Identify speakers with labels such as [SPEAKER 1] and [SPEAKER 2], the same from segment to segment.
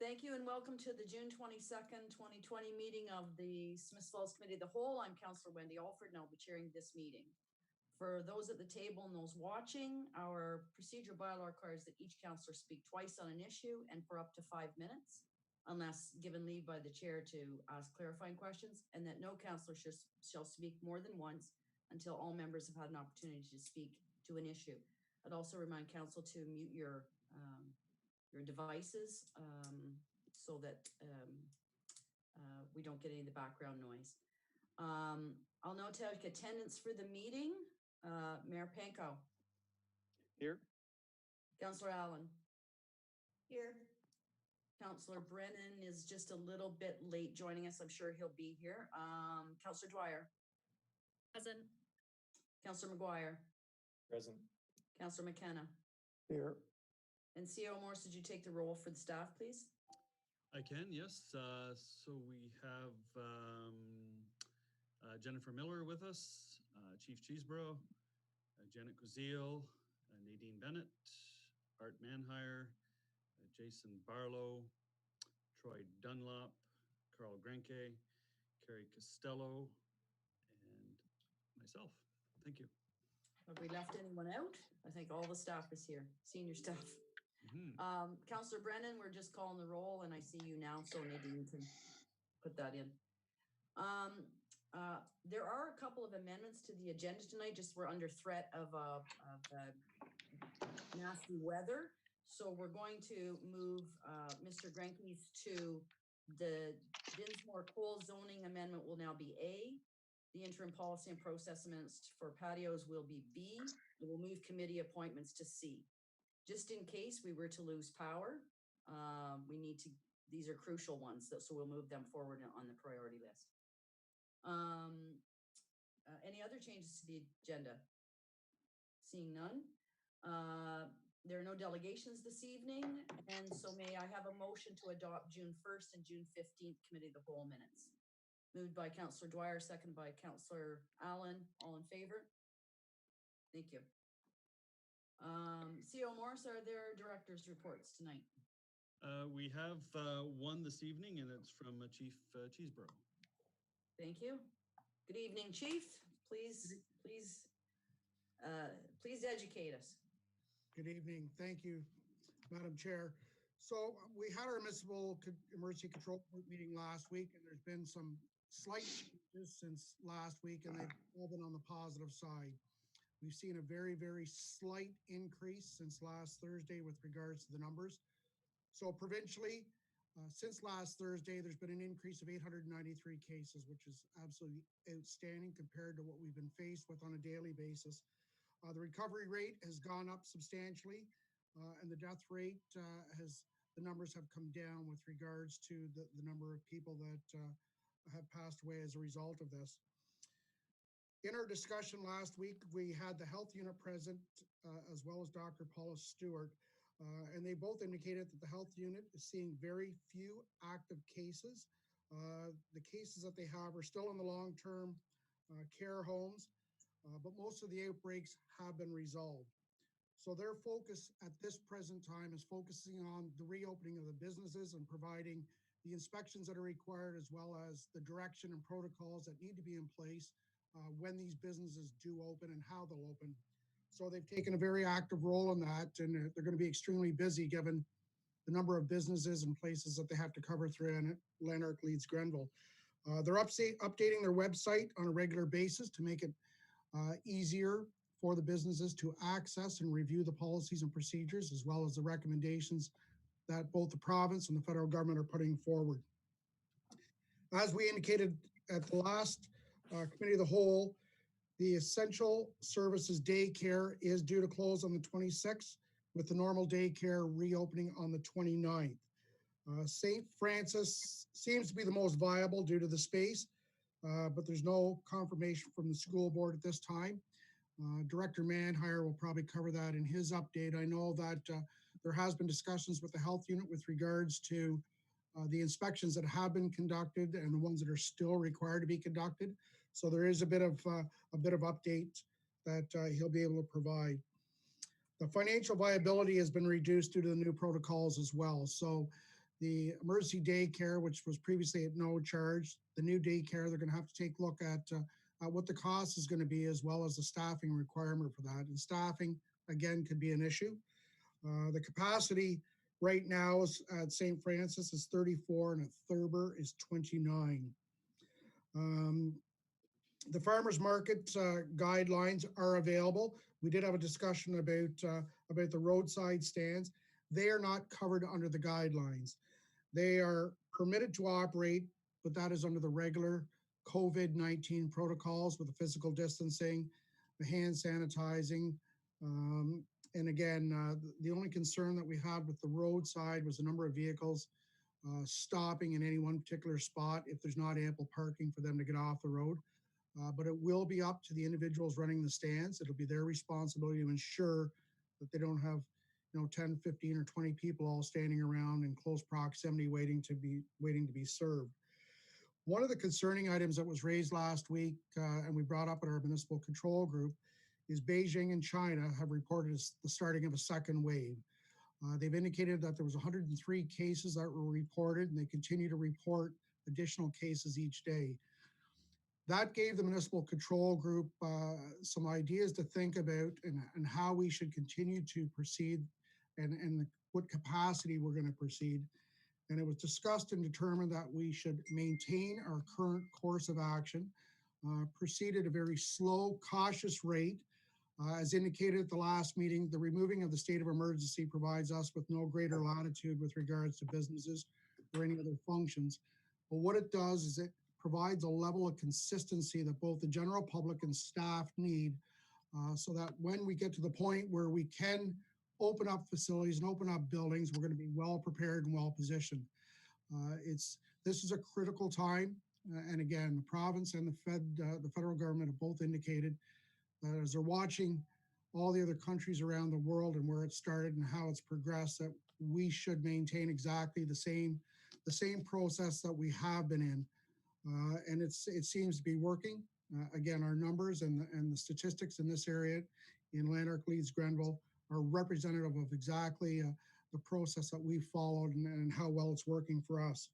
[SPEAKER 1] Thank you and welcome to the June 22nd, 2020 meeting of the Smith Falls Committee of the Whole. I'm Councillor Wendy Alford and I'll be chairing this meeting. For those at the table and those watching, our procedure bylaw requires that each councillor speak twice on an issue and for up to 5 minutes, unless given leave by the chair to ask clarifying questions, and that no councillor shall speak more than once until all members have had an opportunity to speak to an issue. I'd also remind council to mute your devices so that we don't get any of the background noise. I'll now take attendance for the meeting. Mayor Pankow.
[SPEAKER 2] Here.
[SPEAKER 1] Councillor Allen.
[SPEAKER 3] Here.
[SPEAKER 1] Councillor Brennan is just a little bit late joining us. I'm sure he'll be here. Councillor Dwyer.
[SPEAKER 3] Present.
[SPEAKER 1] Councillor McGuire.
[SPEAKER 2] Present.
[SPEAKER 1] Councillor McKenna.
[SPEAKER 2] Here.
[SPEAKER 1] And CEO Morse, did you take the roll for the staff, please?
[SPEAKER 4] I can, yes. So we have Jennifer Miller with us, Chief Cheeseborough, Janet Kuzil, Nadine Bennett, Art Manhire, Jason Barlow, Troy Dunlop, Carl Grenke, Carrie Costello, and myself. Thank you.
[SPEAKER 1] Have we left anyone out? I think all the staff is here, senior staff. Councillor Brennan, we're just calling the roll and I see you now, so Nadine can put that in. There are a couple of amendments to the agenda tonight, just we're under threat of nasty weather. So we're going to move Mr. Grenke's to the Dinsmore Cole zoning amendment will now be A. The interim policy and process amendments for patios will be B. And we'll move committee appointments to C. Just in case we were to lose power, these are crucial ones, so we'll move them forward on the priority list. Any other changes to the agenda? Seeing none. There are no delegations this evening, and so may I have a motion to adopt June 1st and June 15th Committee of the Whole minutes? Moved by Councillor Dwyer, seconded by Councillor Allen. All in favor? Thank you. CEO Morris, are there directors' reports tonight?
[SPEAKER 4] We have one this evening, and it's from Chief Cheeseborough.
[SPEAKER 1] Thank you. Good evening, Chief. Please educate us.
[SPEAKER 5] Good evening. Thank you, Madam Chair. So we had our municipal emergency control meeting last week, and there's been some slight changes since last week, and they've all been on the positive side. We've seen a very, very slight increase since last Thursday with regards to the numbers. So provincially, since last Thursday, there's been an increase of 893 cases, which is absolutely outstanding compared to what we've been faced with on a daily basis. The recovery rate has gone up substantially, and the death rate the numbers have come down with regards to the number of people that have passed away as a result of this. In our discussion last week, we had the health unit present as well as Dr. Paula Stewart, and they both indicated that the health unit is seeing very few active cases. The cases that they have are still in the long-term care homes, but most of the outbreaks have been resolved. So their focus at this present time is focusing on the reopening of the businesses and providing the inspections that are required, as well as the direction and protocols that need to be in place when these businesses do open and how they'll open. So they've taken a very active role in that, and they're going to be extremely busy given the number of businesses and places that they have to cover through Lanark, Leeds, Grenville. They're updating their website on a regular basis to make it easier for the businesses to access and review the policies and procedures, as well as the recommendations that both the province and the federal government are putting forward. As we indicated at the last Committee of the Whole, the essential services daycare is due to close on the 26th, with the normal daycare reopening on the 29th. St. Francis seems to be the most viable due to the space, but there's no confirmation from the school board at this time. Director Manhire will probably cover that in his update. I know that there has been discussions with the health unit with regards to the inspections that have been conducted and the ones that are still required to be conducted. So there is a bit of update that he'll be able to provide. The financial viability has been reduced due to the new protocols as well. So the emergency daycare, which was previously at no charge, the new daycare, they're going to have to take a look at what the cost is going to be, as well as the staffing requirement for that. And staffing, again, could be an issue. The capacity right now is at St. Francis is 34 and at Thurber is 29. The farmers market guidelines are available. We did have a discussion about the roadside stands. They are not covered under the guidelines. They are permitted to operate, but that is under the regular COVID-19 protocols with the physical distancing, the hand sanitizing. And again, the only concern that we had with the roadside was the number of vehicles stopping in any one particular spot if there's not ample parking for them to get off the road. But it will be up to the individuals running the stands. It'll be their responsibility to ensure that they don't have 10, 15, or 20 people all standing around in close proximity waiting to be served. One of the concerning items that was raised last week, and we brought up at our municipal control group, is Beijing and China have reported the starting of a second wave. They've indicated that there was 103 cases that were reported, and they continue to report additional cases each day. That gave the municipal control group some ideas to think about and how we should continue to proceed and what capacity we're going to proceed. And it was discussed and determined that we should maintain our current course of action, proceed at a very slow, cautious rate. As indicated at the last meeting, the removing of the state of emergency provides us with no greater latitude with regards to businesses or any other functions. But what it does is it provides a level of consistency that both the general public and staff need, so that when we get to the point where we can open up facilities and open up buildings, we're going to be well prepared and well positioned. This is a critical time, and again, the province and the federal government have both indicated that as they're watching all the other countries around the world and where it started and how it's progressed, that we should maintain exactly the same process that we have been in. And it seems to be working. Again, our numbers and the statistics in this area in Lanark, Leeds, Grenville are representative of exactly the process that we've followed and how well it's working for us.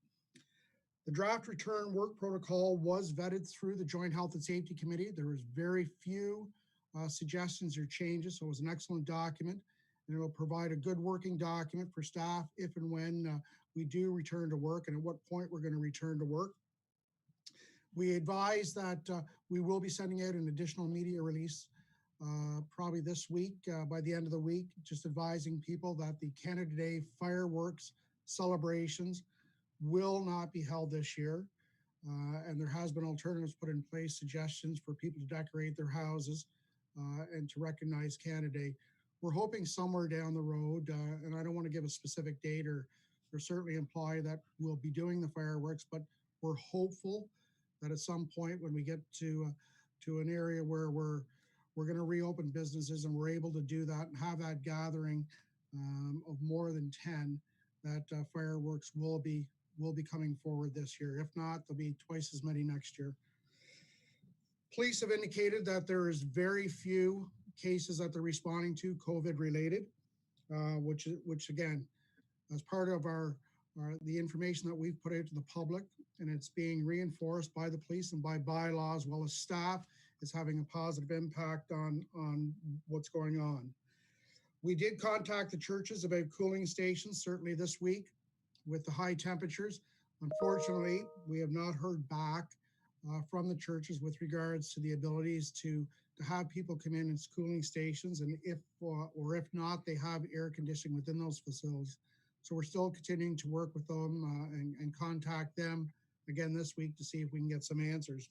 [SPEAKER 5] The draft return work protocol was vetted through the Joint Health and Safety Committee. There was very few suggestions or changes, so it was an excellent document, and it will provide a good working document for staff if and when we do return to work and at what point we're going to return to work. We advise that we will be sending out an additional media release probably this week, by the end of the week, just advising people that the Canada Day fireworks celebrations will not be held this year. And there has been alternatives put in place, suggestions for people to decorate their houses and to recognize Canada Day. We're hoping somewhere down the road, and I don't want to give a specific date or certainly imply that we'll be doing the fireworks, but we're hopeful that at some point when we get to an area where we're going to reopen businesses and we're able to do that and have that gathering of more than 10, that fireworks will be coming forward this year. If not, there'll be twice as many next year. Police have indicated that there is very few cases that they're responding to COVID related, which again, as part of the information that we've put out to the public, and it's being reinforced by the police and by bylaws, as well as staff, is having a positive impact on what's going on. We did contact the churches about cooling stations, certainly this week with the high temperatures. Unfortunately, we have not heard back from the churches with regards to the abilities to have people come in as cooling stations, and if not, they have air conditioning within those facilities. So we're still continuing to work with them and contact them again this week to see if we can get some answers.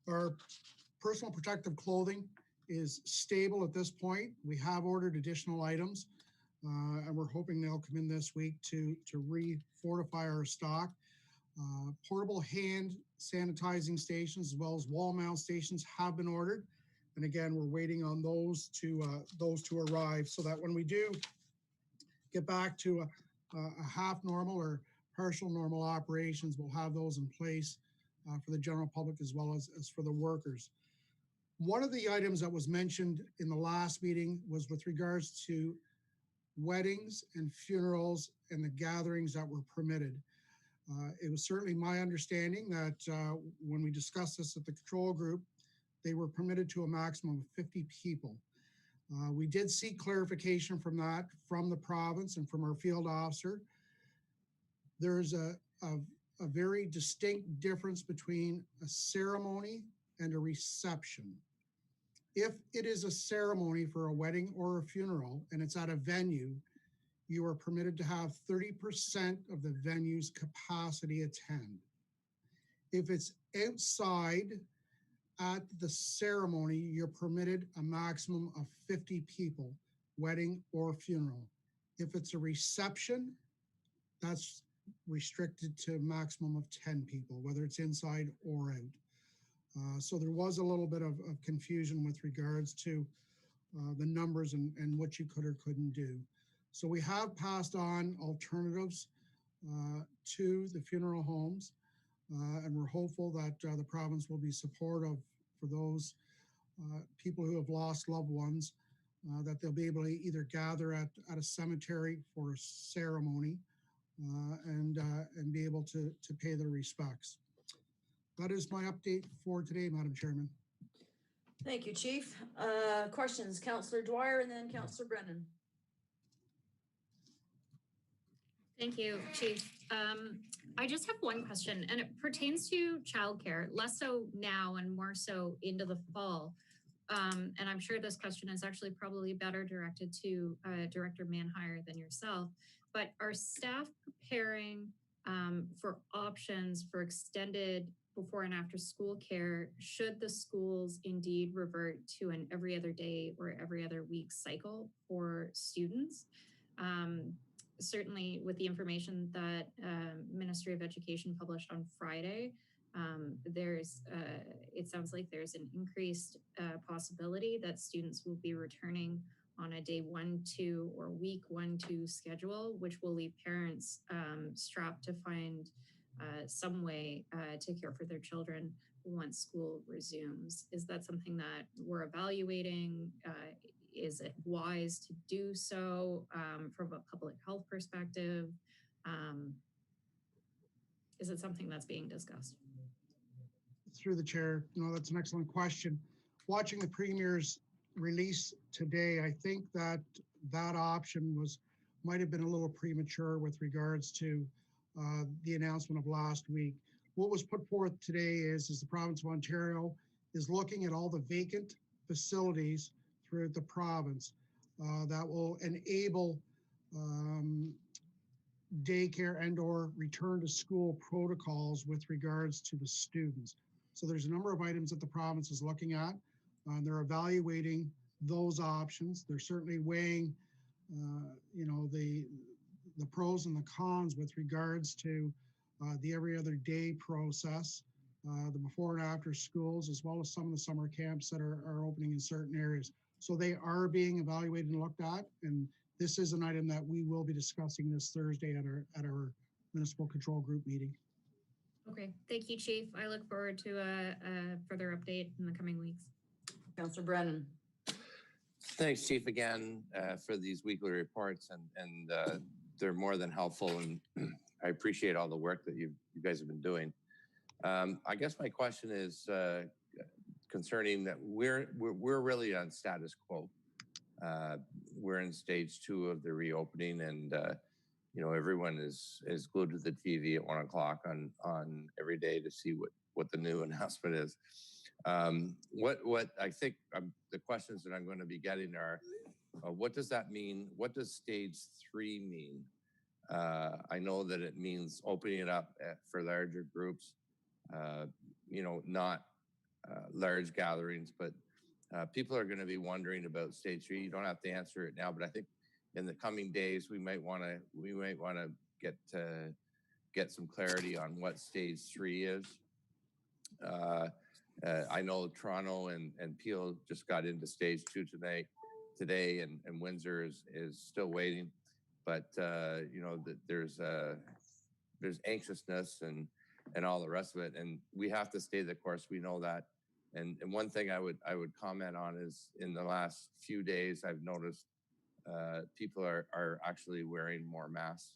[SPEAKER 5] Our personal protective clothing is stable at this point. We have ordered additional items, and we're hoping they'll come in this week to re-fortify our stock. Portable hand sanitizing stations as well as wall mount stations have been ordered. And again, we're waiting on those to arrive so that when we do get back to a half normal or partial normal operations, we'll have those in place for the general public as well as for the workers. One of the items that was mentioned in the last meeting was with regards to weddings and funerals and the gatherings that were permitted. It was certainly my understanding that when we discussed this at the control group, they were permitted to a maximum of 50 people. We did seek clarification from that from the province and from our field officer. There's a very distinct difference between a ceremony and a reception. If it is a ceremony for a wedding or a funeral and it's at a venue, you are permitted to have 30% of the venue's capacity attend. If it's outside at the ceremony, you're permitted a maximum of 50 people, wedding or funeral. If it's a reception, that's restricted to a maximum of 10 people, whether it's inside or out. So there was a little bit of confusion with regards to the numbers and what you could or couldn't do. So we have passed on alternatives to the funeral homes, and we're hopeful that the province will be supportive for those people who have lost loved ones, that they'll be able to either gather at a cemetery for a ceremony and be able to pay their respects. That is my update for today, Madam Chairman.
[SPEAKER 1] Thank you, Chief. Questions, Councillor Dwyer and then Councillor Brennan.
[SPEAKER 3] Thank you, Chief. I just have one question, and it pertains to childcare, less so now and more so into the fall. And I'm sure this question is actually probably better directed to Director Manhire than yourself. But are staff preparing for options for extended before and after school care should the schools indeed revert to an every other day or every other week cycle for students? Certainly with the information that Ministry of Education published on Friday, it sounds like there's an increased possibility that students will be returning on a day 1, 2 or week 1, 2 schedule, which will leave parents strapped to find some way to care for their children once school resumes. Is that something that we're evaluating? Is it wise to do so from a public health perspective? Is it something that's being discussed?
[SPEAKER 5] Through the chair, no, that's an excellent question. Watching the Premier's release today, I think that option might have been a little premature with regards to the announcement of last week. What was put forth today is the province of Ontario is looking at all the vacant facilities throughout the province that will enable daycare and or return to school protocols with regards to the students. So there's a number of items that the province is looking at. They're evaluating those options. They're certainly weighing, the pros and the cons with regards to the every other day process, the before and after schools, as well as some of the summer camps that are opening in certain areas. So they are being evaluated and looked at, and this is an item that we will be discussing this Thursday at our municipal control group meeting.
[SPEAKER 3] Okay, thank you, Chief. I look forward to a further update in the coming weeks.
[SPEAKER 1] Councillor Brennan.
[SPEAKER 6] Thanks, Chief, again for these weekly reports, and they're more than helpful, and I appreciate all the work that you guys have been doing. I guess my question is concerning that we're really on status quo. We're in stage 2 of the reopening, and everyone is glued to the TV at 1 o'clock on every day to see what the new announcement is. What I think the questions that I'm going to be getting are, what does that mean? What does stage 3 mean? I know that it means opening it up for larger groups, not large gatherings, but people are going to be wondering about stage 3. You don't have to answer it now, but I think in the coming days we might want to get some clarity on what stage 3 is. I know Toronto and Peel just got into stage 2 today, and Windsor is still waiting. But there's anxiousness and all the rest of it, and we have to stay the course. We know that. And one thing I would comment on is in the last few days, I've noticed people are actually wearing more masks.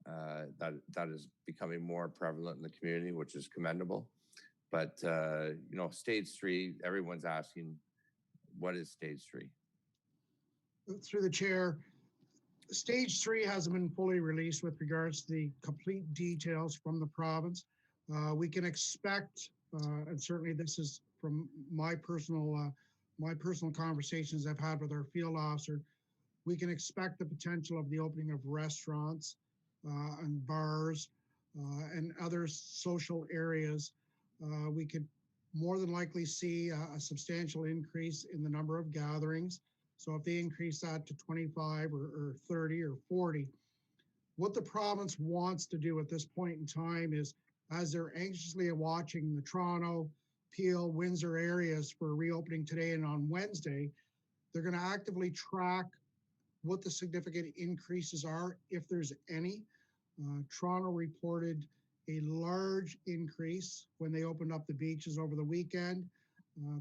[SPEAKER 6] That is becoming more prevalent in the community, which is commendable. But stage 3, everyone's asking, what is stage 3?
[SPEAKER 5] Through the chair, stage 3 hasn't been fully released with regards to the complete details from the province. We can expect, and certainly this is from my personal conversations I've had with our field officer, we can expect the potential of the opening of restaurants and bars and other social areas. We could more than likely see a substantial increase in the number of gatherings. So if they increase that to 25 or 30 or 40, what the province wants to do at this point in time is, as they're anxiously watching the Toronto, Peel, Windsor areas for reopening today and on Wednesday, they're going to actively track what the significant increases are, if there's any. Toronto reported a large increase when they opened up the beaches over the weekend.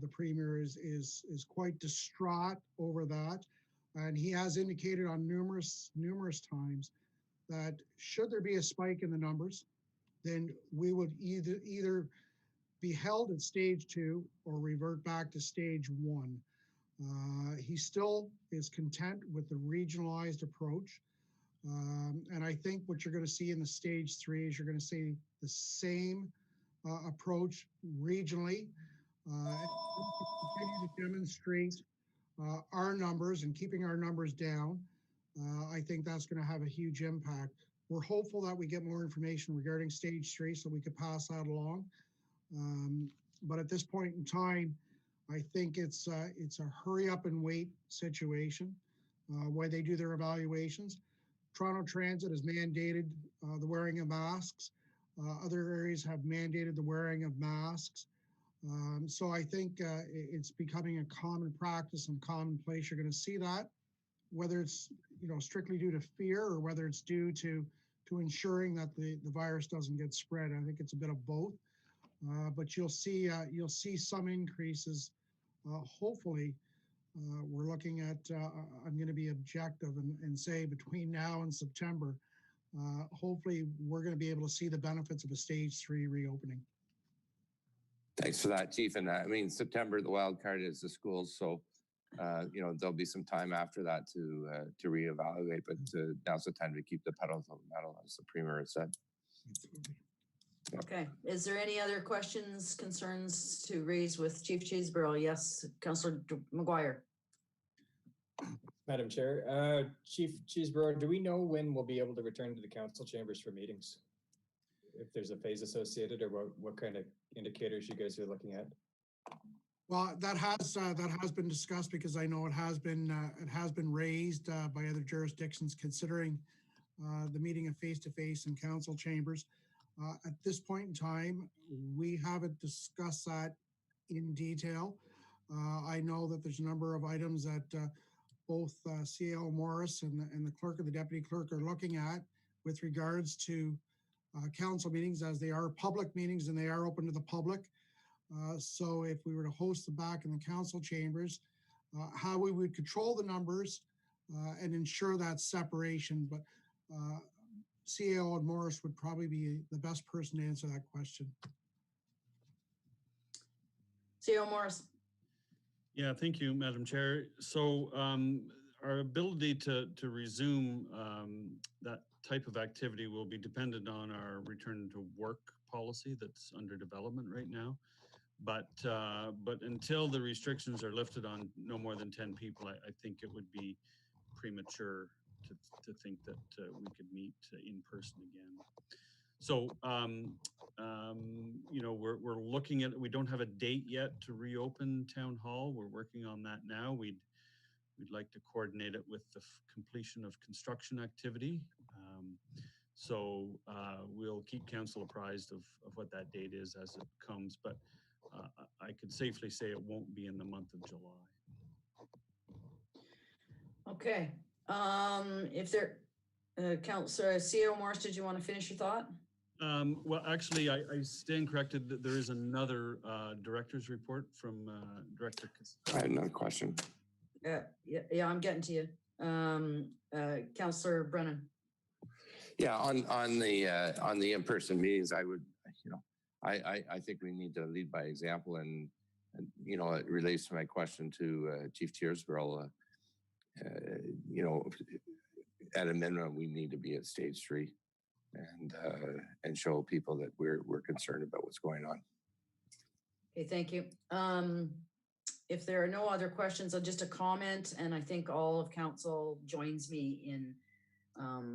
[SPEAKER 5] The Premier is quite distraught over that. And he has indicated on numerous times that should there be a spike in the numbers, then we would either be held at stage 2 or revert back to stage 1. He still is content with the regionalized approach. And I think what you're going to see in the stage 3 is you're going to see the same approach regionally. Continue to demonstrate our numbers and keeping our numbers down. I think that's going to have a huge impact. We're hopeful that we get more information regarding stage 3 so we could pass that along. But at this point in time, I think it's a hurry up and wait situation while they do their evaluations. Toronto Transit has mandated the wearing of masks. Other areas have mandated the wearing of masks. So I think it's becoming a common practice and commonplace. You're going to see that, whether it's strictly due to fear or whether it's due to ensuring that the virus doesn't get spread. I think it's a bit of both. But you'll see some increases. Hopefully, we're looking at. I'm going to be objective and say between now and September, hopefully we're going to be able to see the benefits of a stage 3 reopening.
[SPEAKER 6] Thanks for that, Chief. And I mean, September, the wild card is the schools. So, there'll be some time after that to reevaluate, but now's the time to keep the pedal to the metal, as the Premier has said.
[SPEAKER 1] Okay, is there any other questions, concerns to raise with Chief Chesebro? Yes, Councillor McGuire.
[SPEAKER 2] Madam Chair, Chief Chesebro, do we know when we'll be able to return to the council chambers for meetings? If there's a phase associated, or what kind of indicators you guys are looking at?
[SPEAKER 5] Well, that has been discussed, because I know it has been raised by other jurisdictions considering the meeting of face-to-face in council chambers. At this point in time, we haven't discussed that in detail. I know that there's a number of items that both CAO Morris and the clerk or the deputy clerk are looking at with regards to council meetings, as they are public meetings and they are open to the public. So if we were to host them back in the council chambers, how we would control the numbers and ensure that separation. But CAO and Morris would probably be the best person to answer that question.
[SPEAKER 1] CAO Morris.
[SPEAKER 4] Yeah, thank you, Madam Chair. So our ability to resume that type of activity will be dependent on our return to work policy that's under development right now. But until the restrictions are lifted on no more than 10 people, I think it would be premature to think that we could meet in person again. So, we're looking at, we don't have a date yet to reopen Town Hall. We're working on that now. We'd like to coordinate it with the completion of construction activity. So we'll keep council apprised of what that date is as it comes, but I could safely say it won't be in the month of July.
[SPEAKER 1] Okay. If there, Councillor CAO Morris, did you want to finish your thought?
[SPEAKER 4] Well, actually, I stand corrected that there is another director's report from Director.
[SPEAKER 6] I had another question.
[SPEAKER 1] Yeah, I'm getting to you. Councillor Brennan.
[SPEAKER 6] Yeah, on the in-person meetings, I would, you know, I think we need to lead by example, and you know, it relates to my question to Chief Tiersborough. You know, at a minimum, we need to be at stage 3 and show people that we're concerned about what's going on.
[SPEAKER 1] Okay, thank you. If there are no other questions, just a comment, and I think all of council joins me in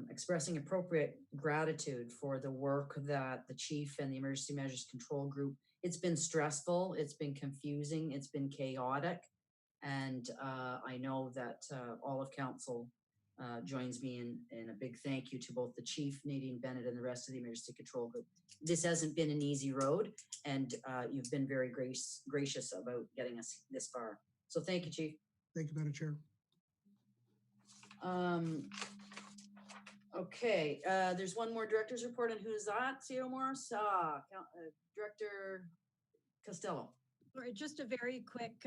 [SPEAKER 1] expressing appropriate gratitude for the work that the chief and the emergency measures control group. It's been stressful, it's been confusing, it's been chaotic, and I know that all of council joins me in a big thank you to both the chief, Nadine Bennett, and the rest of the emergency control group. This hasn't been an easy road, and you've been very gracious about getting us this far. So thank you, Chief.
[SPEAKER 5] Thank you, Madam Chair.
[SPEAKER 1] Okay, there's one more director's report, and who's that? CEO Morris? Director Costello.
[SPEAKER 7] Sorry, just a very quick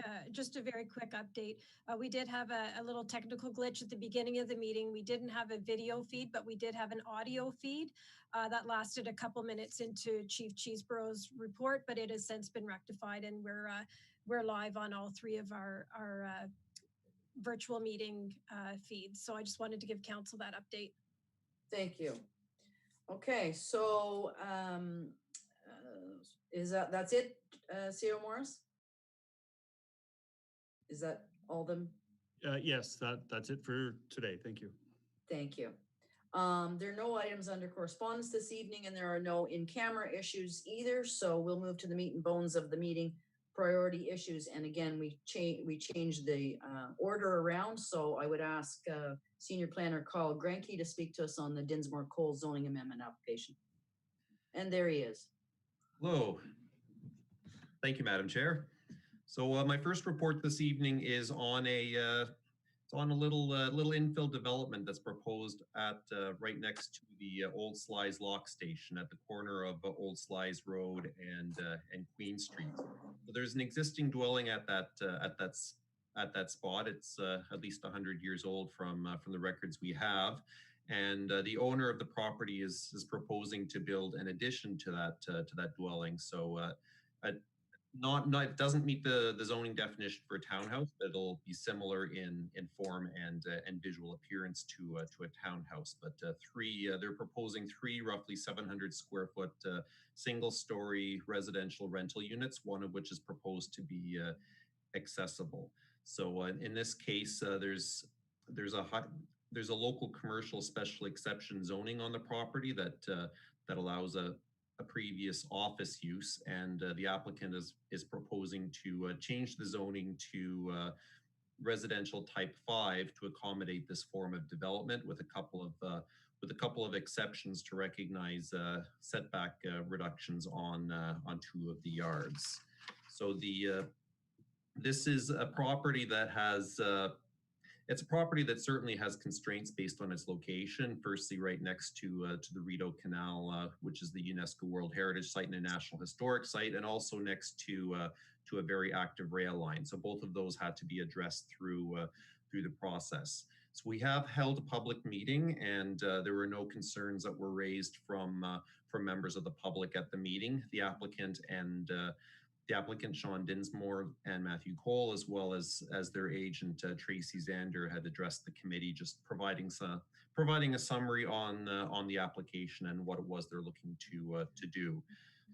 [SPEAKER 7] update. We did have a little technical glitch at the beginning of the meeting. We didn't have a video feed, but we did have an audio feed that lasted a couple minutes into Chief Cheeseborough's report, but it has since been rectified, and we're live on all 3 of our virtual meeting feeds. So I just wanted to give council that update.
[SPEAKER 1] Thank you. Okay, so that's it, CEO Morris? Is that all them?
[SPEAKER 4] Yes, that's it for today. Thank you.
[SPEAKER 1] Thank you. There are no items under correspondence this evening, and there are no in-camera issues either. So we'll move to the meat and bones of the meeting, priority issues. And again, we changed the order around. So I would ask Senior Planner Carl Granke to speak to us on the Dinsmore Cole zoning amendment application. And there he is.
[SPEAKER 8] Hello. Thank you, Madam Chair. So my first report this evening is on a little infill development that's proposed at right next to the Old Slies Lock Station at the corner of Old Slies Road and Queen Street. So there's an existing dwelling at that spot. It's at least 100 years old from the records we have. And the owner of the property is proposing to build an addition to that dwelling. So it doesn't meet the zoning definition for a townhouse, but it'll be similar in form and visual appearance to a townhouse. But they're proposing 3 roughly 700 square foot single-story residential rental units, one of which is proposed to be accessible. So in this case, there's a local commercial special exception zoning on the property that allows a previous office use, and the applicant is proposing to change the zoning to residential type 5 to accommodate this form of development with a couple of exceptions to recognize setback reductions on 2 of the yards. So this is a property that has it's a property that certainly has constraints based on its location. Firstly, right next to the Rideau Canal, which is the UNESCO World Heritage Site and a National Historic Site, and also next to a very active rail line. So both of those had to be addressed through the process. So we have held a public meeting, and there were no concerns that were raised from members of the public at the meeting. The applicant Sean Dinsmore and Matthew Cole, as well as their agent Tracy Zander, had addressed the committee, just providing a summary on the application and what it was they're looking to do.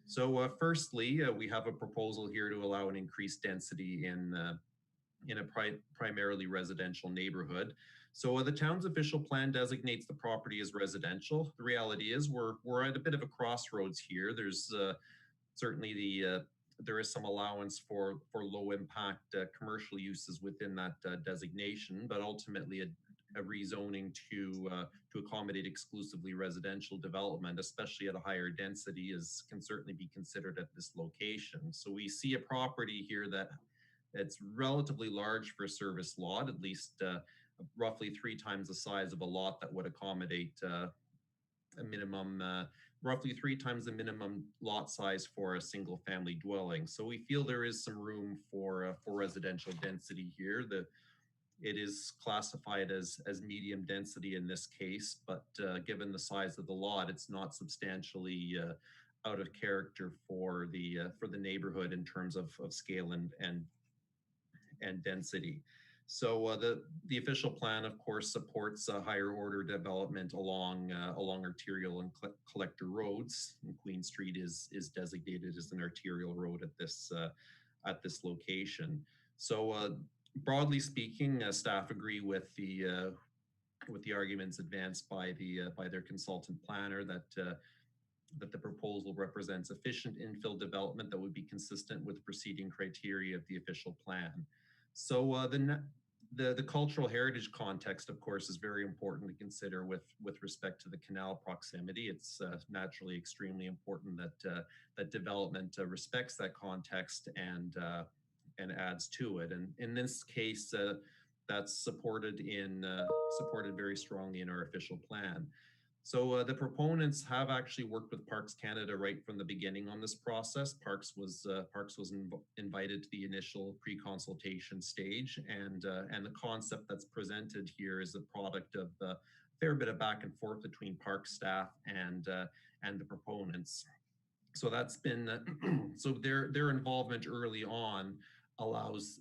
[SPEAKER 8] So firstly, we have a proposal here to allow an increased density in a primarily residential neighborhood. So the town's official plan designates the property as residential. The reality is we're at a bit of a crossroads here. There's certainly there is some allowance for low impact commercial uses within that designation, but ultimately a rezoning to accommodate exclusively residential development, especially at a higher density, can certainly be considered at this location. So we see a property here that's relatively large for a service lot, at least roughly 3 times the size of a lot that would accommodate a minimum roughly 3 times the minimum lot size for a single family dwelling. So we feel there is some room for residential density here. it is classified as medium density in this case, but given the size of the lot, it's not substantially out of character for the neighborhood in terms of scale and density. So the official plan, of course, supports higher order development along arterial and collector roads. And Queen Street is designated as an arterial road at this location. So broadly speaking, staff agree with the arguments advanced by their consultant planner that the proposal represents efficient infill development that would be consistent with preceding criteria of the official plan. So the cultural heritage context, of course, is very important to consider with respect to the canal proximity. It's naturally extremely important that that development respects that context and adds to it. And in this case, that's supported very strongly in our official plan. So the proponents have actually worked with Parks Canada right from the beginning on this process. Parks was invited to the initial pre-consultation stage, and the concept that's presented here is a product of a fair bit of back and forth between Parks staff and the proponents. So that's been so their involvement early on allows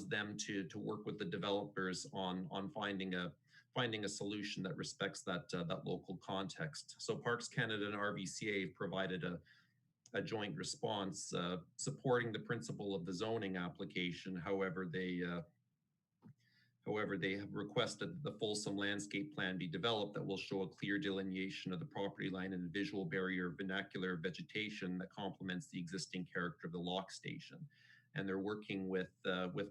[SPEAKER 8] them to work with the developers on finding a solution that respects that local context. So Parks Canada and RVCA have provided a joint response supporting the principle of the zoning application. However, they have requested that the fulsome landscape plan be developed that will show a clear delineation of the property line and a visual barrier of vernacular vegetation that complements the existing character of the lock station. And they're working with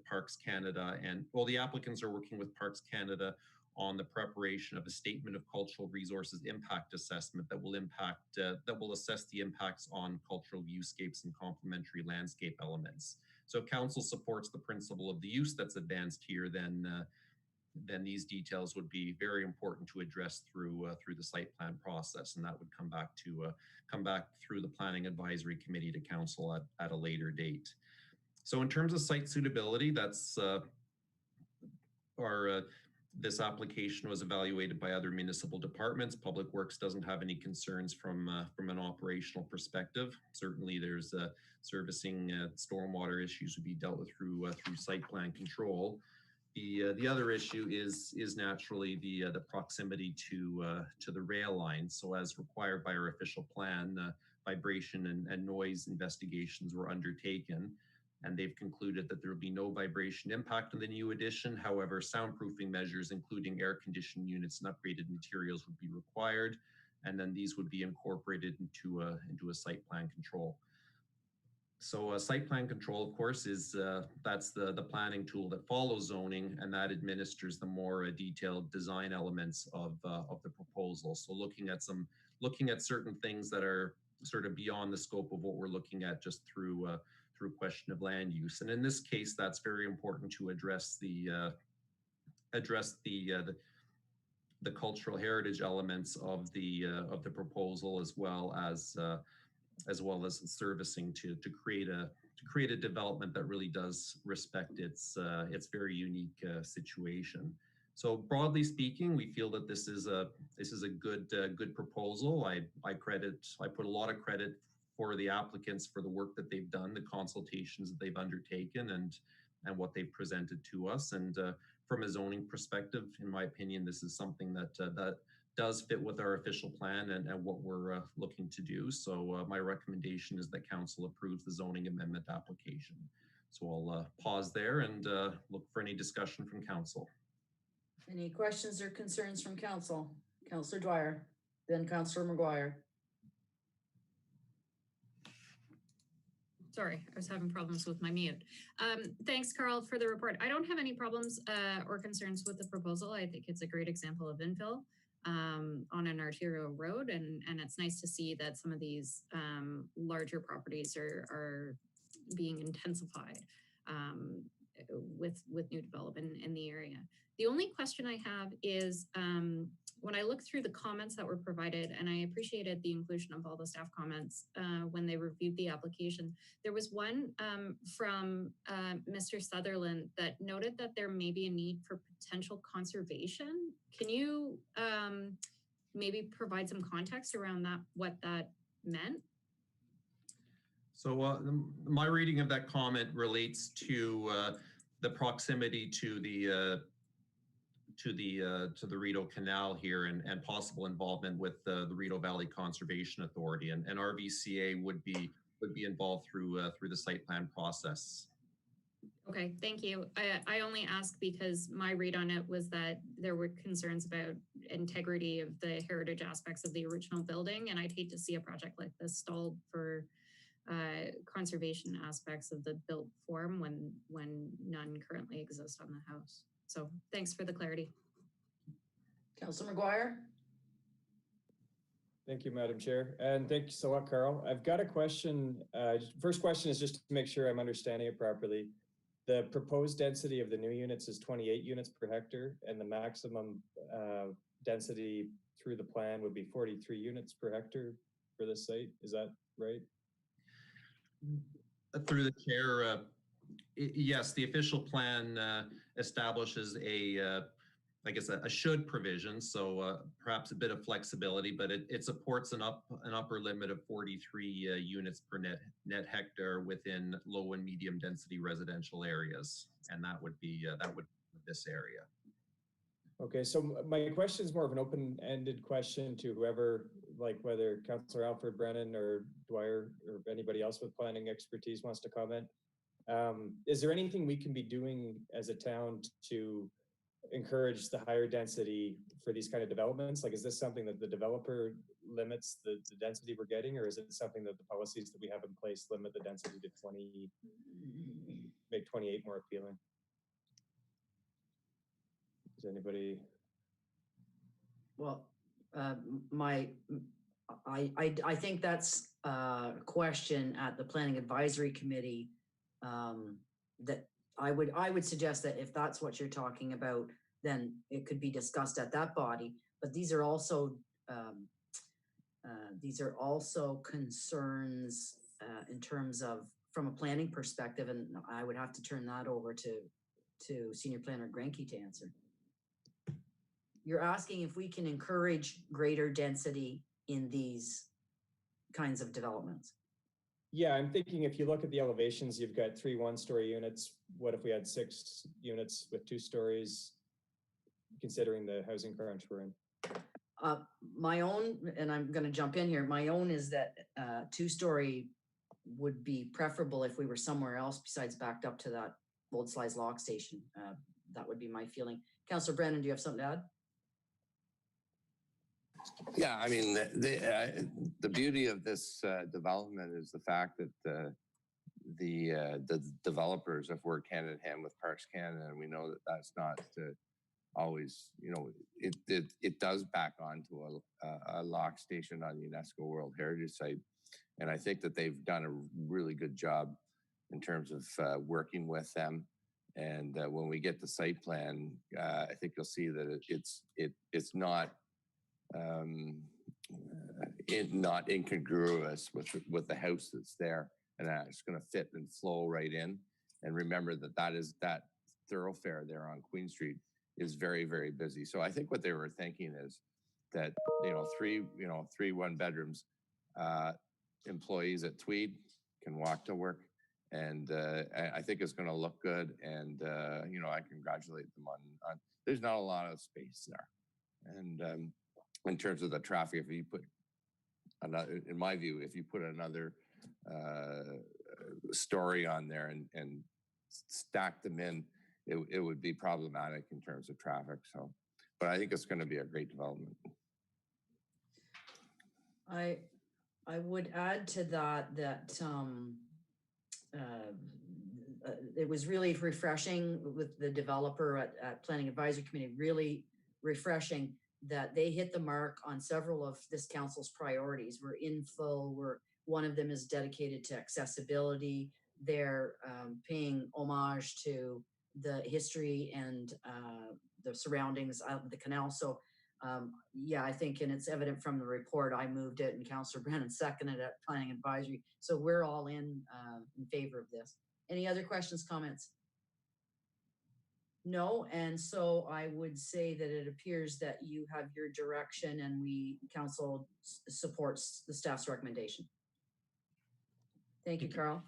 [SPEAKER 8] Parks Canada, and well, the applicants are working with Parks Canada on the preparation of a statement of cultural resources impact assessment that will assess the impacts on cultural viewscapes and complementary landscape elements. So if council supports the principle of the use that's advanced here, then these details would be very important to address through the site plan process, and that would come back through the planning advisory committee to council at a later date. So in terms of site suitability, that's this application was evaluated by other municipal departments. Public Works doesn't have any concerns from an operational perspective. Certainly, there's servicing stormwater issues would be dealt with through site plan control. The other issue is naturally the proximity to the rail line. So as required by our official plan, vibration and noise investigations were undertaken, and they've concluded that there will be no vibration impact on the new addition. However, soundproofing measures, including air conditioning units and upgraded materials, would be required, and then these would be incorporated into a site plan control. So site plan control, of course, is that's the planning tool that follows zoning, and that administers the more detailed design elements of the proposal. So looking at certain things that are sort of beyond the scope of what we're looking at just through question of land use. And in this case, that's very important to address the cultural heritage elements of the proposal, as well as servicing to create a development that really does respect its very unique situation. So broadly speaking, we feel that this is a good proposal. I put a lot of credit for the applicants for the work that they've done, the consultations that they've undertaken, and what they've presented to us. And from a zoning perspective, in my opinion, this is something that does fit with our official plan and what we're looking to do. So my recommendation is that council approves the zoning amendment application. So I'll pause there and look for any discussion from council.
[SPEAKER 1] Any questions or concerns from council? Councillor Dwyer, then Councillor McGuire.
[SPEAKER 3] Sorry, I was having problems with my mute. Thanks, Carl, for the report. I don't have any problems or concerns with the proposal. I think it's a great example of infill on an arterial road, and it's nice to see that some of these larger properties are being intensified with new development in the area. The only question I have is when I look through the comments that were provided, and I appreciated the inclusion of all the staff comments when they reviewed the application, there was one from Mr. Sutherland that noted that there may be a need for potential conservation. Can you maybe provide some context around that, what that meant?
[SPEAKER 8] So my reading of that comment relates to the proximity to the Rideau Canal here and possible involvement with the Rideau Valley Conservation Authority, and RVCA would be involved through the site plan process.
[SPEAKER 3] Okay, thank you. I only ask because my read on it was that there were concerns about integrity of the heritage aspects of the original building, and I'd hate to see a project like this stalled for conservation aspects of the built form when none currently exist on the house. So thanks for the clarity.
[SPEAKER 1] Councillor McGuire?
[SPEAKER 2] Thank you, Madam Chair. And thank you so much, Carl. I've got a question. First question is just to make sure I'm understanding it properly. The proposed density of the new units is 28 units per hectare, and the maximum density through the plan would be 43 units per hectare for this site. Is that right?
[SPEAKER 8] Through the chair, yes, the official plan establishes I guess a should provision, so perhaps a bit of flexibility, but it supports an upper limit of 43 units per net hectare within low and medium density residential areas, and that would be this area.
[SPEAKER 2] Okay, so my question is more of an open-ended question to whoever, like whether Councillor Alfred Brennan or Dwyer or anybody else with planning expertise wants to comment. Is there anything we can be doing as a town to encourage the higher density for these kind of developments? Like, is this something that the developer limits the density we're getting, or is it something that the policies that we have in place limit the density to 20, make 28 more appealing? Is anybody?
[SPEAKER 1] Well, I think that's a question at the Planning Advisory Committee that I would suggest that if that's what you're talking about, then it could be discussed at that body. But these are also concerns in terms of from a planning perspective, and I would have to turn that over to Senior Planner Grenke to answer. You're asking if we can encourage greater density in these kinds of developments.
[SPEAKER 2] Yeah, I'm thinking if you look at the elevations, you've got 3 one-story units. What if we had 6 units with 2 stories, considering the housing crunch we're in?
[SPEAKER 1] My own, and I'm going to jump in here, my own is that 2-story would be preferable if we were somewhere else besides backed up to that Old Slides Lock Station. That would be my feeling. Councillor Brennan, do you have something to add?
[SPEAKER 6] Yeah, I mean, the beauty of this development is the fact that the developers have worked hand in hand with Parks Canada, and we know that that's not always, you know, it does back onto a lock station on UNESCO World Heritage Site, and I think that they've done a really good job in terms of working with them. And when we get the site plan, I think you'll see that it's not not incongruous with the house that's there, and it's going to fit and flow right in. And remember that thoroughfare there on Queen Street is very, very busy. So I think what they were thinking is that, you know, 3 one-bedrooms, employees at Tweed can walk to work, and I think it's going to look good. And you know, I congratulate them on. There's not a lot of space there, and in terms of the traffic, if you put another, in my view, if you put another story on there and stack them in, it would be problematic in terms of traffic. So, but I think it's going to be a great development.
[SPEAKER 1] I would add to that it was really refreshing with the developer at Planning Advisory Committee, really refreshing that they hit the mark on several of this council's priorities. We're infill, one of them is dedicated to accessibility. They're paying homage to the history and the surroundings of the canal. So Yeah, I think, and it's evident from the report, I moved it and Counselor Brennan seconded it, Planning Advisory. So we're all in favor of this. Any other questions, comments? No, and so I would say that it appears that you have your direction and council supports the staff's recommendation. Thank you, Carl.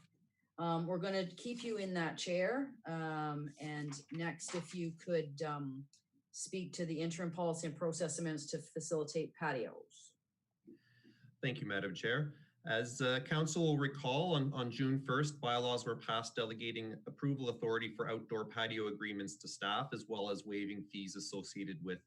[SPEAKER 1] We're going to keep you in that chair. And next, if you could speak to the interim policy and process amendments to facilitate patios.
[SPEAKER 8] Thank you, Madam Chair. As Council will recall, on June 1st, bylaws were passed delegating approval authority for outdoor patio agreements to staff, as well as waiving fees associated with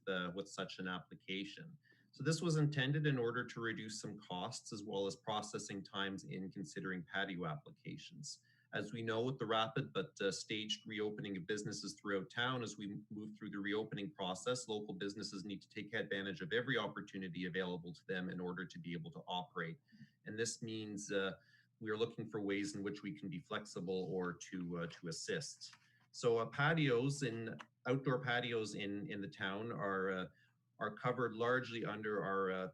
[SPEAKER 8] such an application. So this was intended in order to reduce some costs as well as processing times in considering patio applications. As we know, with the rapid but staged reopening of businesses throughout town, as we move through the reopening process, local businesses need to take advantage of every opportunity available to them in order to be able to operate. And this means we are looking for ways in which we can be flexible or to assist. So outdoor patios in the town are covered largely under our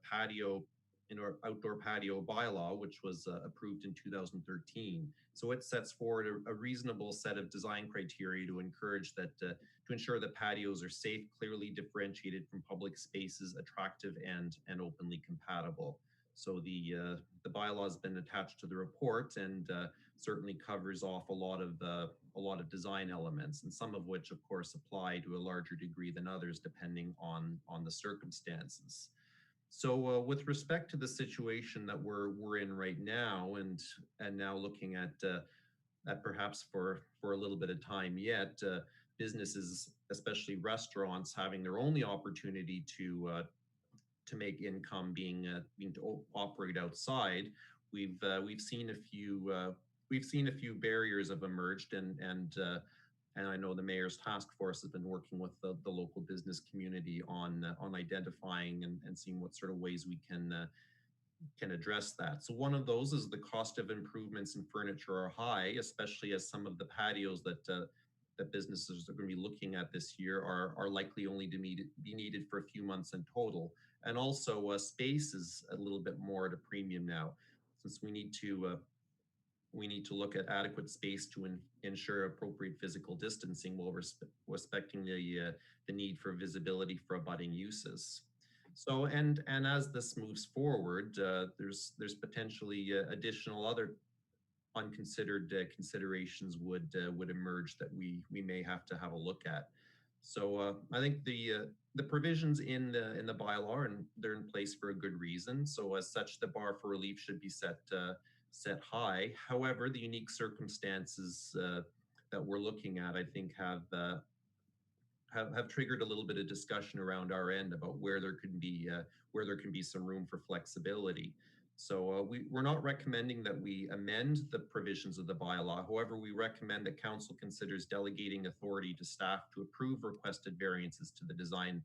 [SPEAKER 8] outdoor patio bylaw, which was approved in 2013. So it sets forward a reasonable set of design criteria to encourage that, to ensure that patios are safe, clearly differentiated from public spaces, attractive and openly compatible. So the bylaw has been attached to the report and certainly covers off a lot of design elements, and some of which, of course, apply to a larger degree than others, depending on the circumstances. So with respect to the situation that we're in right now, and now looking at perhaps for a little bit of time yet, businesses, especially restaurants, having their only opportunity to make income being to operate outside, we've seen a few barriers have emerged, and I know the mayor's task force has been working with the local business community on identifying and seeing what sort of ways we can address that. So one of those is the cost of improvements in furniture are high, especially as some of the patios that businesses are going to be looking at this year are likely only to be needed for a few months in total. And also space is a little bit more at a premium now, since we need to look at adequate space to ensure appropriate physical distancing while respecting the need for visibility for abutting uses. So and as this moves forward, there's potentially additional other unconsidered considerations would emerge that we may have to have a look at. So I think the provisions in the bylaw, and they're in place for a good reason. So as such, the bar for relief should be set high. However, the unique circumstances that we're looking at, I think, have triggered a little bit of discussion around our end about where there can be some room for flexibility. So we're not recommending that we amend the provisions of the bylaw. However, we recommend that council considers delegating authority to staff to approve requested variances to the design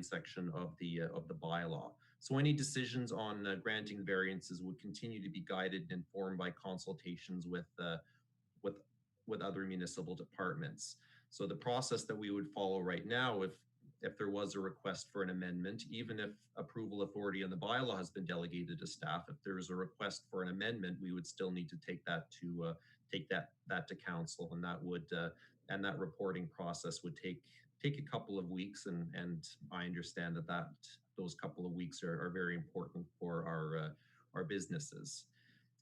[SPEAKER 8] section of the bylaw. So any decisions on granting variances would continue to be guided and informed by consultations with other municipal departments. So the process that we would follow right now, if there was a request for an amendment, even if approval authority on the bylaw has been delegated to staff, if there is a request for an amendment, we would still need to take that to council, and that reporting process would take a couple of weeks, and I understand that those couple of weeks are very important for our businesses.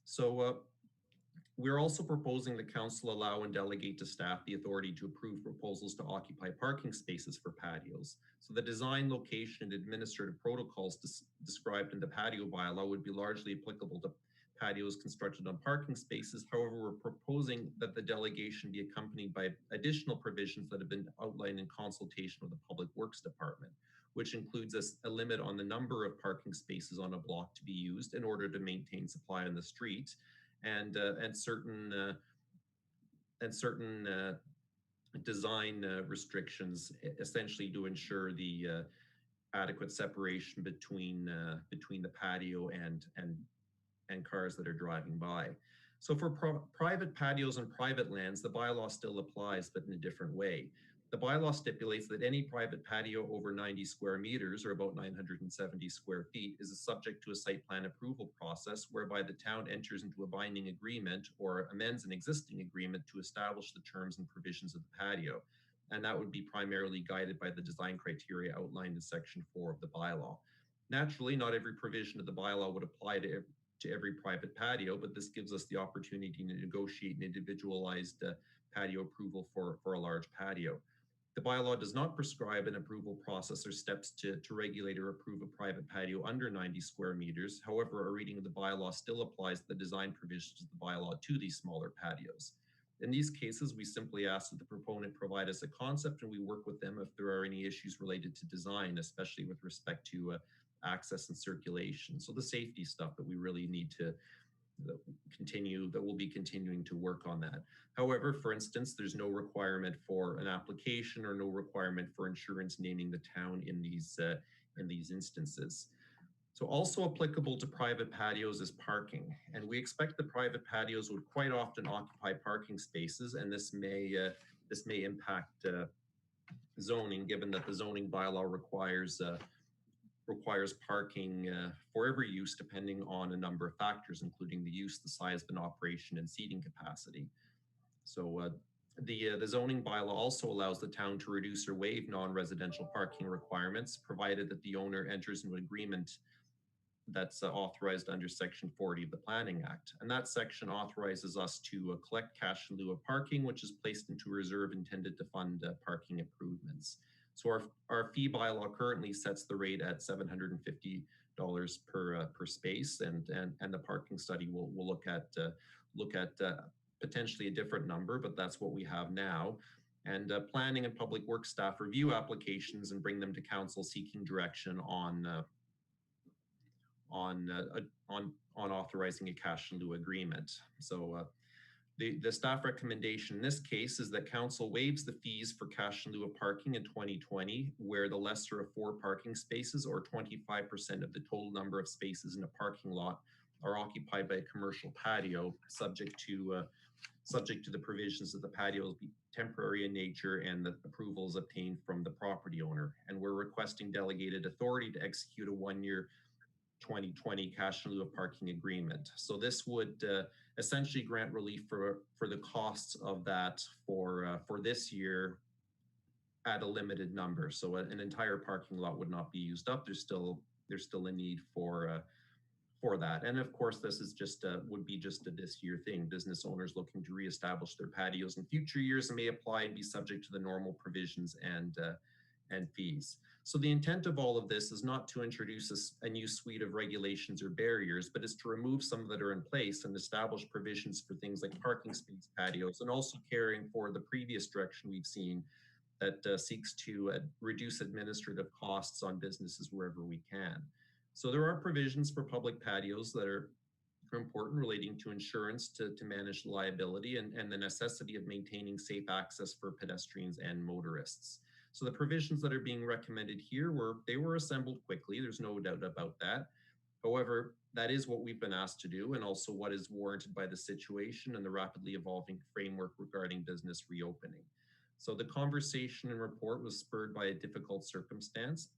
[SPEAKER 8] So we're also proposing the council allow and delegate to staff the authority to approve proposals to occupy parking spaces for patios. So the design, location, and administrative protocols described in the patio bylaw would be largely applicable to patios constructed on parking spaces. However, we're proposing that the delegation be accompanied by additional provisions that have been outlined in consultation with the Public Works Department, which includes a limit on the number of parking spaces on a block to be used in order to maintain supply on the street, and certain design restrictions, essentially to ensure the adequate separation between the patio and cars that are driving by. So for private patios and private lands, the bylaw still applies, but in a different way. the bylaw stipulates that any private patio over 90 square meters, or about 970 square feet, is subject to a site plan approval process whereby the town enters into a binding agreement or amends an existing agreement to establish the terms and provisions of the patio. And that would be primarily guided by the design criteria outlined in Section 4 of the bylaw. Naturally, not every provision of the bylaw would apply to every private patio, but this gives us the opportunity to negotiate an individualized patio approval for a large patio. The bylaw does not prescribe an approval process or steps to regulate or approve a private patio under 90 square meters. However, a reading of the bylaw still applies the design provisions of the bylaw to these smaller patios. In these cases, we simply ask that the proponent provide us a concept and we work with them if there are any issues related to design, especially with respect to access and circulation. So the safety stuff that we really need to that we'll be continuing to work on that. However, for instance, there's no requirement for an application or no requirement for insurance naming the town in these instances. So also applicable to private patios is parking. And we expect the private patios would quite often occupy parking spaces, and this may impact zoning, given that the zoning bylaw requires parking for every use depending on a number of factors, including the use, the size of an operation, and seating capacity. So the zoning bylaw also allows the town to reduce or waive non-residential parking requirements, provided that the owner enters into an agreement that's authorized under Section 40 of the Planning Act. And that section authorizes us to collect cash in lieu of parking, which is placed into a reserve intended to fund parking improvements. So our fee bylaw currently sets the rate at $750 per space, and the parking study will look at potentially a different number, but that's what we have now. And planning and public works staff review applications and bring them to council seeking direction on authorizing a cash in lieu agreement. So the staff recommendation in this case is that council waives the fees for cash in lieu of parking in 2020, where the lesser of 4 parking spaces or 25% of the total number of spaces in a parking lot are occupied by a commercial patio, subject to the provisions of the patio be temporary in nature and the approvals obtained from the property owner. And we're requesting delegated authority to execute a 1-year 2020 cash in lieu of parking agreement. So this would essentially grant relief for the costs of that for this year at a limited number. So an entire parking lot would not be used up. There's still a need for that. And of course, this is would be just a this year thing. Business owners looking to reestablish their patios in future years may apply and be subject to the normal provisions and fees. So the intent of all of this is not to introduce a new suite of regulations or barriers, but is to remove some that are in place and establish provisions for things like parking space patios, and also caring for the previous direction we've seen that seeks to reduce administrative costs on businesses wherever we can. So there are provisions for public patios that are important, relating to insurance to manage liability and the necessity of maintaining safe access for pedestrians and motorists. So the provisions that are being recommended here were assembled quickly. There's no doubt about that. However, that is what we've been asked to do, and also what is warranted by the situation and the rapidly evolving framework regarding business reopening. So the conversation and report was spurred by a difficult circumstance,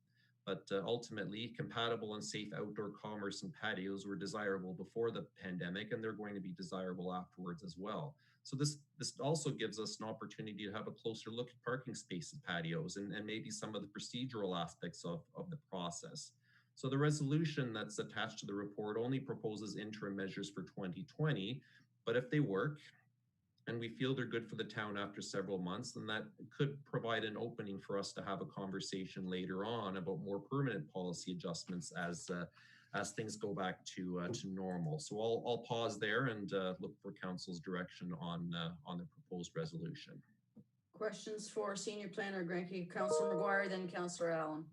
[SPEAKER 8] but ultimately compatible and safe outdoor commerce and patios were desirable before the pandemic, and they're going to be desirable afterwards as well. So this also gives us an opportunity to have a closer look at parking spaces, patios, and maybe some of the procedural aspects of the process. So the resolution that's attached to the report only proposes interim measures for 2020, but if they work, and we feel they're good for the town after several months, then that could provide an opening for us to have a conversation later on about more permanent policy adjustments as things go back to normal. So I'll pause there and look for council's direction on the proposed resolution.
[SPEAKER 1] Questions for Senior Planner Granke, Councillor McGuire, then Councillor Allen.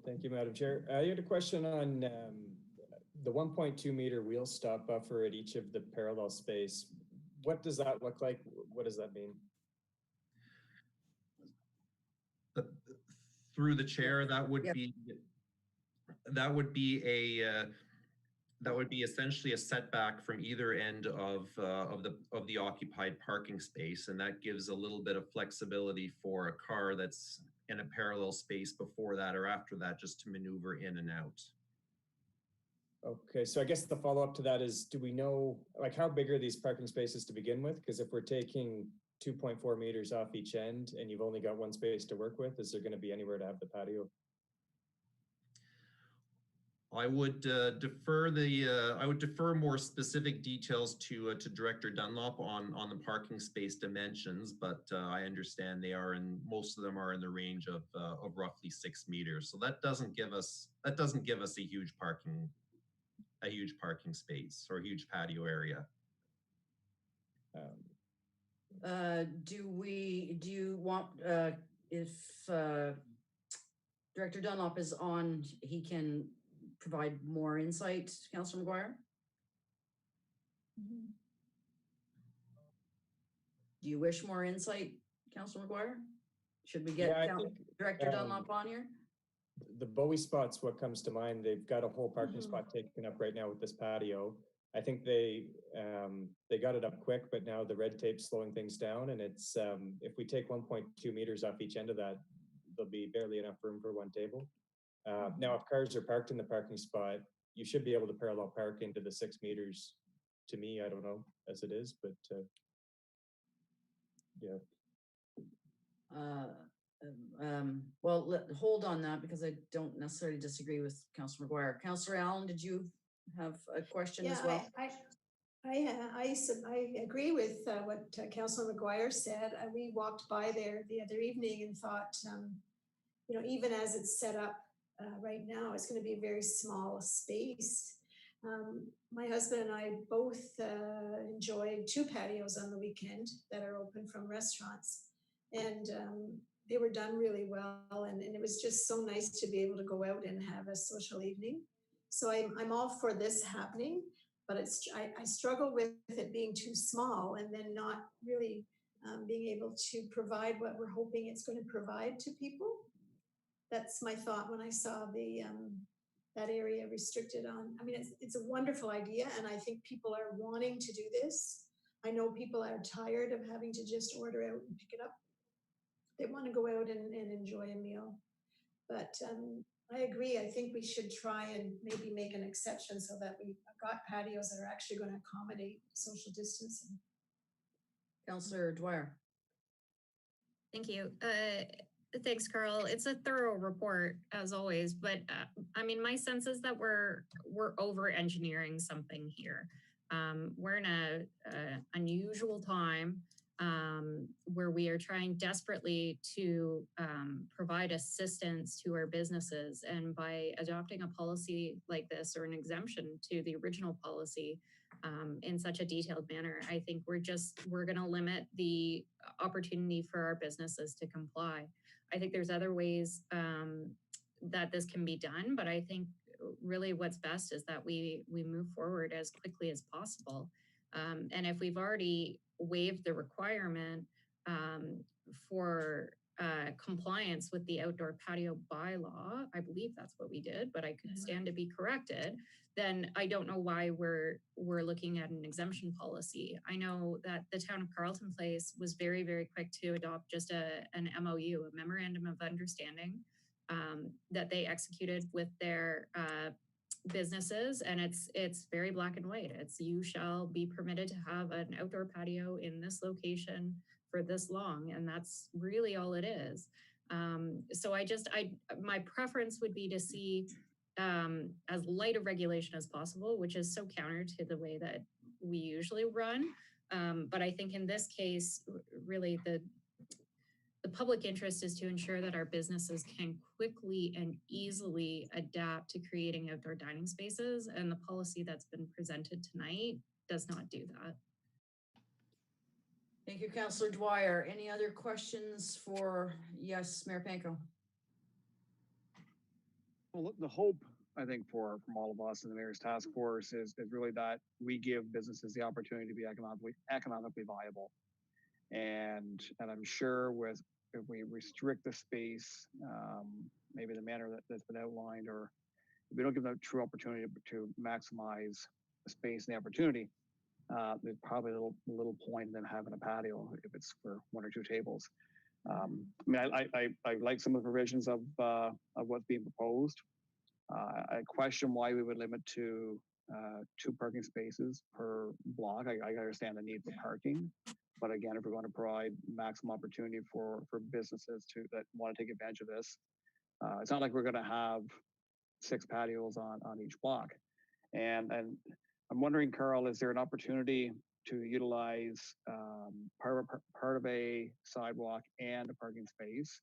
[SPEAKER 2] Thank you, Madam Chair. I had a question on the 1.2 meter wheel stop buffer at each of the parallel space. What does that look like? What does that mean?
[SPEAKER 8] Through the chair, that would be That would be essentially a setback from either end of the occupied parking space, and that gives a little bit of flexibility for a car that's in a parallel space before that or after that, just to maneuver in and out.
[SPEAKER 2] Okay, so I guess the follow-up to that is, do we know, like, how big are these parking spaces to begin with? Because if we're taking 2.4 meters off each end and you've only got one space to work with, is there going to be anywhere to have the patio?
[SPEAKER 8] I would defer more specific details to Director Dunlop on the parking space dimensions, but I understand most of them are in the range of roughly 6 meters. So that doesn't give us a huge parking space or a huge patio area.
[SPEAKER 1] Do you want, if Director Dunlop is on, he can provide more insight, Councillor McGuire? Do you wish more insight, Councillor McGuire? Should we get Director Dunlop on here?
[SPEAKER 2] The Bowie spot's what comes to mind. They've got a whole parking spot taken up right now with this patio. I think they got it up quick, but now the red tape's slowing things down. And it's if we take 1.2 meters off each end of that, there'll be barely enough room for one table. Now, if cars are parked in the parking spot, you should be able to parallel park into the 6 meters. To me, I don't know as it is, but yeah.
[SPEAKER 1] Well, hold on that, because I don't necessarily disagree with Councillor McGuire. Councillor Allen, did you have a question as well?
[SPEAKER 9] I agree with what Councillor McGuire said. We walked by there the other evening and thought, even as it's set up right now, it's going to be a very small space. My husband and I both enjoyed 2 patios on the weekend that are open from restaurants, and they were done really well, and it was just so nice to be able to go out and have a social evening. So I'm all for this happening, but I struggle with it being too small and then not really being able to provide what we're hoping it's going to provide to people. That's my thought when I saw the that area restricted on. I mean, it's a wonderful idea, and I think people are wanting to do this. I know people are tired of having to just order out and pick it up. They want to go out and enjoy a meal. But I agree. I think we should try and maybe make an exception so that we've got patios that are actually going to accommodate social distancing.
[SPEAKER 1] Councillor Dwyer.
[SPEAKER 3] Thank you. Thanks, Carl. It's a thorough report as always, but I mean, my sense is that we're over engineering something here. We're in a unusual time where we are trying desperately to provide assistance to our businesses, and by adopting a policy like this or an exemption to the original policy in such a detailed manner, I think we're going to limit the opportunity for our businesses to comply. I think there's other ways that this can be done, but I think really what's best is that we move forward as quickly as possible. And if we've already waived the requirement for compliance with the outdoor patio bylaw, I believe that's what we did, but I could stand to be corrected, then I don't know why we're looking at an exemption policy. I know that the town of Carleton Place was very, very quick to adopt just an MOU, a memorandum of understanding, that they executed with their businesses, and it's very black and white. It's you shall be permitted to have an outdoor patio in this location for this long, and that's really all it is. So my preference would be to see as light of regulation as possible, which is so counter to the way that we usually run. But I think in this case, really the public interest is to ensure that our businesses can quickly and easily adapt to creating outdoor dining spaces, and the policy that's been presented tonight does not do that.
[SPEAKER 1] Thank you, Councillor Dwyer. Any other questions for, yes, Mayor Panko?
[SPEAKER 10] Well, the hope, I think, from all of us in the Mayor's Task Force is really that we give businesses the opportunity to be economically viable. And I'm sure if we restrict the space, maybe the manner that's been outlined, or if we don't give them a true opportunity to maximize the space and the opportunity, there's probably a little point in them having a patio if it's for one or two tables. I mean, I like some of the provisions of what's being proposed. I question why we would limit to 2 parking spaces per block. I understand the need for parking, but again, if we're going to provide maximum opportunity for businesses that want to take advantage of this, it's not like we're going to have 6 patios on each block. And I'm wondering, Carl, is there an opportunity to utilize part of a sidewalk and a parking space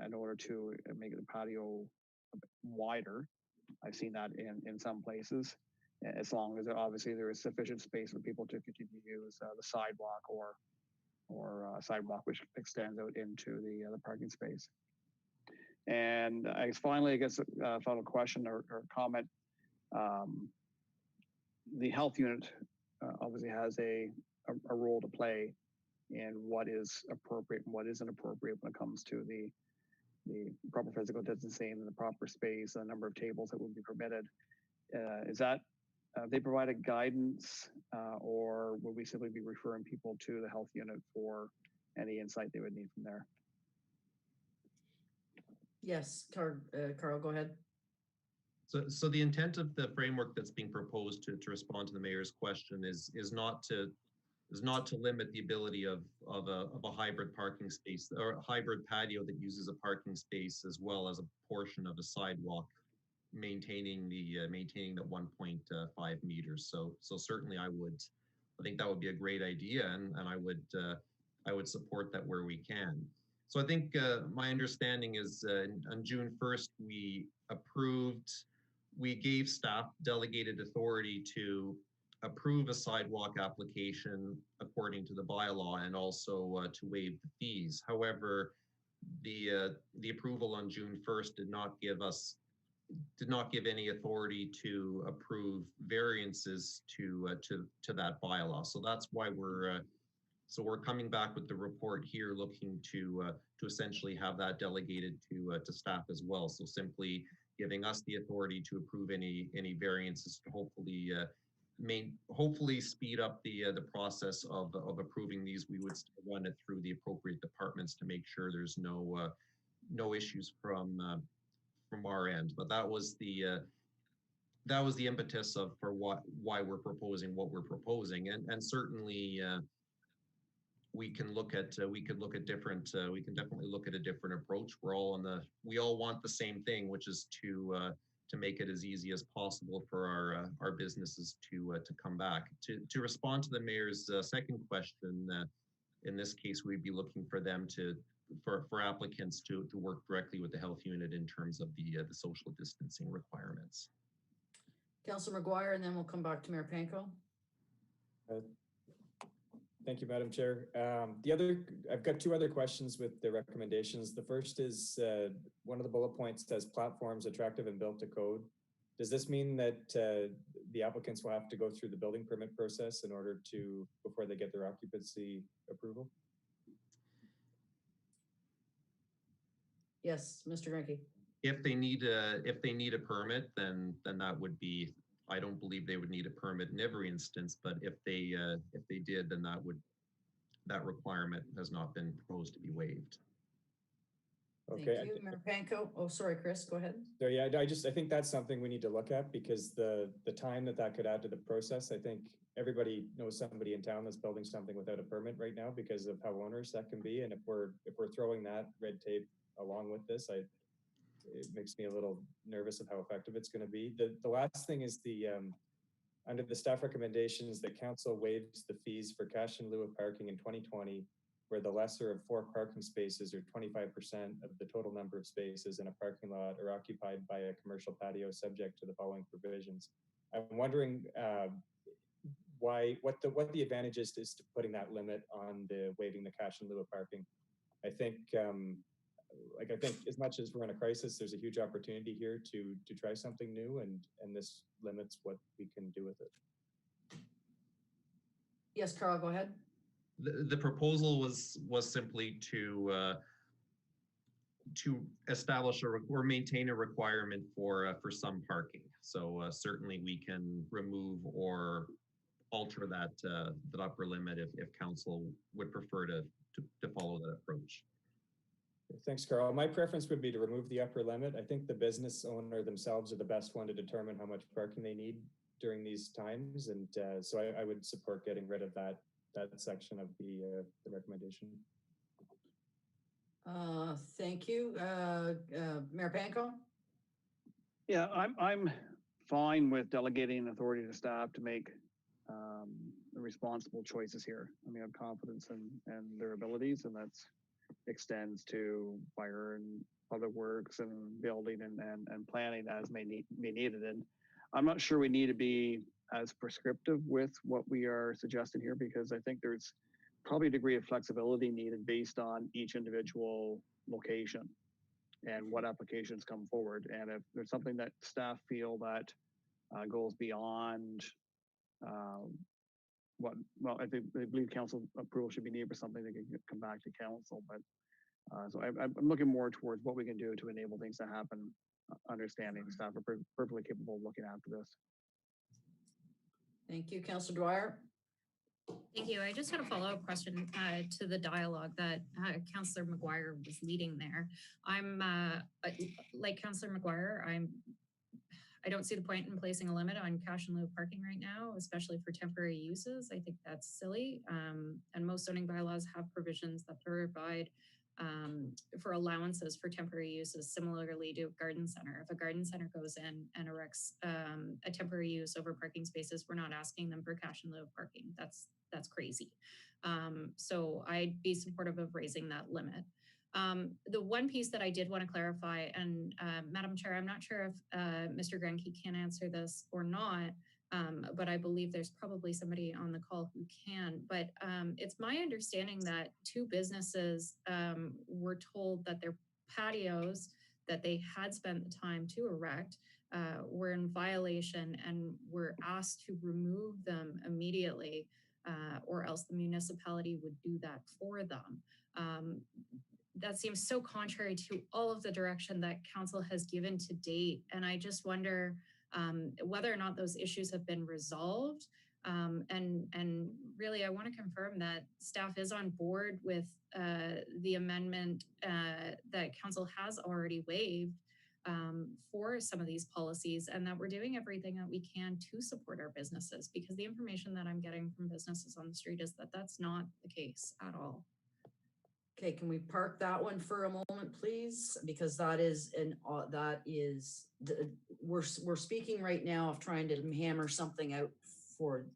[SPEAKER 10] in order to make the patio a bit wider? I've seen that in some places, as long as obviously there is sufficient space for people to continue to use the sidewalk or sidewalk which extends out into the parking space. And I guess finally, a final question or comment. The health unit obviously has a role to play in what is appropriate and what isn't appropriate when it comes to the proper physical distancing and the proper space and the number of tables that would be permitted. Is that they provided guidance or will we simply be referring people to the health unit for any insight they would need from there?
[SPEAKER 1] Yes, Carl, go ahead.
[SPEAKER 8] So the intent of the framework that's being proposed to respond to the mayor's question is not to limit the ability of a hybrid parking space or a hybrid patio that uses a parking space as well as a portion of a sidewalk, maintaining the 1.5 meters. So certainly I think that would be a great idea, and I would support that where we can. So I think my understanding is on June 1st, we gave staff delegated authority to approve a sidewalk application according to the bylaw and also to waive the fees. However, the approval on June 1st did not give any authority to approve variances to that bylaw. So that's why we're coming back with the report here, looking to essentially have that delegated to staff as well. So simply giving us the authority to approve any variances to hopefully speed up the process of approving these. We would still run it through the appropriate departments to make sure there's no issues from our end. But that was the impetus for why we're proposing what we're proposing, and certainly we can definitely look at a different approach. We all want the same thing, which is to make it as easy as possible for our businesses to come back. To respond to the mayor's second question, in this case, we'd be looking for them for applicants to work directly with the health unit in terms of the social distancing requirements.
[SPEAKER 1] Councillor McGuire, and then we'll come back to Mayor Panko.
[SPEAKER 2] Thank you, Madam Chair. I've got 2 other questions with the recommendations. The first is one of the bullet points says platforms attractive and built to code. Does this mean that the applicants will have to go through the building permit process in order before they get their occupancy approval?
[SPEAKER 1] Yes, Mr. Grinke.
[SPEAKER 8] If they need a permit, then that would be. I don't believe they would need a permit in every instance, but if they did, then that requirement has not been proposed to be waived.
[SPEAKER 2] Okay.
[SPEAKER 1] Thank you, Mayor Panko. Oh, sorry, Chris, go ahead.
[SPEAKER 2] So yeah, I think that's something we need to look at, because the time that could add to the process. I think everybody knows somebody in town that's building something without a permit right now because of how onerous that can be. And if we're throwing that red tape along with this, it makes me a little nervous of how effective it's going to be. The last thing is under the staff recommendations, that council waives the fees for cash in lieu of parking in 2020, where the lesser of 4 parking spaces or 25% of the total number of spaces in a parking lot are occupied by a commercial patio subject to the following provisions. I'm wondering what the advantage is to putting that limit on the waiving the cash in lieu of parking. I think as much as we're in a crisis, there's a huge opportunity here to try something new, and this limits what we can do with it.
[SPEAKER 1] Yes, Carl, go ahead.
[SPEAKER 8] The proposal was simply to to establish or maintain a requirement for some parking. So certainly we can remove or alter that that upper limit if council would prefer to follow that approach.
[SPEAKER 2] Thanks, Carl. My preference would be to remove the upper limit. I think the business owner themselves are the best one to determine how much parking they need during these times. And so I would support getting rid of that section of the recommendation.
[SPEAKER 1] Thank you. Mayor Panko?
[SPEAKER 10] Yeah, I'm fine with delegating authority to staff to make the responsible choices here. I mean, I have confidence in their abilities, and that's extends to fire and public works and building and planning as may be needed. And I'm not sure we need to be as prescriptive with what we are suggesting here, because I think there's probably a degree of flexibility needed based on each individual location and what applications come forward. And if there's something that staff feel that goes beyond I believe council approval should be needed for something that can come back to council. But so I'm looking more towards what we can do to enable things to happen, understanding staff are perfectly capable of looking after this.
[SPEAKER 1] Thank you, Councillor Dwyer.
[SPEAKER 3] Thank you. I just had a follow-up question to the dialogue that Councillor McGuire was leading there. I'm like Councillor McGuire, I don't see the point in placing a limit on cash in lieu of parking right now, especially for temporary uses. I think that's silly. And most zoning bylaws have provisions that provide for allowances for temporary uses, similarly to a garden center. If a garden center goes in and erects a temporary use over parking spaces, we're not asking them for cash in lieu of parking. That's crazy. So I'd be supportive of raising that limit. The one piece that I did want to clarify, and Madam Chair, I'm not sure if Mr. Grenke can answer this or not, but I believe there's probably somebody on the call who can. But it's my understanding that two businesses were told that their patios that they had spent the time to erect were in violation and were asked to remove them immediately, or else the municipality would do that for them. That seems so contrary to all of the direction that council has given to date. And I just wonder whether or not those issues have been resolved. And really, I want to confirm that staff is on board with the amendment that council has already waived for some of these policies, and that we're doing everything that we can to support our businesses, because the information that I'm getting from businesses on the street is that that's not the case at all.
[SPEAKER 1] Okay, can we park that one for a moment, please? Because that is we're speaking right now of trying to hammer something out for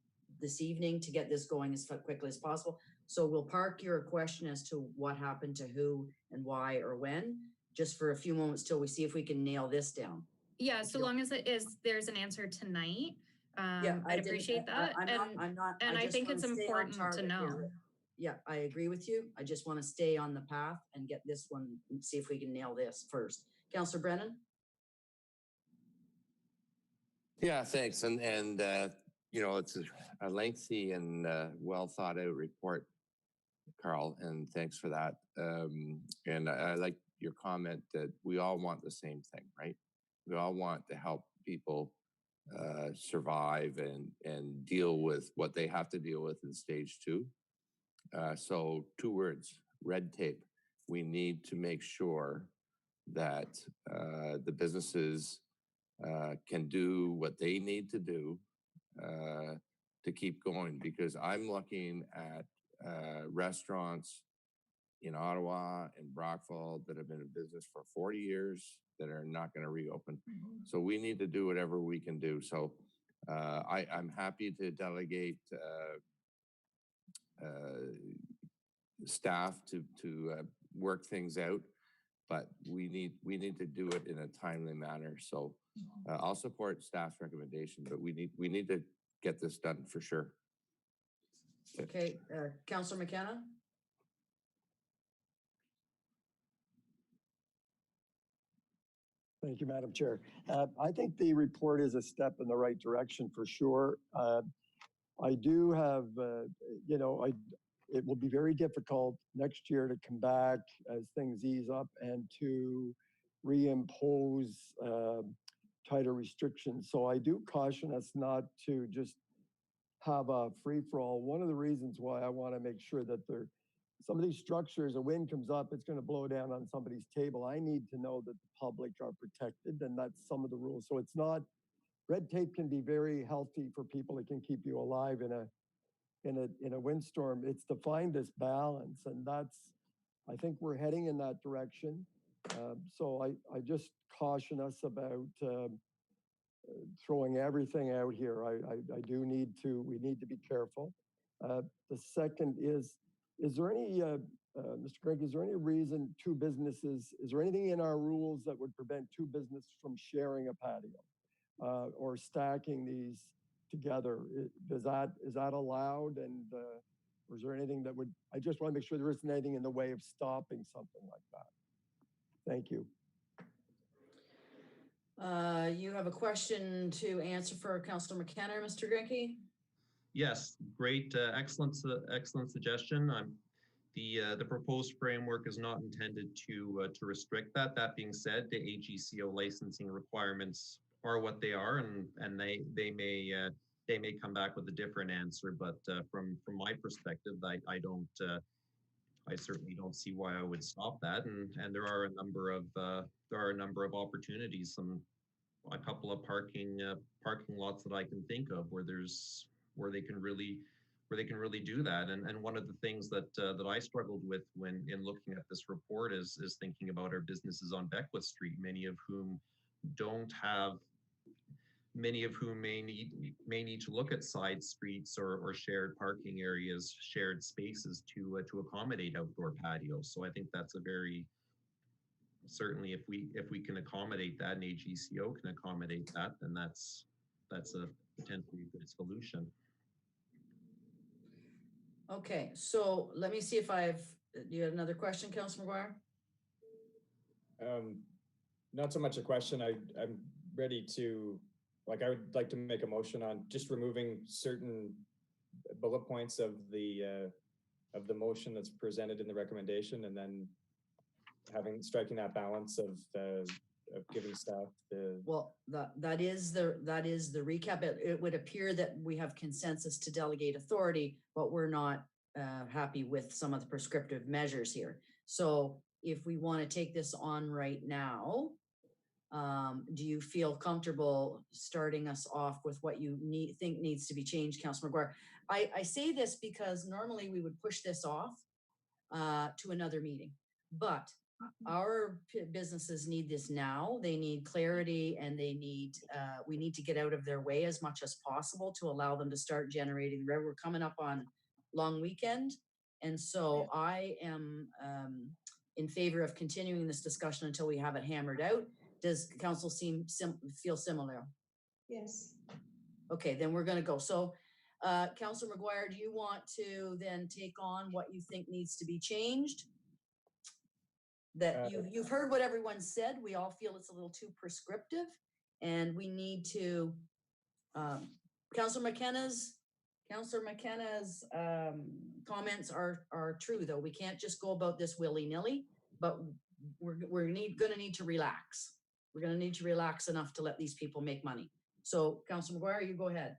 [SPEAKER 1] this evening to get this going as quickly as possible. So we'll park your question as to what happened to who and why or when, just for a few moments till we see if we can nail this down.
[SPEAKER 3] Yeah, so long as there's an answer tonight.
[SPEAKER 1] Yeah,
[SPEAKER 3] I'd appreciate that. I think it's important to know.
[SPEAKER 1] Here. Yeah, I agree with you. I just want to stay on the path and get this one and see if we can nail this first. Councillor Brennan?
[SPEAKER 6] Yeah, thanks. And you know, it's a lengthy and well thought out report, Carl, and thanks for that. And I like your comment that we all want the same thing, right? We all want to help people survive and deal with what they have to deal with in stage 2. So 2 words, red tape. We need to make sure that the businesses can do what they need to do to keep going, because I'm looking at restaurants in Ottawa and Brockville that have been in business for 40 years that are not going to reopen. So we need to do whatever we can do. So I'm happy to delegate staff to work things out, but we need to do it in a timely manner. So I'll support staff's recommendation, but we need to get this done for sure.
[SPEAKER 1] Okay, Councillor McKenna?
[SPEAKER 11] Thank you, Madam Chair. I think the report is a step in the right direction for sure. I do have, you know, it will be very difficult next year to come back as things ease up and to reimpose tighter restrictions. So I do caution us not to just have a free-for-all. One of the reasons why I want to make sure that some of these structures, a wind comes up, it's going to blow down on somebody's table. I need to know that the public are protected, and that's some of the rules. So it's not, red tape can be very healthy for people. It can keep you alive in a windstorm. It's to find this balance, and I think we're heading in that direction. So I just caution us about throwing everything out here. We need to be careful. The second is there any, Mr. Greg, is there any reason is there anything in our rules that would prevent two businesses from sharing a patio or stacking these together? Is that allowed? And or is there anything that would, I just want to make sure there isn't anything in the way of stopping something like that. Thank you.
[SPEAKER 1] You have a question to answer for Councillor McKenna, Mr. Grinke?
[SPEAKER 8] Yes, great, excellent suggestion. The proposed framework is not intended to restrict that. That being said, the AGCO licensing requirements are what they are, and they may come back with a different answer. But from my perspective, I certainly don't see why I would stop that. And there are a number of opportunities, a couple of parking lots that I can think of where they can really do that. And one of the things that I struggled with when looking at this report is thinking about our businesses on Beckwith Street, many of whom may need to look at side streets or shared parking areas, shared spaces to accommodate outdoor patios. So I think that's certainly if we can accommodate that and AGCO can accommodate that, then that's a potentially good solution.
[SPEAKER 1] Okay, so let me see if do you have another question, Councillor McGuire?
[SPEAKER 2] Not so much a question. I'm ready to, I would like to make a motion on just removing certain bullet points of the motion that's presented in the recommendation, and then striking that balance of giving staff the.
[SPEAKER 1] Well, that is the recap. It would appear that we have consensus to delegate authority, but we're not happy with some of the prescriptive measures here. So if we want to take this on right now, do you feel comfortable starting us off with what you think needs to be changed, Councillor McGuire? I say this because normally we would push this off to another meeting, but our businesses need this now. They need clarity, and we need to get out of their way as much as possible to allow them to start generating revenue. We're coming up on long weekend, and so I am in favor of continuing this discussion until we have it hammered out. Does council feel similar?
[SPEAKER 9] Yes.
[SPEAKER 1] Okay, then we're going to go. So, Councillor McGuire, do you want to then take on what you think needs to be changed? That you've heard what everyone said. We all feel it's a little too prescriptive, and we need to. Councillor McKenna's comments are true, though. We can't just go about this willy-nilly, but we're going to need to relax. We're going to need to relax enough to let these people make money. So, Councillor McGuire, you go ahead.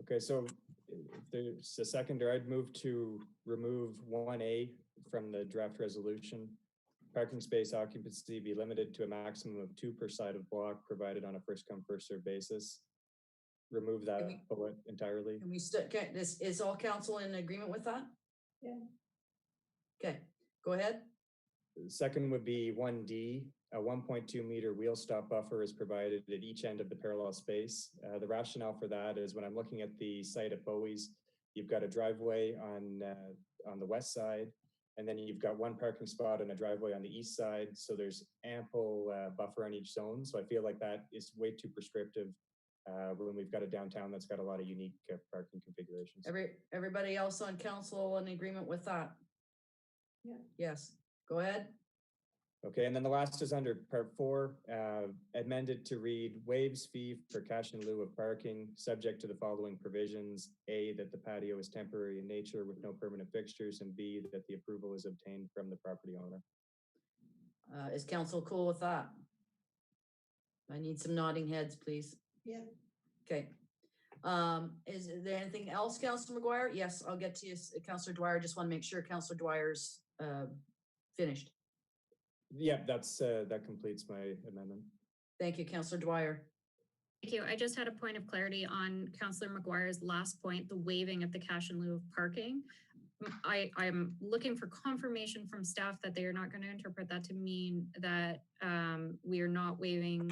[SPEAKER 2] Okay, so if there's a seconder, I'd move to remove 1A from the draft resolution. Parking space occupancy be limited to a maximum of 2 per side of block provided on a first come first served basis. Remove that bullet entirely.
[SPEAKER 1] Can we is all council in agreement with that?
[SPEAKER 9] Yeah.
[SPEAKER 1] Okay, go ahead.
[SPEAKER 2] Second would be 1D. A 1.2 meter wheel stop buffer is provided at each end of the parallel space. The rationale for that is when I'm looking at the site at Bowie's, you've got a driveway on the west side, and then you've got one parking spot and a driveway on the east side. So there's ample buffer on each zone. So I feel like that is way too prescriptive when we've got a downtown that's got a lot of unique parking configurations.
[SPEAKER 1] Everybody else on council in agreement with that?
[SPEAKER 9] Yeah.
[SPEAKER 1] Yes, go ahead.
[SPEAKER 2] Okay, and then the last is under part 4, amended to read waives fee for cash in lieu of parking, subject to the following provisions. A, that the patio is temporary in nature with no permanent fixtures, and B, that the approval is obtained from the property owner.
[SPEAKER 1] Is council cool with that? I need some nodding heads, please.
[SPEAKER 9] Yeah.
[SPEAKER 1] Okay. Is there anything else, Councilor McGuire? Yes, I'll get to you, Councilor Dwyer. Just want to make sure Councilor Dwyer's finished.
[SPEAKER 2] Yeah, that completes my amendment.
[SPEAKER 1] Thank you, Councilor Dwyer.
[SPEAKER 3] Thank you. I just had a point of clarity on Councillor McGuire's last point, the waiving of the cash in lieu of parking. I'm looking for confirmation from staff that they are not going to interpret that to mean that we are not waiving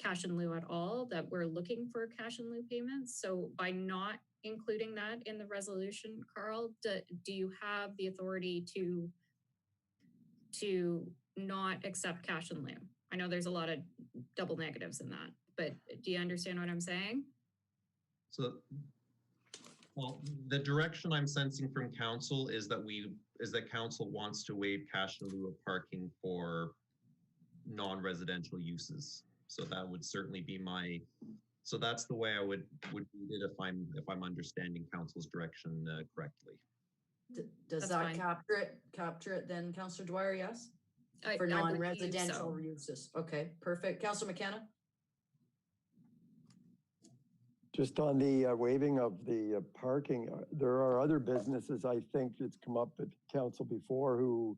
[SPEAKER 3] cash in lieu at all, that we're looking for cash in lieu payments. So by not including that in the resolution, Carl, do you have the authority to not accept cash in lieu? I know there's a lot of double negatives in that, but do you understand what I'm saying?
[SPEAKER 8] So, well, the direction I'm sensing from council is that council wants to waive cash in lieu of parking for non-residential uses. So that would certainly be so that's the way I would read it if I'm understanding council's direction correctly.
[SPEAKER 1] Does
[SPEAKER 3] That's
[SPEAKER 1] that
[SPEAKER 3] fine.
[SPEAKER 1] capture it then, Councilor Dwyer? Yes?
[SPEAKER 3] I
[SPEAKER 1] For
[SPEAKER 3] believe
[SPEAKER 1] non-residential
[SPEAKER 3] so.
[SPEAKER 1] uses. Okay, perfect. Councilor McKenna?
[SPEAKER 11] Just on the waiving of the parking, there are other businesses, I think it's come up at council before, who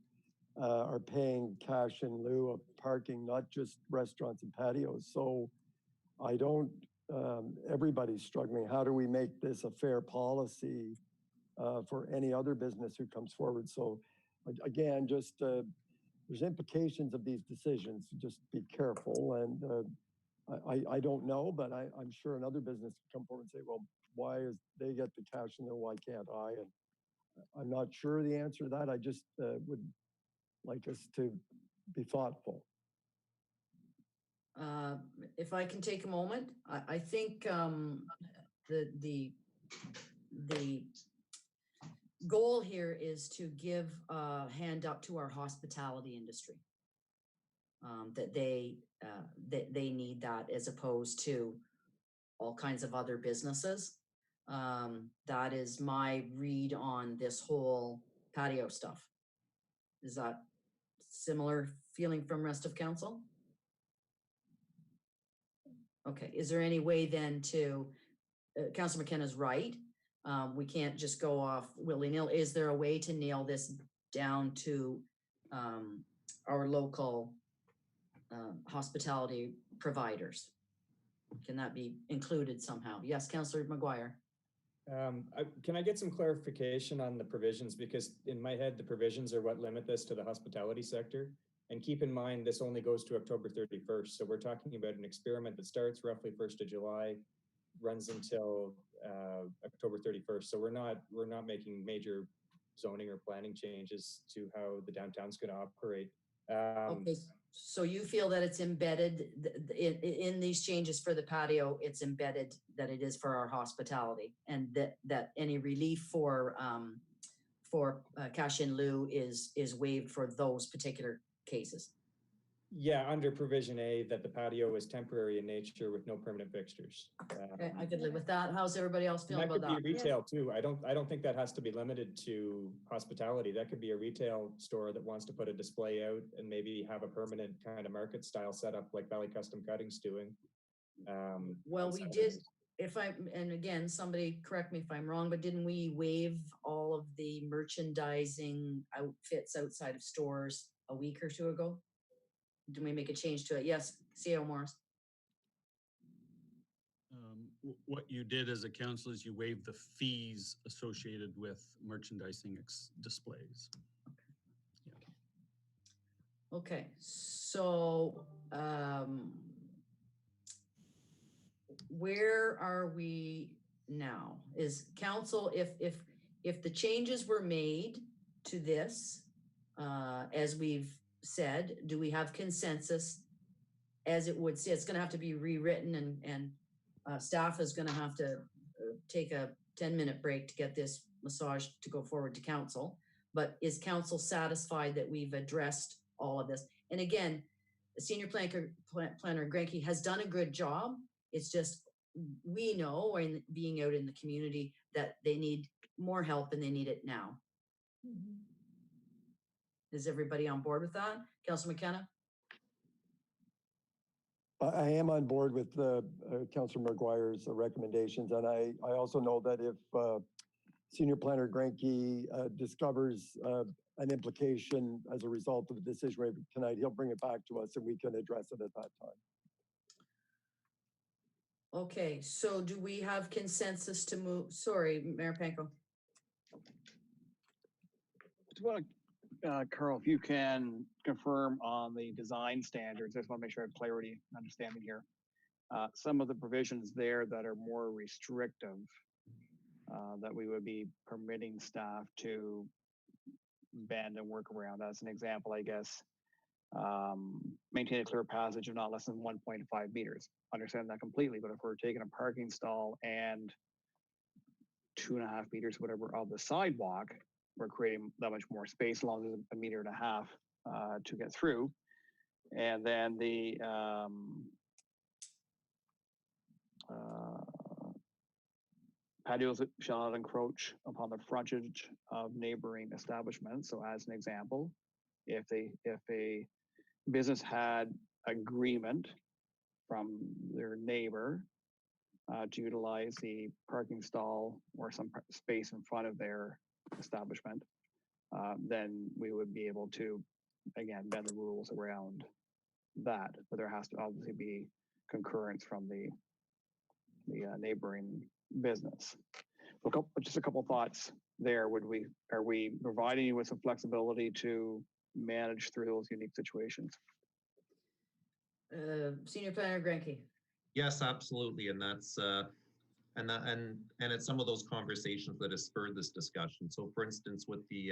[SPEAKER 11] are paying cash in lieu of parking, not just restaurants and patios. So I don't, everybody's struggling. How do we make this a fair policy for any other business who comes forward? So again, just there's implications of these decisions. Just be careful. And I don't know, but I'm sure another business can come forward and say, well, why is they get the cash in there? Why can't I? And I'm not sure the answer to that. I just would like us to be thoughtful.
[SPEAKER 1] If I can take a moment, I think the goal here is to give a hand up to our hospitality industry. That they need that as opposed to all kinds of other businesses. That is my read on this whole patio stuff. Is that similar feeling from rest of council? Okay, is there any way then to, Councilor McKenna's right, we can't just go off willy-nilly. Is there a way to nail this down to our local hospitality providers? Can that be included somehow? Yes, Councillor McGuire.
[SPEAKER 2] Can I get some clarification on the provisions? Because in my head, the provisions are what limit this to the hospitality sector. And keep in mind, this only goes to October 31st. So we're talking about an experiment that starts roughly 1st of July, runs until October 31st. So we're not making major zoning or planning changes to how the downtown's going to operate.
[SPEAKER 1] Okay, so you feel that it's embedded in these changes for the patio, it's embedded that it is for our hospitality, and that any relief for cash in lieu is waived for those particular cases.
[SPEAKER 2] Yeah, under provision A, that the patio is temporary in nature with no permanent fixtures.
[SPEAKER 1] Okay, I could live with that. How's everybody else feeling about that?
[SPEAKER 2] That could be retail too. I don't think that has to be limited to hospitality. That could be a retail store that wants to put a display out and maybe have a permanent kind of market style setup like Valley Custom Cutting's doing.
[SPEAKER 1] Well, we did, and again, somebody correct me if I'm wrong, but didn't we waive all of the merchandising outfits outside of stores a week or two ago? Did we make a change to it? Yes, CEO Morris.
[SPEAKER 4] What you did as a council is you waived the fees associated with merchandising displays.
[SPEAKER 1] Okay, so where are we now? Is council, if the changes were made to this, as we've said, do we have consensus? As it would say, it's going to have to be rewritten, and staff is going to have to take a 10-minute break to get this massage to go forward to council. But is council satisfied that we've addressed all of this? And again, the senior planner Granke has done a good job. It's just, we know, and being out in the community, that they need more help and they need it now. Is everybody on board with that? Councilor McKenna?
[SPEAKER 11] I am on board with Councilor McGuire's recommendations, and I also know that if Senior Planner Granke discovers an implication as a result of the decision made tonight, he'll bring it back to us and we can address it at that time.
[SPEAKER 1] Okay, so do we have consensus to move? Sorry, Mayor Panko.
[SPEAKER 10] Just want to, Carl, if you can confirm on the design standards, I just want to make sure I have clarity and understanding here. Some of the provisions there that are more restrictive, that we would be permitting staff to bend and work around. As an example, I guess, maintain a clear passage of not less than 1.5 meters. Understand that completely, but if we're taking a parking stall and 2.5 meters, whatever, of the sidewalk, we're creating that much more space, as long as 1.5 meters to get through. And then the patios shall not encroach upon the frontage of neighboring establishments. So as an example, if a business had agreement from their neighbor to utilize the parking stall or some space in front of their establishment, then we would be able to, again, bend the rules around that. But there has to obviously be concurrence from the neighboring business. So just a couple thoughts there. Are we providing you with some flexibility to manage through those unique situations?
[SPEAKER 1] Senior Planner Granke.
[SPEAKER 8] Yes, absolutely, and that's and it's some of those conversations that has spurred this discussion. So, for instance, with the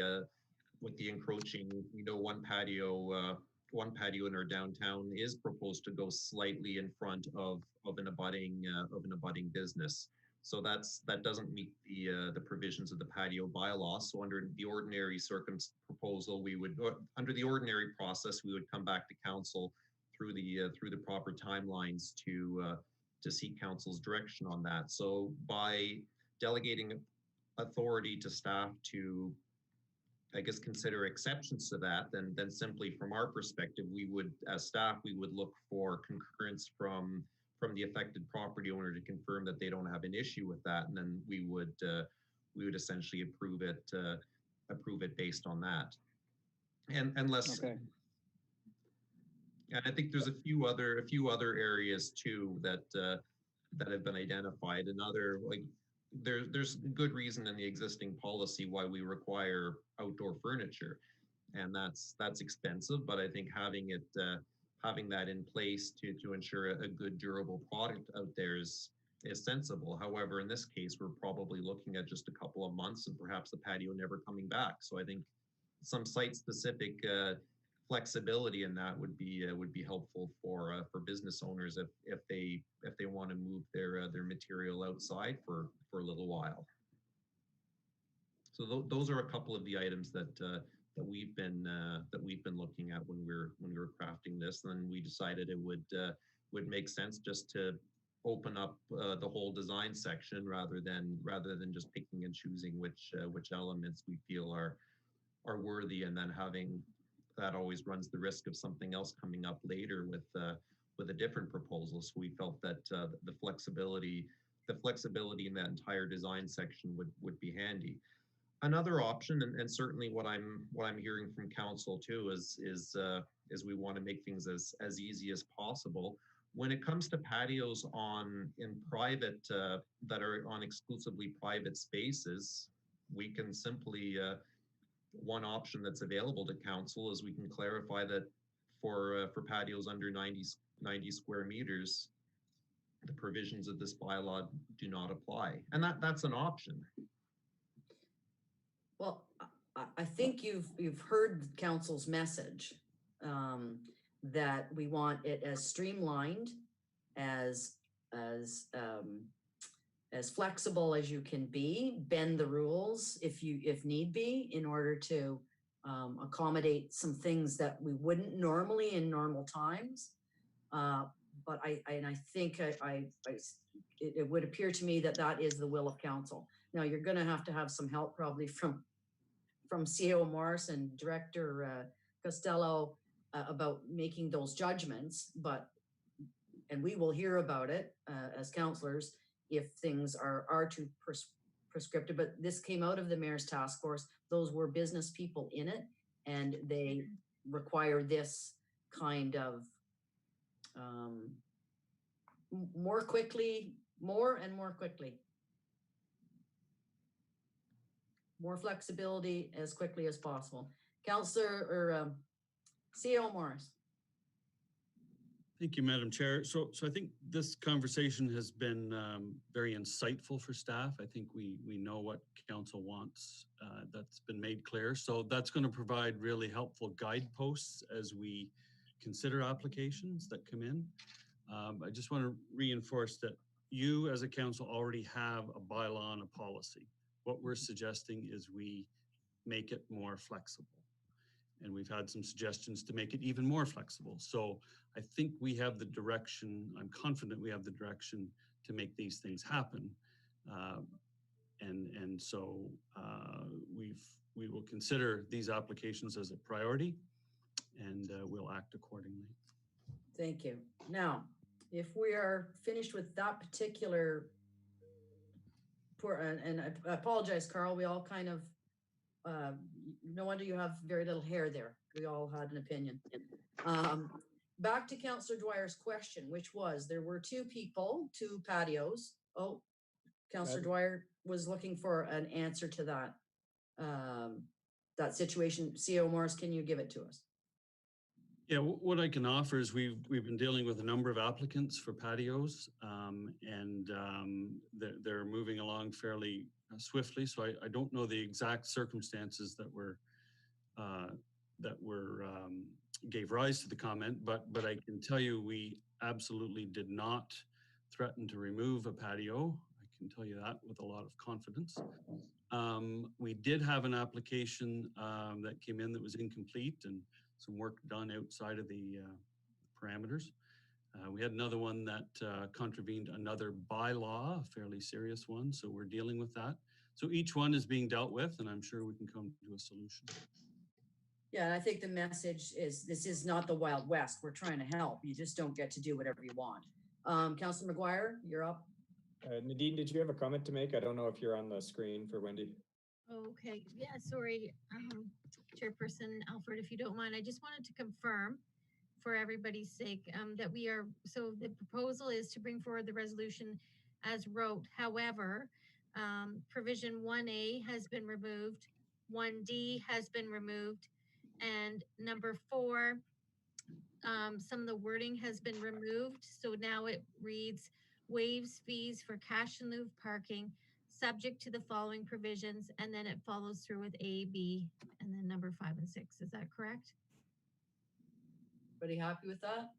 [SPEAKER 8] encroaching, one patio in our downtown is proposed to go slightly in front of an abutting business. So that doesn't meet the provisions of the patio bylaw. So under the ordinary proposal, under the ordinary process, we would come back to council through the proper timelines to seek council's direction on that. So by delegating authority to staff to, I guess, consider exceptions to that, then simply from our perspective, as staff, we would look for concurrence from the affected property owner to confirm that they don't have an issue with that, and then we would essentially approve it based on that. And unless,
[SPEAKER 10] okay.
[SPEAKER 8] And I think there's a few other areas too that have been identified. Another, like, there's good reason in the existing policy why we require outdoor furniture, and that's expensive. But I think having that in place to ensure a good durable product out there is sensible. However, in this case, we're probably looking at just a couple of months and perhaps the patio never coming back. So I think some site-specific flexibility in that would be helpful for business owners if they want to move their material outside for a little while. So those are a couple of the items that we've been looking at when we were crafting this, and then we decided it would make sense just to open up the whole design section rather than just picking and choosing which elements we feel are worthy, and then having that always runs the risk of something else coming up later with a different proposal. So we felt that the flexibility in that entire design section would be handy. Another option, and certainly what I'm hearing from council too, is we want to make things as easy as possible. When it comes to patios in private that are on exclusively private spaces, we can simply one option that's available to council is we can clarify that for patios under 90 square meters, the provisions of this bylaw do not apply, and that's an option.
[SPEAKER 1] Well, I think you've heard council's message, that we want it as streamlined, as flexible as you can be, bend the rules if need be, in order to accommodate some things that we wouldn't normally in normal times. But I think it would appear to me that that is the will of council. Now, you're going to have some help probably from CEO Morris and Director Costello about making those judgments, and we will hear about it as councillors if things are too prescriptive. But this came out of the mayor's task force. Those were business people in it, and they require this kind of more and more quickly. More flexibility as quickly as possible. Councillor or CEO Morris.
[SPEAKER 4] Thank you, Madam Chair. So I think this conversation has been very insightful for staff. I think we know what council wants. That's been made clear. So that's going to provide really helpful guideposts as we consider applications that come in. I just want to reinforce that you as a council already have a bylaw and a policy. What we're suggesting is we make it more flexible. And we've had some suggestions to make it even more flexible. So I think we have the direction, I'm confident we have the direction to make these things happen. So we will consider these applications as a priority, and we'll act accordingly.
[SPEAKER 1] Thank you. Now, if we are finished with that particular and I apologize, Carl, we all kind of, no wonder you have very little hair there. We all had an opinion. Back to Councillor Dwyer's question, which was, there were two patios. Oh, Councillor Dwyer was looking for an answer to that, that situation. CEO Morris, can you give it to us?
[SPEAKER 4] Yeah, what I can offer is we've been dealing with a number of applicants for patios, and they're moving along fairly swiftly. So I don't know the exact circumstances that gave rise to the comment, but I can tell you we absolutely did not threaten to remove a patio. I can tell you that with a lot of confidence. We did have an application that came in that was incomplete and some work done outside of the parameters. We had another one that contravened another bylaw, a fairly serious one, so we're dealing with that. So each one is being dealt with, and I'm sure we can come to a solution.
[SPEAKER 1] Yeah, and I think the message is this is not the Wild West. We're trying to help. You just don't get to do whatever you want. Councillor McGuire, you're up.
[SPEAKER 2] Nadine, did you have a comment to make? I don't know if you're on the screen for Wendy.
[SPEAKER 12] Okay, yeah, sorry, Chairperson Alfred, if you don't mind, I just wanted to confirm for everybody's sake that so the proposal is to bring forward the resolution as wrote. However, provision 1A has been removed, 1D has been removed, and number 4, some of the wording has been removed. So now it reads, waives fees for cash in lieu of parking subject to the following provisions, and then it follows through with A, B, and then number 5 and 6. Is that correct?
[SPEAKER 1] Everybody happy with that?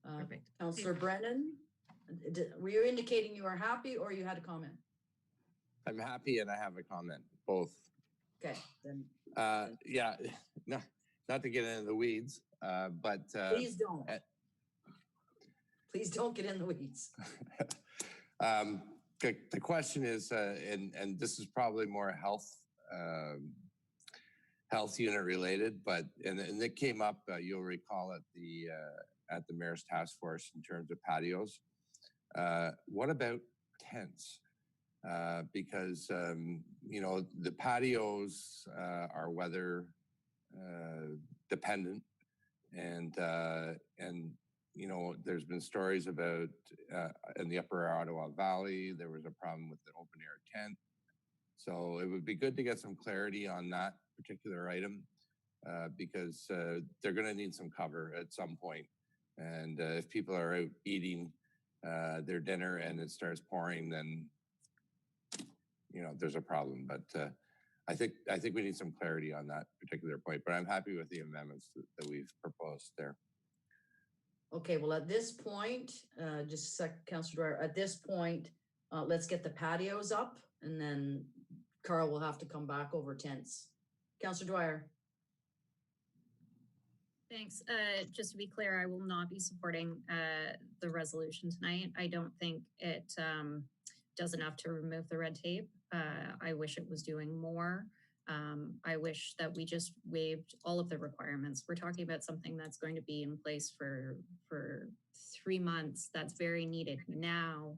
[SPEAKER 12] Perfect.
[SPEAKER 1] Councillor Brennan, were you indicating you are happy or you had a comment?
[SPEAKER 6] I'm happy and I have a comment, both.
[SPEAKER 1] Okay, then.
[SPEAKER 6] Yeah, not to get into the weeds, but.
[SPEAKER 1] Please don't. Please don't get in the weeds.
[SPEAKER 6] The question is, and this is probably more health unit related, but and it came up. You'll recall at the mayor's task force in terms of patios. What about tents? Because the patios are weather dependent, and there's been stories about in the Upper Ottawa Valley, there was a problem with the open air tent. So it would be good to get some clarity on that particular item because they're going to need some cover at some point. And if people are out eating their dinner and it starts pouring, then there's a problem. But I think we need some clarity on that particular point. But I'm happy with the amendments that we've proposed there.
[SPEAKER 1] Okay, well, at this point, just a sec, Councillor Dwyer, at this point, let's get the patios up and then Carl will have to come back over tents. Counselor Dwyer.
[SPEAKER 3] Thanks. Just to be clear, I will not be supporting the resolution tonight. I don't think it does enough to remove the red tape. I wish it was doing more. I wish that we just waived all of the requirements. We're talking about something that's going to be in place for 3 months. That's very needed now.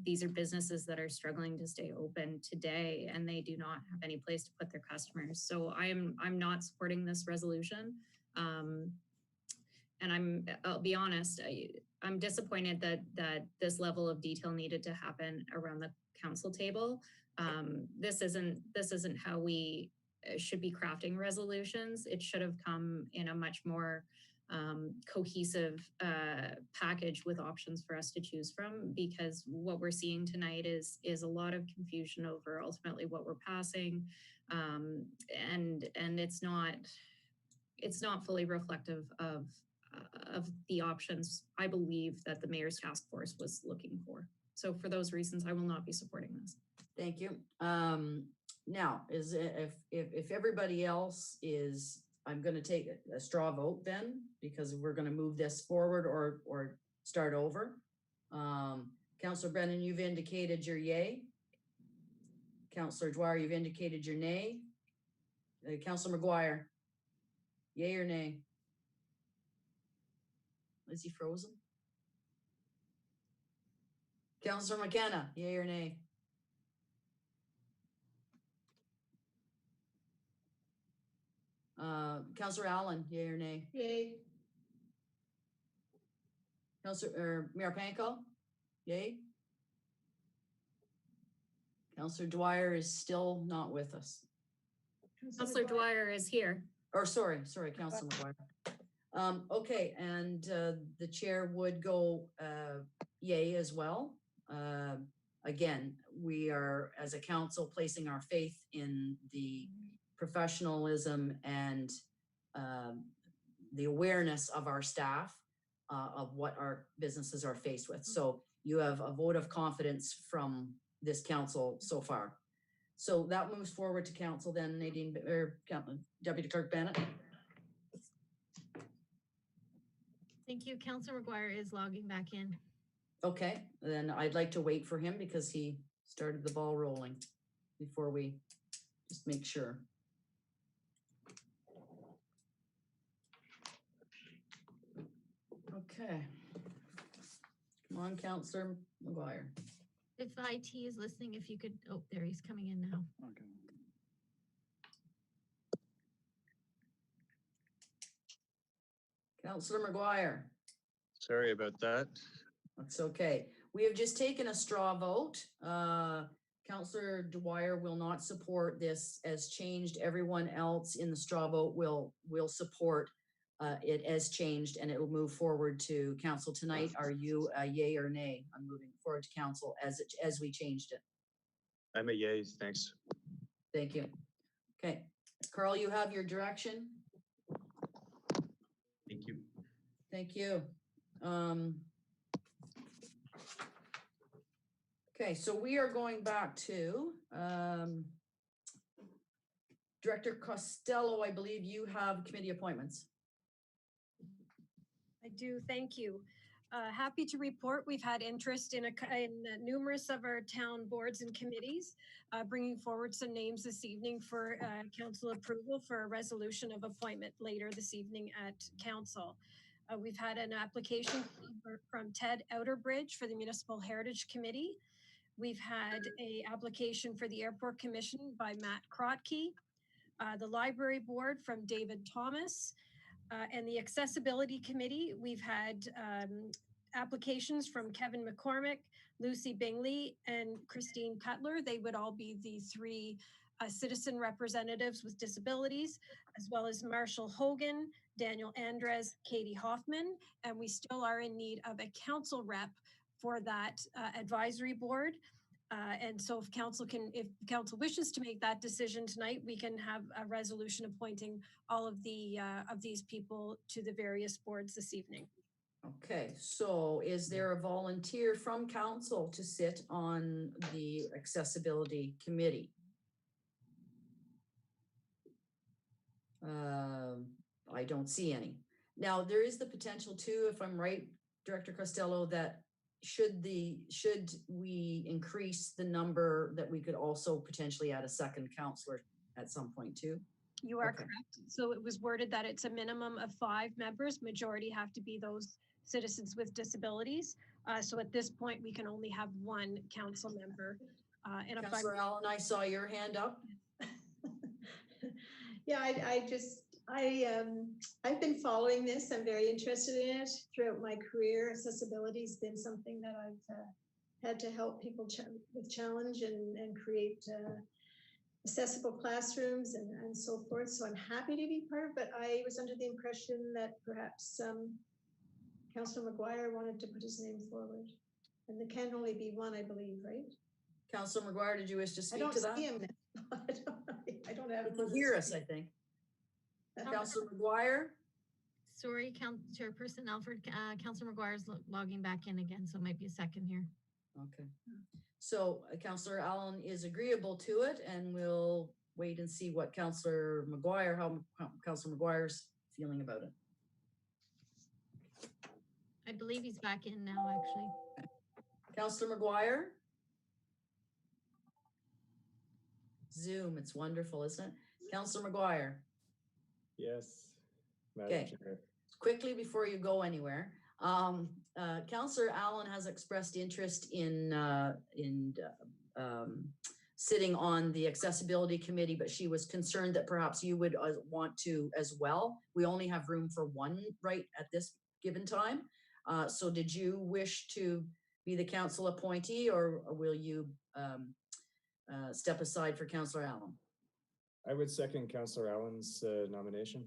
[SPEAKER 3] These are businesses that are struggling to stay open today, and they do not have any place to put their customers. So I'm not supporting this resolution. And I'll be honest, I'm disappointed that this level of detail needed to happen around the council table. This isn't how we should be crafting resolutions. It should have come in a much more cohesive package with options for us to choose from, because what we're seeing tonight is a lot of confusion over ultimately what we're passing, and it's not fully reflective of the options I believe that the mayor's task force was looking for. So for those reasons, I will not be supporting this.
[SPEAKER 1] Thank you. Now, if everybody else is, I'm going to take a straw vote then, because we're going to move this forward or start over. Councillor Brennan, you've indicated your yay. Councillor Dwyer, you've indicated your nay. Councillor McGuire, yay or nay? Is he frozen? Councillor McKenna, yay or nay? Councillor Allen, yay or nay?
[SPEAKER 9] Yay.
[SPEAKER 1] Mayor Panko, yay? Councillor Dwyer is still not with us.
[SPEAKER 3] Councillor Dwyer is here.
[SPEAKER 1] Or sorry, Councillor McGuire. Okay, and the chair would go yay as well. Again, we are, as a council, placing our faith in the professionalism and the awareness of our staff of what our businesses are faced with. So you have a vote of confidence from this council so far. So that moves forward to council then, Nadine, or Deputy Clerk Bennett.
[SPEAKER 12] Thank you. Councillor McGuire is logging back in.
[SPEAKER 1] Okay, then I'd like to wait for him because he started the ball rolling before we just make sure. Okay. Come on, Councillor McGuire.
[SPEAKER 12] If IT is listening, if you could, oh, there he's coming in now.
[SPEAKER 10] Okay.
[SPEAKER 1] Councillor McGuire.
[SPEAKER 13] Sorry about that.
[SPEAKER 1] That's okay. We have just taken a straw vote. Councillor Dwyer will not support this as changed. Everyone else in the straw vote will support it as changed, and it will move forward to council tonight. Are you a yay or nay on moving forward to council as we changed it?
[SPEAKER 13] I'm a yay, thanks.
[SPEAKER 1] Thank you. Okay, Carl, you have your direction.
[SPEAKER 8] Thank you.
[SPEAKER 1] Thank you. Okay, so we are going back to Director Costello. I believe you have committee appointments.
[SPEAKER 7] I do, thank you. Happy to report we've had interest in numerous of our town boards and committees, bringing forward some names this evening for council approval for a resolution of appointment later this evening at council. We've had an application from Ted Outerbridge for the Municipal Heritage Committee. We've had an application for the Airport Commission by Matt Krotke, the Library Board from David Thomas, and the Accessibility Committee. We've had applications from Kevin McCormick, Lucy Bingley, and Christine Cutler. They would all be the three citizen representatives with disabilities, as well as Marshall Hogan, Daniel Andres, Katie Hoffman, and we still are in need of a council rep for that advisory board. And so if council wishes to make that decision tonight, we can have a resolution appointing all of these people to the various boards this evening.
[SPEAKER 1] Okay, so is there a volunteer from council to sit on the accessibility committee? I don't see any. Now, there is the potential too, if I'm right, Director Costello, that should we increase the number, that we could also potentially add a second counselor at some point too?
[SPEAKER 7] You are
[SPEAKER 1] Okay.
[SPEAKER 7] correct. So it was worded that it's a minimum of 5 members. Majority have to be those citizens with disabilities. So at this point, we can only have 1 council member. And if
[SPEAKER 1] Councillor Allen, I saw your hand up.
[SPEAKER 9] Yeah, I've been following this. I'm very interested in it throughout my career. Accessibility has been something that I've had to help people with challenge and create accessible classrooms and so forth. So I'm happy to be part, but I was under the impression that perhaps Councillor McGuire wanted to put his name forward. And there can only be 1, I believe, right?
[SPEAKER 1] Councillor McGuire, did you wish to
[SPEAKER 9] I
[SPEAKER 1] speak
[SPEAKER 9] don't
[SPEAKER 1] to that?
[SPEAKER 9] see him now. I don't have.
[SPEAKER 1] You can hear us, I think. Councillor McGuire?
[SPEAKER 12] Sorry, Chairperson Alford, Councillor McGuire's logging back in again, so it might be a second here.
[SPEAKER 1] Okay. So Councillor Allen is agreeable to it, and we'll wait and see what Councillor McGuire, how Councillor McGuire's feeling about it.
[SPEAKER 12] I believe he's back in now, actually.
[SPEAKER 1] Councillor McGuire? Zoom, it's wonderful, isn't it? Councillor McGuire?
[SPEAKER 2] Yes, Madam
[SPEAKER 1] Okay.
[SPEAKER 2] Chair.
[SPEAKER 1] Quickly before you go anywhere, Councillor Allen has expressed interest in sitting on the accessibility committee, but she was concerned that perhaps you would want to as well. We only have room for 1 right at this given time. So did you wish to be the council appointee, or will you step aside for Councillor Allen?
[SPEAKER 2] I would second Councillor Allen's nomination.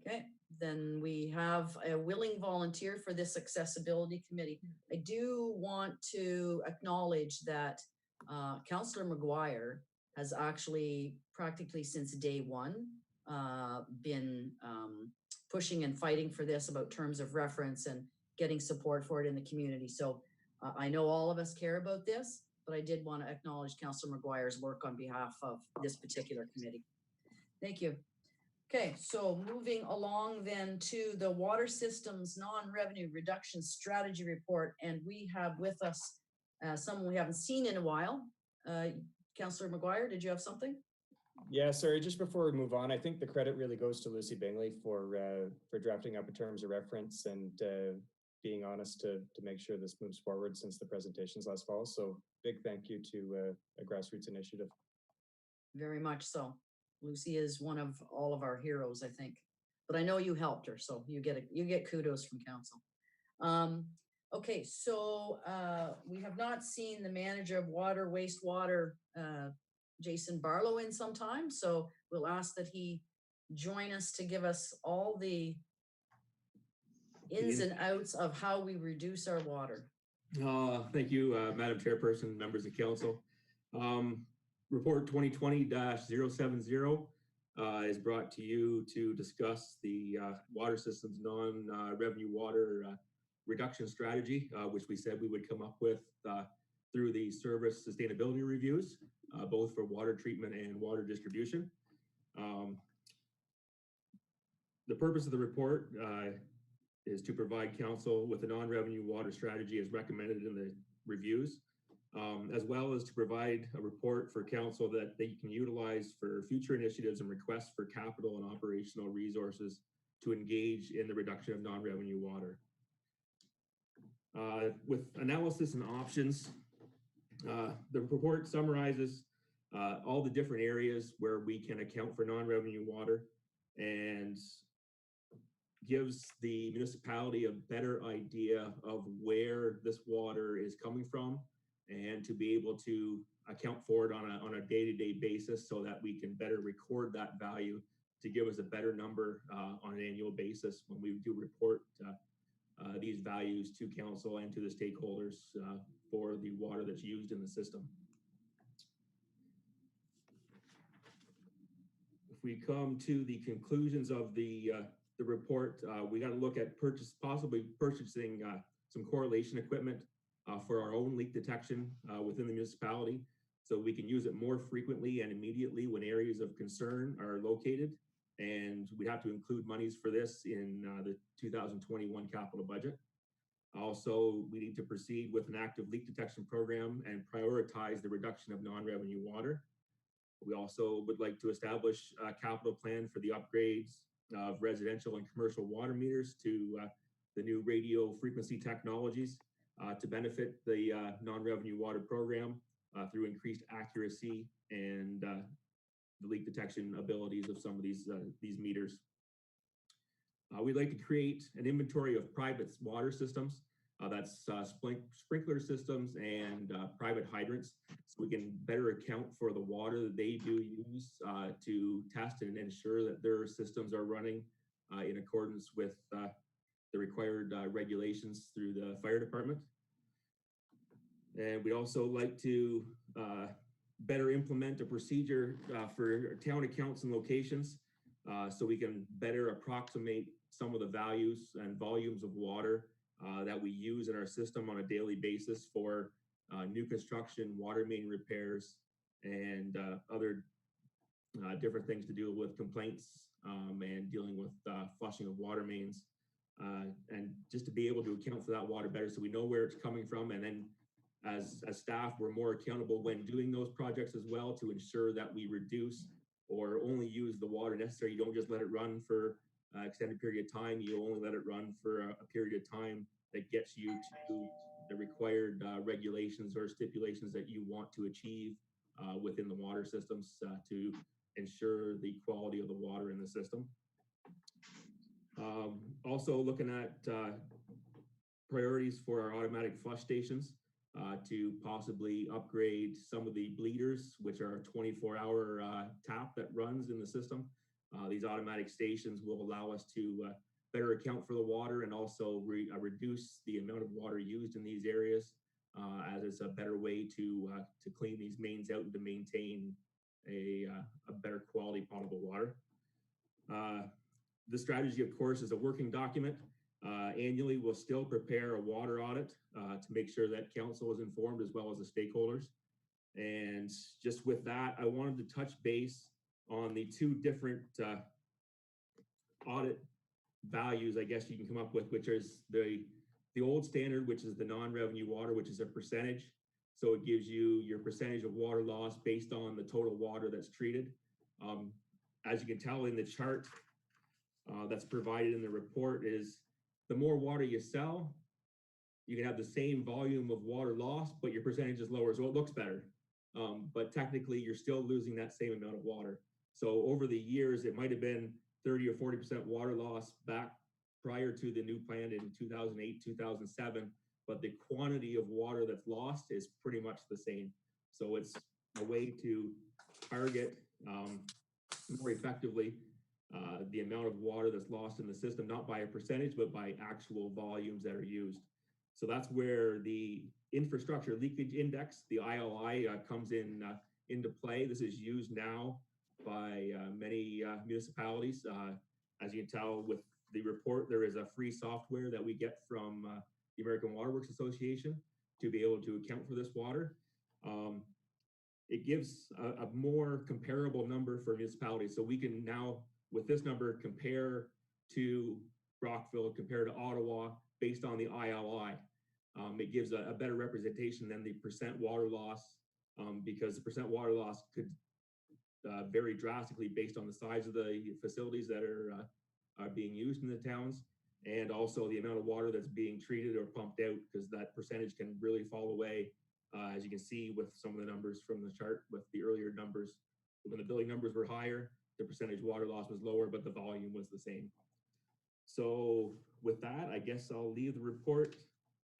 [SPEAKER 1] Okay, then we have a willing volunteer for this accessibility committee. I do want to acknowledge that Councillor McGuire has actually practically since day 1 been pushing and fighting for this about terms of reference and getting support for it in the community. So I know all of us care about this, but I did want to acknowledge Councillor McGuire's work on behalf of this particular committee. Thank you. Okay, so moving along then to the water systems non-revenue reduction strategy report, and we have with us someone we haven't seen in a while. Councillor McGuire, did you have something?
[SPEAKER 2] Yeah, sorry, just before we move on, I think the credit really goes to Lucy Bingley for drafting up in terms of reference and being honest to make sure this moves forward since the presentations last fall. So big thank you to a grassroots initiative.
[SPEAKER 1] Very much so. Lucy is one of all of our heroes, I think. But I know you helped her, so you get kudos from council. Okay, so we have not seen the manager of water, wastewater, Jason Barlow, in some time, so we'll ask that he join us to give us all the ins and outs of how we reduce our water.
[SPEAKER 14] Thank you, Madam Chairperson, members of council. Report 2020-070 is brought to you to discuss the water systems non-revenue water reduction strategy, which we said we would come up with through the service sustainability reviews, both for water treatment and water distribution. The purpose of the report is to provide council with a non-revenue water strategy as recommended in the reviews, as well as to provide a report for council that they can utilize for future initiatives and requests for capital and operational resources to engage in the reduction of non-revenue water. With analysis and options, the report summarizes all the different areas where we can account for non-revenue water and gives the municipality a better idea of where this water is coming from and to be able to account for it on a day-to-day basis so that we can better record that value to give us a better number on an annual basis when we do report these values to council and to the stakeholders for the water that's used in the system. If we come to the conclusions of the the report, we got to look at possibly purchasing some correlation equipment for our own leak detection within the municipality, so we can use it more frequently and immediately when areas of concern are located. And we have to include monies for this in the 2021 capital budget. Also, we need to proceed with an active leak detection program and prioritize the reduction of non-revenue water. We also would like to establish a capital plan for the upgrades of residential and commercial water meters to the new radio frequency technologies to benefit the non-revenue water program through increased accuracy and the leak detection abilities of some of these meters. We'd like to create an inventory of private water systems, that's sprinkler systems and private hydrants, so we can better account for the water that they do use to test and ensure that their systems are running in accordance with the required regulations through the fire department. And we'd also like to better implement a procedure for town accounts and locations so we can better approximate some of the values and volumes of water that we use in our system on a daily basis for new construction, water main repairs, and other different things to do with complaints and dealing with flushing of water mains. And just to be able to account for that water better so we know where it's coming from, and then as staff, we're more accountable when doing those projects as well to ensure that we reduce or only use the water necessary. You don't just let it run for an extended period of time. You only let it run for a period of time that gets you to the required regulations or stipulations that you want to achieve within the water systems to ensure the quality of the water in the system. Also looking at priorities for our automatic flush stations. To possibly upgrade some of the bleeders, which are a 24-hour tap that runs in the system. These automatic stations will allow us to better account for the water and also reduce the amount of water used in these areas, as it's a better way to clean these mains out and to maintain a better quality potable water. The strategy, of course, is a working document. Annually, we'll still prepare a water audit to make sure that council is informed as well as the stakeholders. And just with that, I wanted to touch base on the two different audit values, I guess you can come up with, which is the old standard, which is the non-revenue water, which is a percentage. So it gives you your percentage of water loss based on the total water that's treated. As you can tell in the chart that's provided in the report, is the more water you sell, you can have the same volume of water lost, but your percentage is lower, so it looks better. But technically, you're still losing that same amount of water. So over the years, it might have been 30 or 40% water loss back prior to the new plan in 2008, 2007, but the quantity of water that's lost is pretty much the same. So it's a way to target more effectively the amount of water that's lost in the system, not by a percentage, but by actual volumes that are used. So that's where the infrastructure leakage index, the ILI, comes into play. This is used now by many municipalities. As you can tell with the report, there is a free software that we get from the American Water Works Association to be able to account for this water. It gives a more comparable number for municipalities. So we can now, with this number, compare to Rockville, compare to Ottawa based on the ILI. It gives a better representation than the percent water loss because the percent water loss could vary drastically based on the size of the facilities that are being used in the towns, and also the amount of water that's being treated or pumped out, because that percentage can really fall away. As you can see with some of the numbers from the chart with the earlier numbers, when the billing numbers were higher, the percentage water loss was lower, but the volume was the same. So with that, I guess I'll leave the report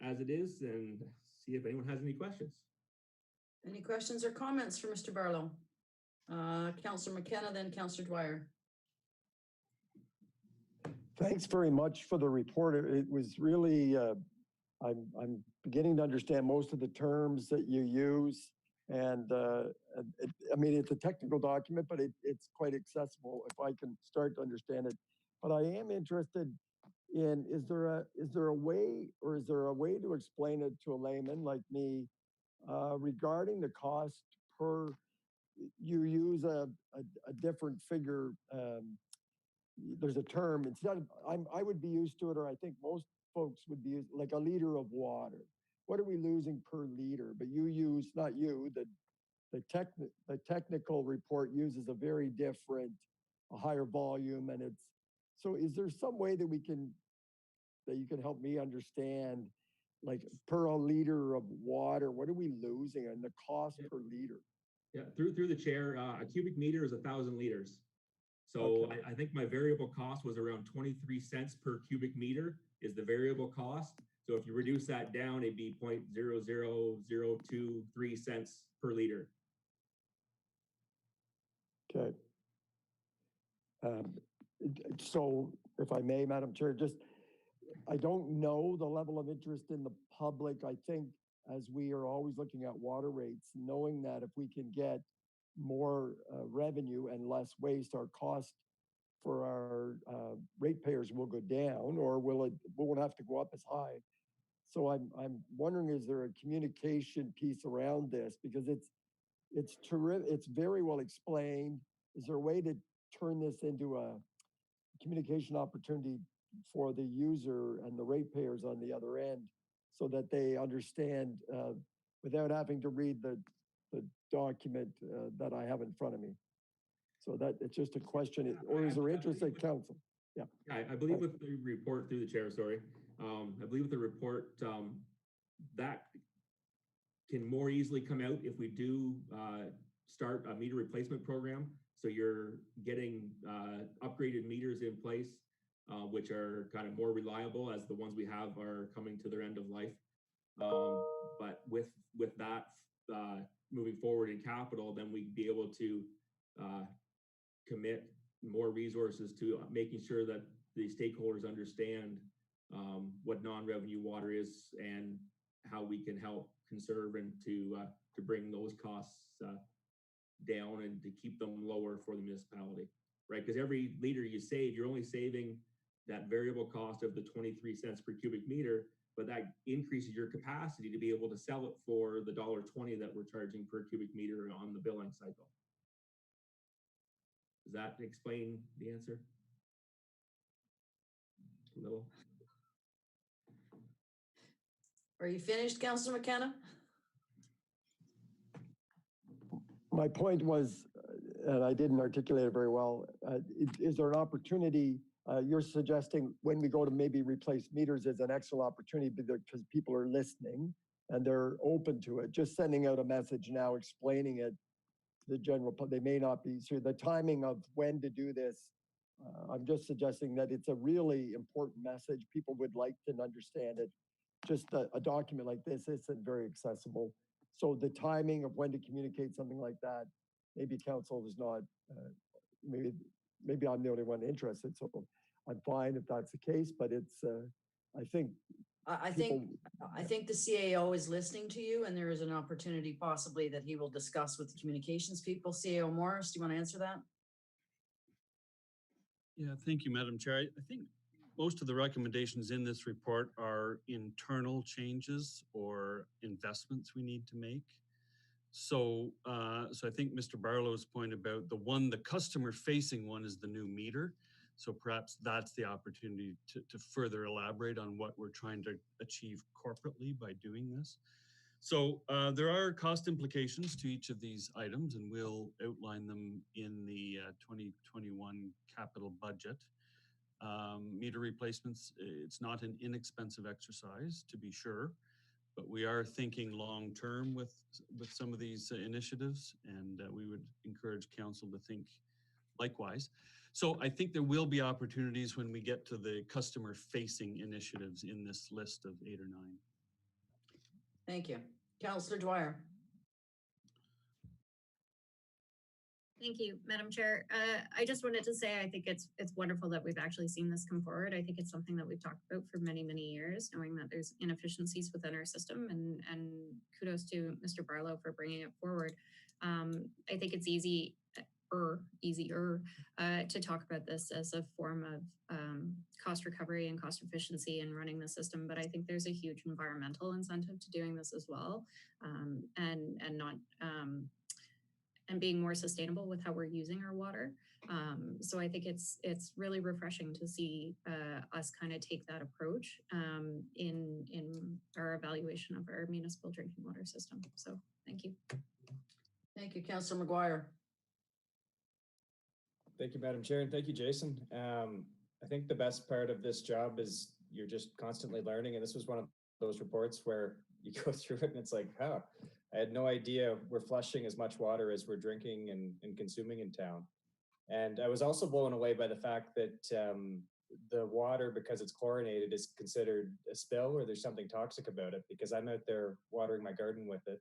[SPEAKER 14] as it is and see if anyone has any questions.
[SPEAKER 1] Any questions or comments for Mr. Barlow? Councillor McKenna, then Councillor Dwyer.
[SPEAKER 11] Thanks very much for the report. It was really, I'm beginning to understand most of the terms that you use. And I mean, it's a technical document, but it's quite accessible if I can start to understand it. but I am interested in, is there a way, or is there a way to explain it to a layman like me regarding the cost per, you use a different figure, there's a term, instead of, I would be used to it, or I think most folks would be used, like a liter of water. What are we losing per liter? But you use, not you, the technical report uses a very different, a higher volume, and it's, so is there some way that you can help me understand, like per a liter of water, what are we losing and the cost per liter?
[SPEAKER 14] Yeah, through the chair, a cubic meter is 1,000 liters. So
[SPEAKER 11] Okay.
[SPEAKER 14] I think my variable cost was around 23 cents per cubic meter is the variable cost. So if you reduce that down, it'd be 0.00023 cents per liter.
[SPEAKER 11] Okay. So if I may, Madam Chair, just, I don't know the level of interest in the public. I think as we are always looking at water rates, knowing that if we can get more revenue and less waste, our cost for our ratepayers will go down, or won't have to go up as high. So I'm wondering, is there a communication piece around this? Because it's terrific, it's very well explained. Is there a way to turn this into a communication opportunity for the user and the ratepayers on the other end, so that they understand without having to read the document that I have in front of me? So that it's just a question, or is there interest at council? Yeah.
[SPEAKER 14] I believe with the report, through the chair, sorry. I believe with the report, that can more easily come out if we do start a meter replacement program. So you're getting upgraded meters in place, which are kind of more reliable as the ones we have are coming to their end of life. But with that moving forward in capital, then we'd be able to commit more resources to making sure that the stakeholders understand what non-revenue water is and how we can help conserve and to bring those costs down and to keep them lower for the municipality, right? Because every liter you save, you're only saving that variable cost of the 23 cents per cubic meter, but that increases your capacity to be able to sell it for the $1.20 that we're charging per cubic meter on the billing cycle. Does that explain the answer? A little.
[SPEAKER 1] Are you finished, Councillor McKenna?
[SPEAKER 11] My point was, and I didn't articulate it very well, is there an opportunity, you're suggesting when we go to maybe replace meters is an excellent opportunity because people are listening and they're open to it. Just sending out a message now, explaining it to the general public, they may not be, so the timing of when to do this, I'm just suggesting that it's a really important message. People would like to understand it. Just a document like this isn't very accessible. So the timing of when to communicate something like that, maybe council is not, maybe I'm the only one interested, so I'm fine if that's the case, but it's, I think.
[SPEAKER 1] I think the CAO is listening to you, and there is an opportunity possibly that he will discuss with the communications people. CAO Morris, do you want to answer that?
[SPEAKER 4] Yeah, thank you, Madam Chair. I think most of the recommendations in this report are internal changes or investments we need to make. So, so I think Mr. Barlow's point about the customer-facing one is the new meter. So perhaps that's the opportunity to further elaborate on what we're trying to achieve corporately by doing this. So there are cost implications to each of these items, and we'll outline them in the 2021 capital budget. Meter replacements, it's not an inexpensive exercise, to be sure, but we are thinking long-term with some of these initiatives, and we would encourage council to think likewise. So I think there will be opportunities when we get to the customer-facing initiatives in this list of 8 or 9.
[SPEAKER 1] Thank you. Councillor Dwyer.
[SPEAKER 3] Thank you, Madam Chair. I just wanted to say I think it's wonderful that we've actually seen this come forward. I think it's something that we've talked about for many, many years, knowing that there's inefficiencies within our system, and kudos to Mr. Barlow for bringing it forward. I think it's easy, easier to talk about this as a form of cost recovery and cost efficiency in running the system. But I think there's a huge environmental incentive to doing this as well, and not and being more sustainable with how we're using our water. So I think it's really refreshing to see us kind of take that approach in our evaluation of our municipal drinking water system. So thank you.
[SPEAKER 1] Thank you, Councillor McGuire.
[SPEAKER 2] Thank you, Madam Chair, and thank you, Jason. I think the best part of this job is you're just constantly learning, and this was one of those reports where you go through it and it's like, oh, I had no idea we're flushing as much water as we're drinking and consuming in town. And I was also blown away by the fact that the water, because it's chlorinated, is considered a spill or there's something toxic about it, because I'm out there watering my garden with it.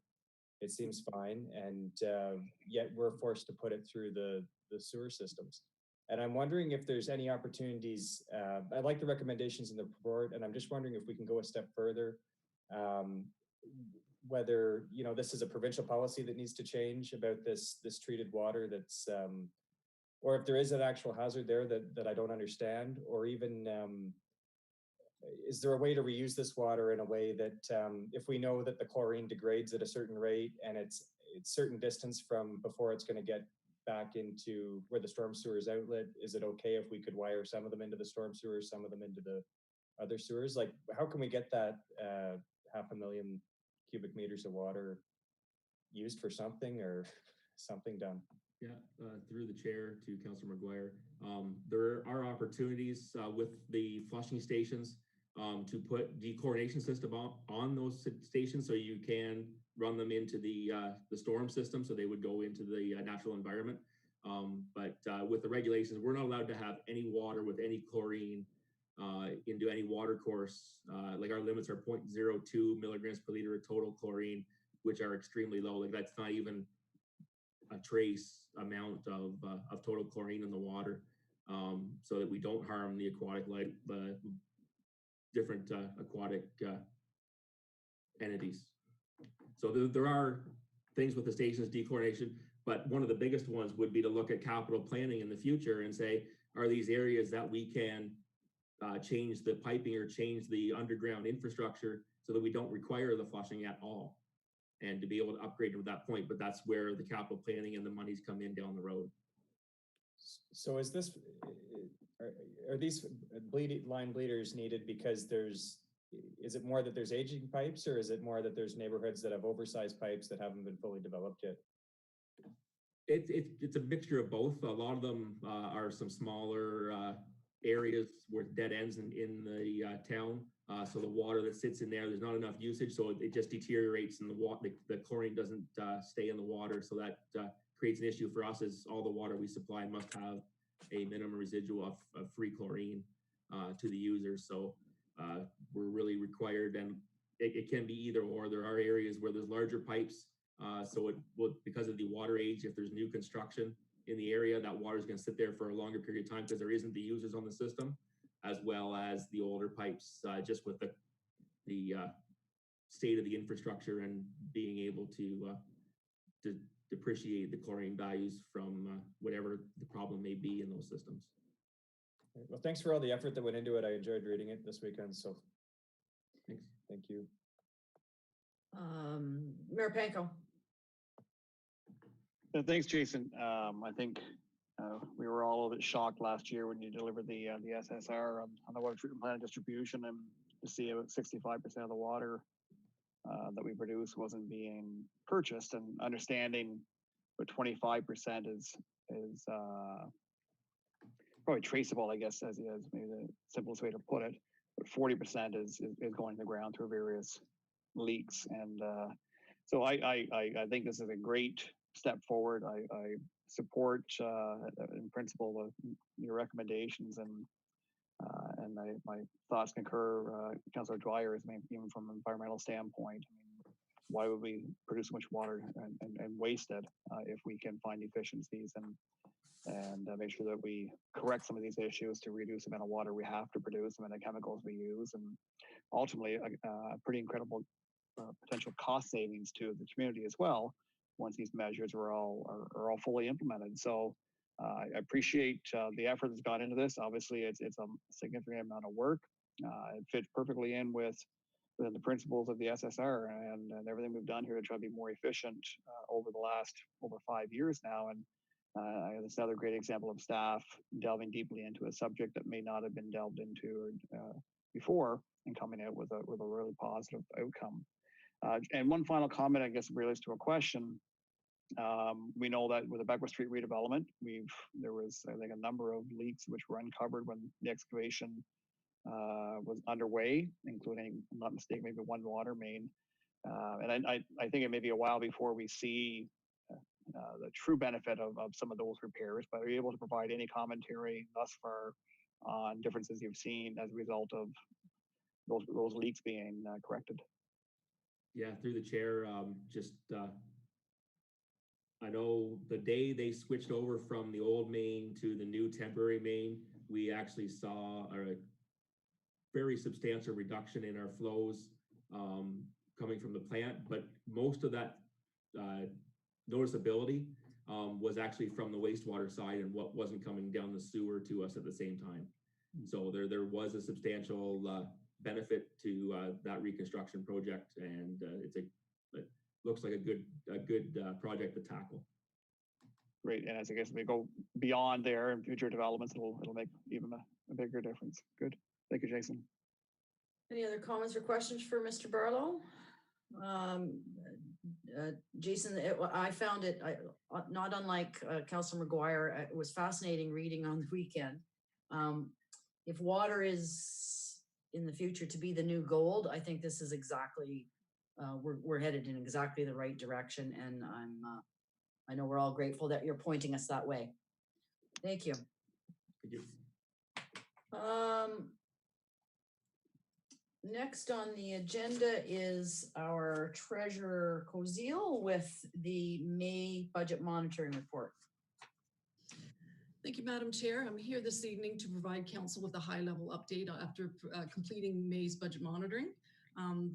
[SPEAKER 2] It seems fine, and yet we're forced to put it through the sewer systems. And I'm wondering if there's any opportunities. I like the recommendations in the report, and I'm just wondering if we can go a step further. Whether this is a provincial policy that needs to change about this treated water that's, or if there is an actual hazard there that I don't understand, or even is there a way to reuse this water in a way that if we know that the chlorine degrades at a certain rate and it's certain distance from before it's going to get back into where the storm sewers outlet, is it okay if we could wire some of them into the storm sewers, some of them into the other sewers? Like, how can we get that 500,000 cubic meters of water used for something or something done?
[SPEAKER 14] Yeah, through the chair to Councillor McGuire. There are opportunities with the flushing stations to put dechlorination system on those stations, so you can run them into the storm system, so they would go into the natural environment. But with the regulations, we're not allowed to have any water with any chlorine into any water course. Like our limits are 0.02 milligrams per liter of total chlorine, which are extremely low. Like that's not even a trace amount of total chlorine in the water, so that we don't harm the aquatic life, the different aquatic entities. So there are things with the stations dechlorination, but one of the biggest ones would be to look at capital planning in the future and say, are these areas that we can change the piping or change the underground infrastructure so that we don't require the flushing at all, and to be able to upgrade to that point. But that's where the capital planning and the monies come in down the road.
[SPEAKER 2] So is this, are these line bleeders needed because is it more that there's aging pipes, or is it more that there's neighborhoods that have oversized pipes that haven't been fully developed yet?
[SPEAKER 14] It's a mixture of both. A lot of them are some smaller areas with dead ends in the town. So the water that sits in there's not enough usage, so it just deteriorates, and the chlorine doesn't stay in the water. So that creates an issue for us, as all the water we supply must have a minimum residual of free chlorine to the users. So we're really required, and it can be either or. There are areas where there's larger pipes, so it will, because of the water age, if there's new construction in the area, that water is going to sit there for a longer period of time because there isn't the users on the system, as well as the older pipes, just with the state of the infrastructure and being able to depreciate the chlorine values from whatever the problem may be in those systems.
[SPEAKER 2] Well, thanks for all the effort that went into it. I enjoyed reading it this weekend, so
[SPEAKER 14] thanks.
[SPEAKER 2] Thank you.
[SPEAKER 1] Mayor Panko.
[SPEAKER 10] Thanks, Jason. I think we were all a bit shocked last year when you delivered the SSR on the water treatment plant distribution, and to see about 65% of the water that we produce wasn't being purchased, and understanding what 25% is probably traceable, I guess, as maybe the simplest way to put it. But 40% is going to the ground through various leaks, and so I think this is a great step forward. I support in principle your recommendations, and my thoughts concur. Councillor Dwyer, even from an environmental standpoint, I mean, why would we produce so much water and waste it if we can find efficiencies and make sure that we correct some of these issues to reduce the amount of water we have to produce, the amount of chemicals we use, and ultimately a pretty incredible potential cost savings to the community as well once these measures are all fully implemented. So I appreciate the effort that's gone into this. Obviously, it's a significant amount of work. It fits perfectly in within the principles of the SSR and everything we've done here to try to be more efficient over the last over 5 years now. And it's another great example of staff delving deeply into a subject that may not have been delved into before and coming out with a really positive outcome. And one final comment, I guess, relates to a question. We know that with the Beckwith Street redevelopment, there was, I think, a number of leaks which were uncovered when the excavation was underway, including, if I'm not mistaken, maybe one water main. And I think it may be a while before we see the true benefit of some of those repairs, but are you able to provide any commentary thus far on differences you've seen as a result of those leaks being corrected?
[SPEAKER 14] Yeah, through the chair, I know the day they switched over from the old main to the new temporary main, we actually saw a very substantial reduction in our flows coming from the plant, but most of that noticeability was actually from the wastewater side and what wasn't coming down the sewer to us at the same time. So there was a substantial benefit to that reconstruction project, and it looks like a good project to tackle.
[SPEAKER 10] Great, and as I guess we go beyond there in future developments, it'll make even a bigger difference. Good, thank you, Jason.
[SPEAKER 1] Any other comments or questions for Mr. Barlow? Jason, I found it not unlike Councilor McGuire. It was fascinating reading on the weekend. If water is in the future to be the new gold, I think this is exactly we're headed in exactly the right direction, and I know we're all grateful that you're pointing us that way. Thank you.
[SPEAKER 14] Thank you.
[SPEAKER 1] Next on the agenda is our Treasurer Kozil with the May budget monitoring report.
[SPEAKER 15] Thank you, Madam Chair. I'm here this evening to provide council with a high-level update after completing May's budget monitoring.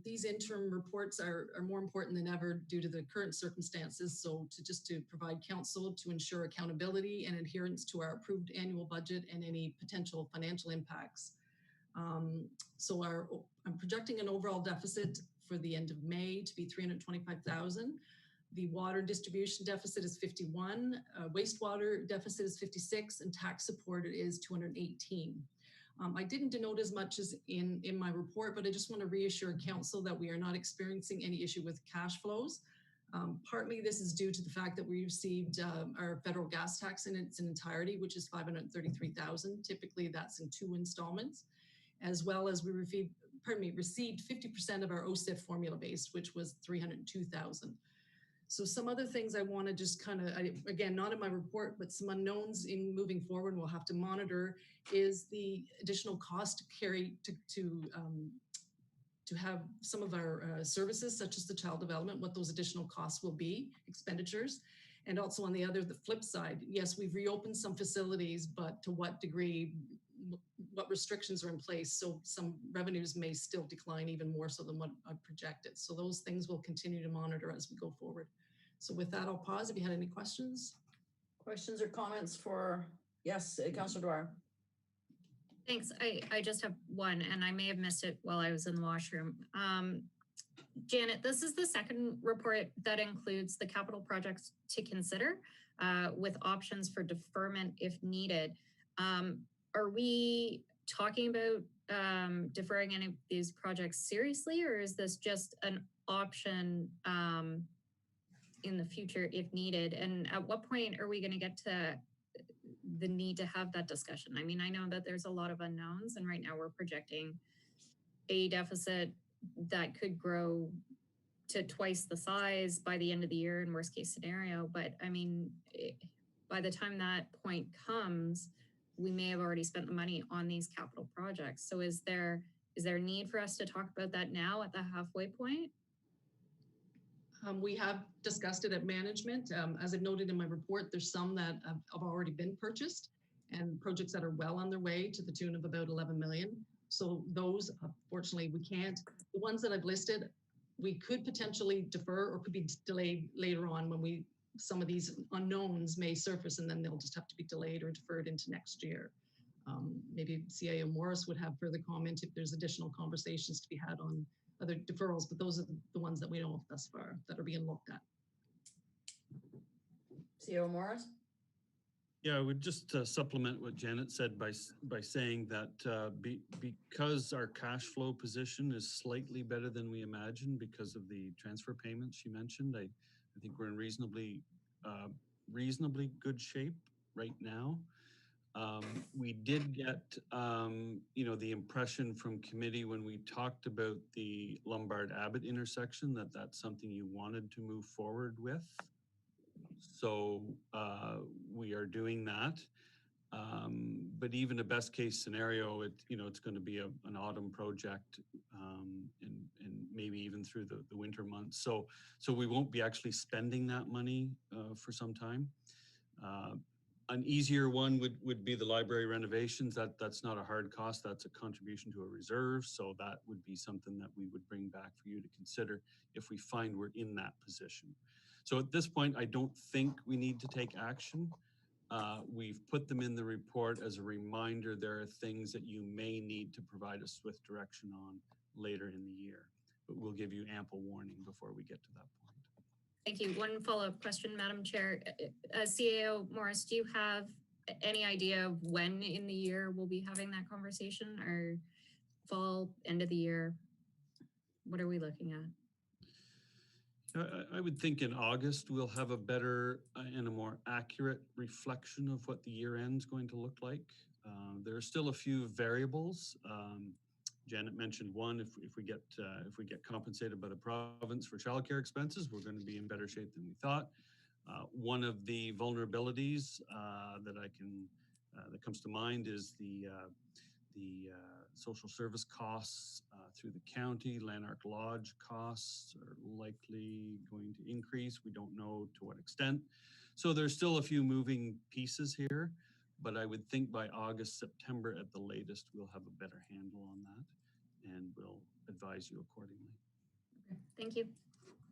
[SPEAKER 15] These interim reports are more important than ever due to the current circumstances. So to provide council to ensure accountability and adherence to our approved annual budget and any potential financial impacts. I'm projecting an overall deficit for the end of May to be 325,000. The water distribution deficit is 51, wastewater deficit is 56, and tax support is 218. I didn't denote as much as in my report, but I just want to reassure council that we are not experiencing any issue with cash flows. Partly this is due to the fact that we received our federal gas tax in its entirety, which is 533,000. Typically that's in 2 installments, as well as we received 50% of our OSIF formula based, which was 302,000. So some other things I want to just kind of, again, not in my report, but some unknowns in moving forward we'll have to monitor is the additional cost to carry to have some of our services, such as the child development, what those additional costs will be, expenditures. And also on the flip side, yes, we've reopened some facilities, but to what degree, what restrictions are in place. So some revenues may still decline even more so than what I projected. So those things we'll continue to monitor as we go forward. So with that, I'll pause if you had any questions.
[SPEAKER 1] Questions or comments for, yes, Councilor Dwyer.
[SPEAKER 3] Thanks. I just have one, and I may have missed it while I was in the washroom. Janet, this is the second report that includes the capital projects to consider with options for deferment if needed. Are we talking about deferring any of these projects seriously, or is this just an option in the future if needed? And at what point are we going to get to the need to have that discussion? I mean, I know that there's a lot of unknowns, and right now we're projecting a deficit that could grow to twice the size by the end of the year in worst case scenario. But I mean, by the time that point comes, we may have already spent the money on these capital projects. So is there a need for us to talk about that now at the halfway point?
[SPEAKER 15] We have discussed it at management. As I've noted in my report, there's some that have already been purchased and projects that are well on their way to the tune of about 11 million. So those, unfortunately, we can't. The ones that I've listed, we could potentially defer or could be delayed later on when we some of these unknowns may surface and then they'll just have to be delayed or deferred into next year. Maybe CAO Morris would have further comment if there's additional conversations to be had on other deferrals, but those are the ones that we know of thus far that are being looked at.
[SPEAKER 1] CAO Morris?
[SPEAKER 4] Yeah, I would just supplement what Janet said by saying that because our cash flow position is slightly better than we imagined because of the transfer payments she mentioned, I think we're in reasonably good shape right now. We did get, the impression from committee when we talked about the Lombard Abbott intersection that that's something you wanted to move forward with. So we are doing that. But even a best case scenario, it's going to be an autumn project and maybe even through the winter months. So we won't be actually spending that money for some time. An easier one would be the library renovations. That's not a hard cost. That's a contribution to a reserve. So that would be something that we would bring back for you to consider if we find we're in that position. So at this point, I don't think we need to take action. We've put them in the report as a reminder. There are things that you may need to provide us with direction on later in the year, but we'll give you ample warning before we get to that point.
[SPEAKER 3] Thank you. One follow-up question, Madam Chair. CAO Morris, do you have any idea of when in the year we'll be having that conversation, or fall, end of the year? What are we looking at?
[SPEAKER 4] I would think in August we'll have a better and a more accurate reflection of what the year end's going to look like. There are still a few variables. Janet mentioned one. If we get compensated by the province for childcare expenses, we're going to be in better shape than we thought. One of the vulnerabilities that comes to mind is the social service costs through the county. Lanark Lodge costs are likely going to increase. We don't know to what extent. So there's still a few moving pieces here, but I would think by August, September at the latest, we'll have a better handle on that and we'll advise you accordingly.
[SPEAKER 3] Okay. Thank you.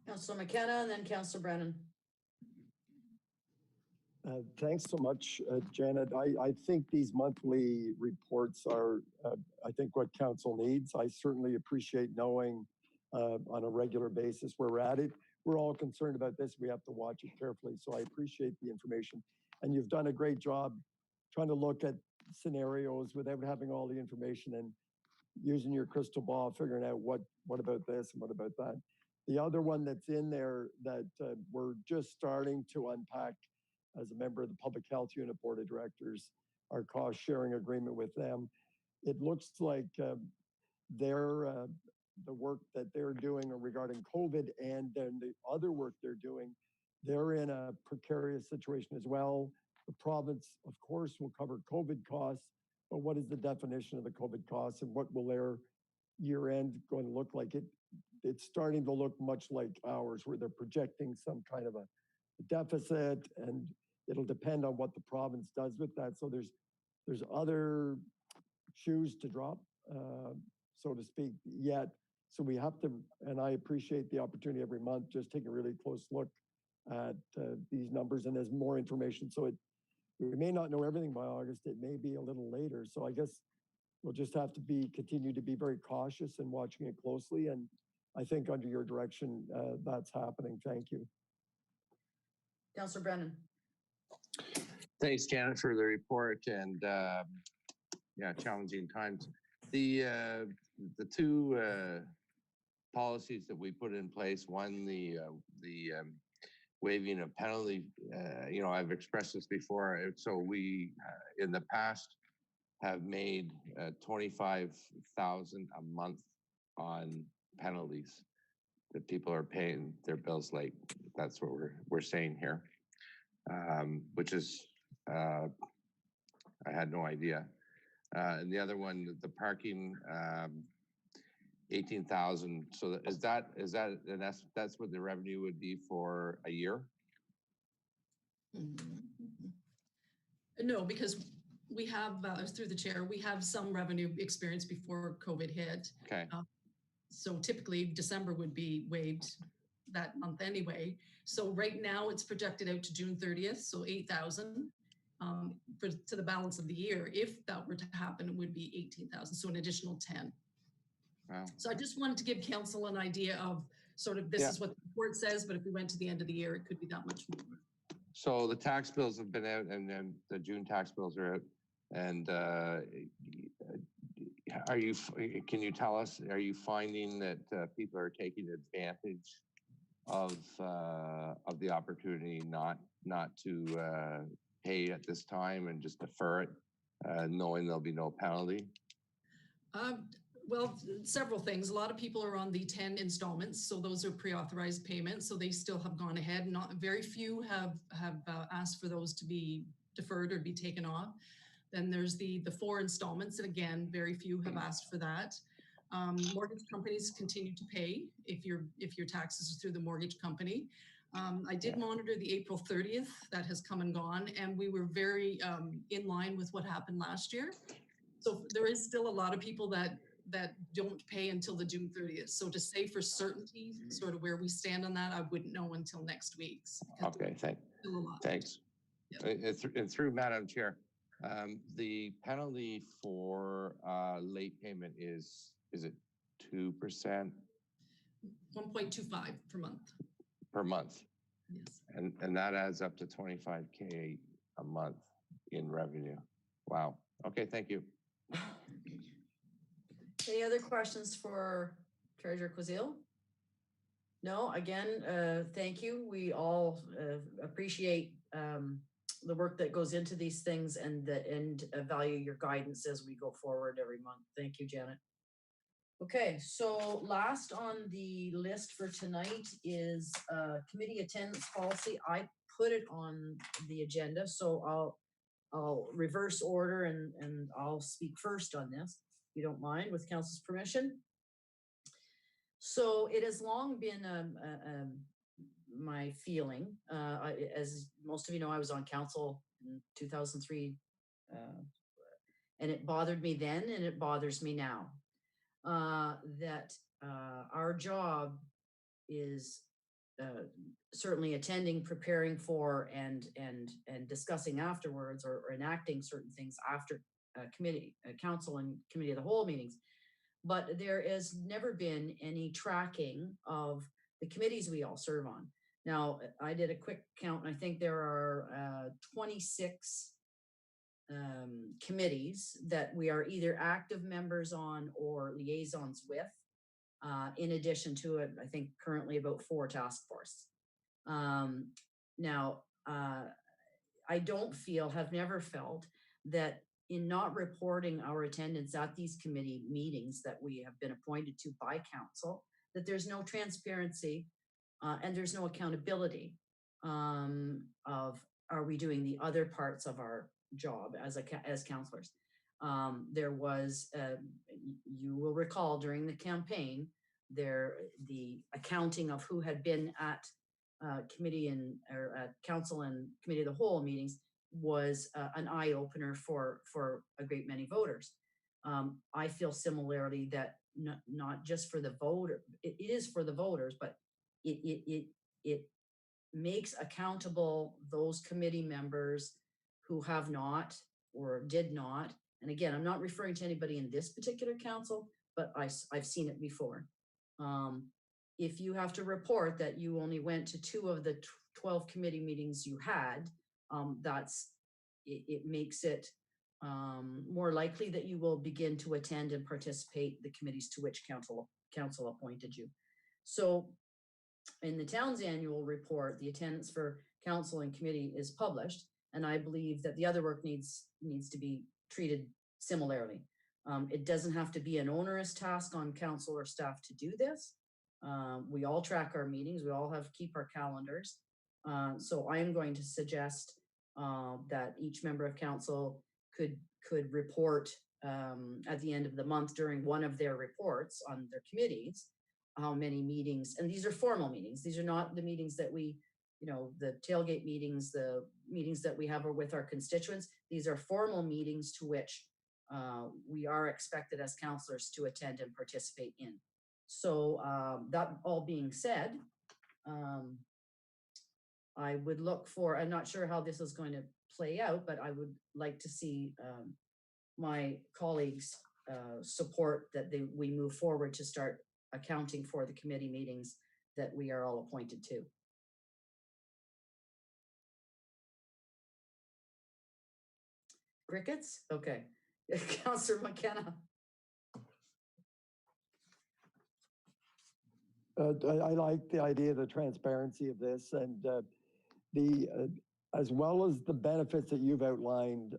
[SPEAKER 1] Councillor McKenna and then Councillor Brennan.
[SPEAKER 11] Thanks so much, Janet. I think these monthly reports are, I think, what council needs. I certainly appreciate knowing on a regular basis where we're at it. We're all concerned about this. We have to watch it carefully. So I appreciate the information. And you've done a great job trying to look at scenarios without having all the information and using your crystal ball, figuring out what about this and what about that. The other one that's in there that we're just starting to unpack as a member of the Public Health Unit Board of Directors, our cost sharing agreement with them. It looks like the work that they're doing regarding COVID and then the other work they're doing, they're in a precarious situation as well. The province, of course, will cover COVID costs, but what is the definition of the COVID costs and what will their year end going to look like? It's starting to look much like ours, where they're projecting some kind of a deficit, and it'll depend on what the province does with that. So there's other shoes to drop, so to speak, yet. So we have to, and I appreciate the opportunity every month, just take a really close look at these numbers, and there's more information. So we may not know everything by August. It may be a little later. So I guess we'll just have to continue to be very cautious and watching it closely. And I think under your direction, that's happening. Thank you.
[SPEAKER 1] Councillor Brennan.
[SPEAKER 6] Thanks, Janet, for the report, and challenging times. The two policies that we put in place, one, the waiving of penalty, I've expressed this before. So we, in the past, have made 25,000 a month on penalties that people are paying their bills late. That's what we're saying here, which is I had no idea. And the other one, the parking, 18,000. So is that and that's what the revenue would be for a year?
[SPEAKER 15] No, because we have, through the chair, we have some revenue experience before COVID hit.
[SPEAKER 6] Okay.
[SPEAKER 15] So typically December would be waived that month anyway. So right now it's projected out to June 30th, so 8,000 to the balance of the year. If that were to happen, it would be 18,000, so an additional 10.
[SPEAKER 6] Wow.
[SPEAKER 15] So I just wanted to give council an idea of sort of this
[SPEAKER 6] Yeah.
[SPEAKER 15] is what the report says, but if we went to the end of the year, it could be that much more.
[SPEAKER 6] So the tax bills have been out, and then the June tax bills are out. And can you tell us, are you finding that people are taking advantage of the opportunity not to pay at this time and just defer it, knowing there'll be no penalty?
[SPEAKER 15] Well, several things. A lot of people are on the 10 installments, so those are pre-authorized payments, so they still have gone ahead. Not very few have asked for those to be deferred or be taken off. Then there's the 4 installments, and again, very few have asked for that. Mortgage companies continue to pay if your taxes are through the mortgage company. I did monitor the April 30th, that has come and gone, and we were very in line with what happened last year. So there is still a lot of people that don't pay until the June 30th. So to say for certainty, sort of where we stand on that, I wouldn't know until next week's.
[SPEAKER 6] Okay, thanks.
[SPEAKER 15] Yep.
[SPEAKER 6] And through Madam Chair, the penalty for late payment is it 2%?
[SPEAKER 15] 1.25 per month.
[SPEAKER 6] Per month?
[SPEAKER 15] Yes.
[SPEAKER 6] And that adds up to 25K a month in revenue. Wow. Okay, thank you.
[SPEAKER 1] Any other questions for Treasurer Quazile? No, again, thank you. We all appreciate the work that goes into these things and value your guidance as we go forward every month. Thank you, Janet. Okay, so last on the list for tonight is committee attendance policy. I put it on the agenda, so I'll reverse order and I'll speak first on this, if you don't mind, with council's permission. So it has long been my feeling, as most of you know, I was on council in 2003, and it bothered me then and it bothers me now, that our job is certainly attending, preparing for, and discussing afterwards, or enacting certain things after council and committee of the whole meetings. But there has never been any tracking of the committees we all serve on. Now, I did a quick count, and I think there are 26 committees that we are either active members on or liaisons with, in addition to it, I think currently about 4 task force. Now, I have never felt that in not reporting our attendance at these committee meetings that we have been appointed to by council, that there's no transparency and there's no accountability of, are we doing the other parts of our job as councillors. There was, you will recall during the campaign, the accounting of who had been at committee or at council and committee of the whole meetings was an eye opener for a great many voters. I feel similarly that not just for the voter, it is for the voters, but it makes accountable those committee members who have not or did not. And again, I'm not referring to anybody in this particular council, but I've seen it before. If you have to report that you only went to 2 of the 12 committee meetings you had, it makes it more likely that you will begin to attend and participate the committees to which council appointed you. So in the town's annual report, the attendance for council and committee is published, and I believe that the other work needs to be treated similarly. It doesn't have to be an onerous task on council or staff to do this. We all track our meetings. We all keep our calendars. So I am going to suggest that each member of council could report at the end of the month during one of their reports on their committees, how many meetings, and these are formal meetings. These are not the meetings that we, the tailgate meetings, the meetings that we have with our constituents. These are formal meetings to which we are expected as councillors to attend and participate in. So that all being said, I would look for, I'm not sure how this is going to play out, but I would like to see my colleagues support that we move forward to start accounting for the committee meetings that we are all appointed to. Crickets? Okay. Councillor McKenna.
[SPEAKER 11] I like the idea of the transparency of this and as well as the benefits that you've outlined,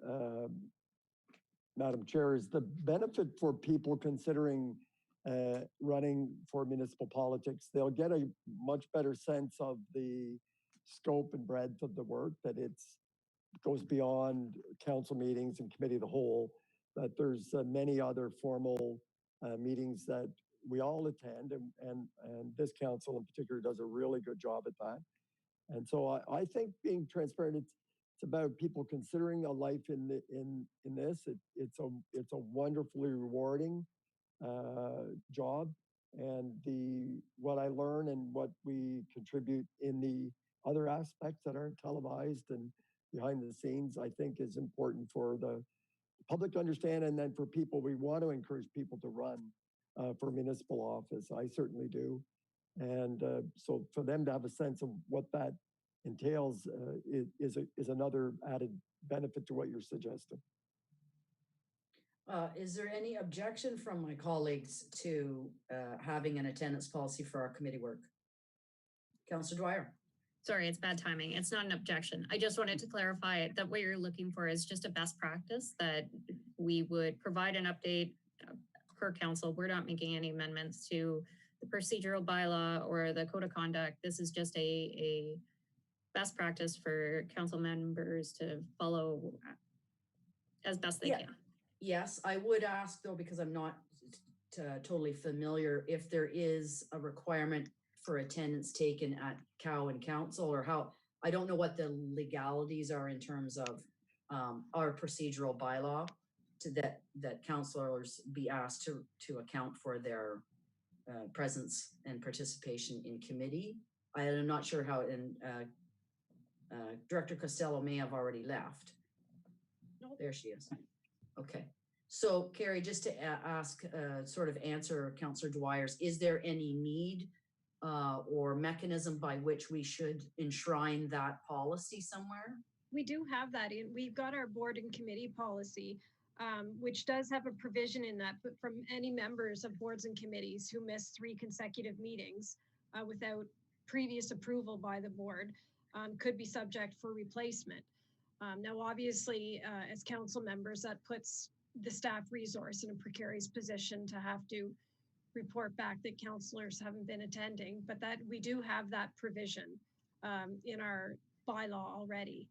[SPEAKER 11] Madam Chair, is the benefit for people considering running for municipal politics. They'll get a much better sense of the scope and breadth of the work, that goes beyond council meetings and committee of the whole, that there's many other formal meetings that we all attend, and this council in particular does a really good job at that. And so I think being transparent, it's about people considering a life in this. It's a wonderfully rewarding job, and what I learn and what we contribute in the other aspects that aren't televised and behind the scenes, I think is important for the public to understand, and then for people, we want to encourage people to run for municipal office. I certainly do. And so for them to have a sense of what that entails is another added benefit to what you're suggesting.
[SPEAKER 1] Is there any objection from my colleagues to having an attendance policy for our committee work? Councillor Dwyer.
[SPEAKER 3] Sorry, it's bad timing. It's not an objection. I just wanted to clarify that what you're looking for is just a best practice, that we would provide an update per council. We're not making any amendments to the procedural bylaw or the code of conduct. This is just a best practice for council members to follow as best they can.
[SPEAKER 1] Yes, I would ask though, because I'm not totally familiar, if there is a requirement for attendance taken at COW and council, or how, I don't know what the legalities are in terms of our procedural bylaw that councillors be asked to account for their presence and participation in committee. I am not sure how, and Director Costello may have already left. No, there she is. Okay. So Carrie, just to ask, sort of answer Councillor Dwyer's, is there any need or mechanism by which we should enshrine that policy somewhere?
[SPEAKER 7] We do have that in, we've got our board and committee policy, which does have a provision in that, but from any members of boards and committees who miss 3 consecutive meetings without previous approval by the board could be subject for replacement. Now, obviously, as council members, that puts the staff resource in a precarious position to have to report back that councillors haven't been attending, but that we do have that provision in our bylaw already.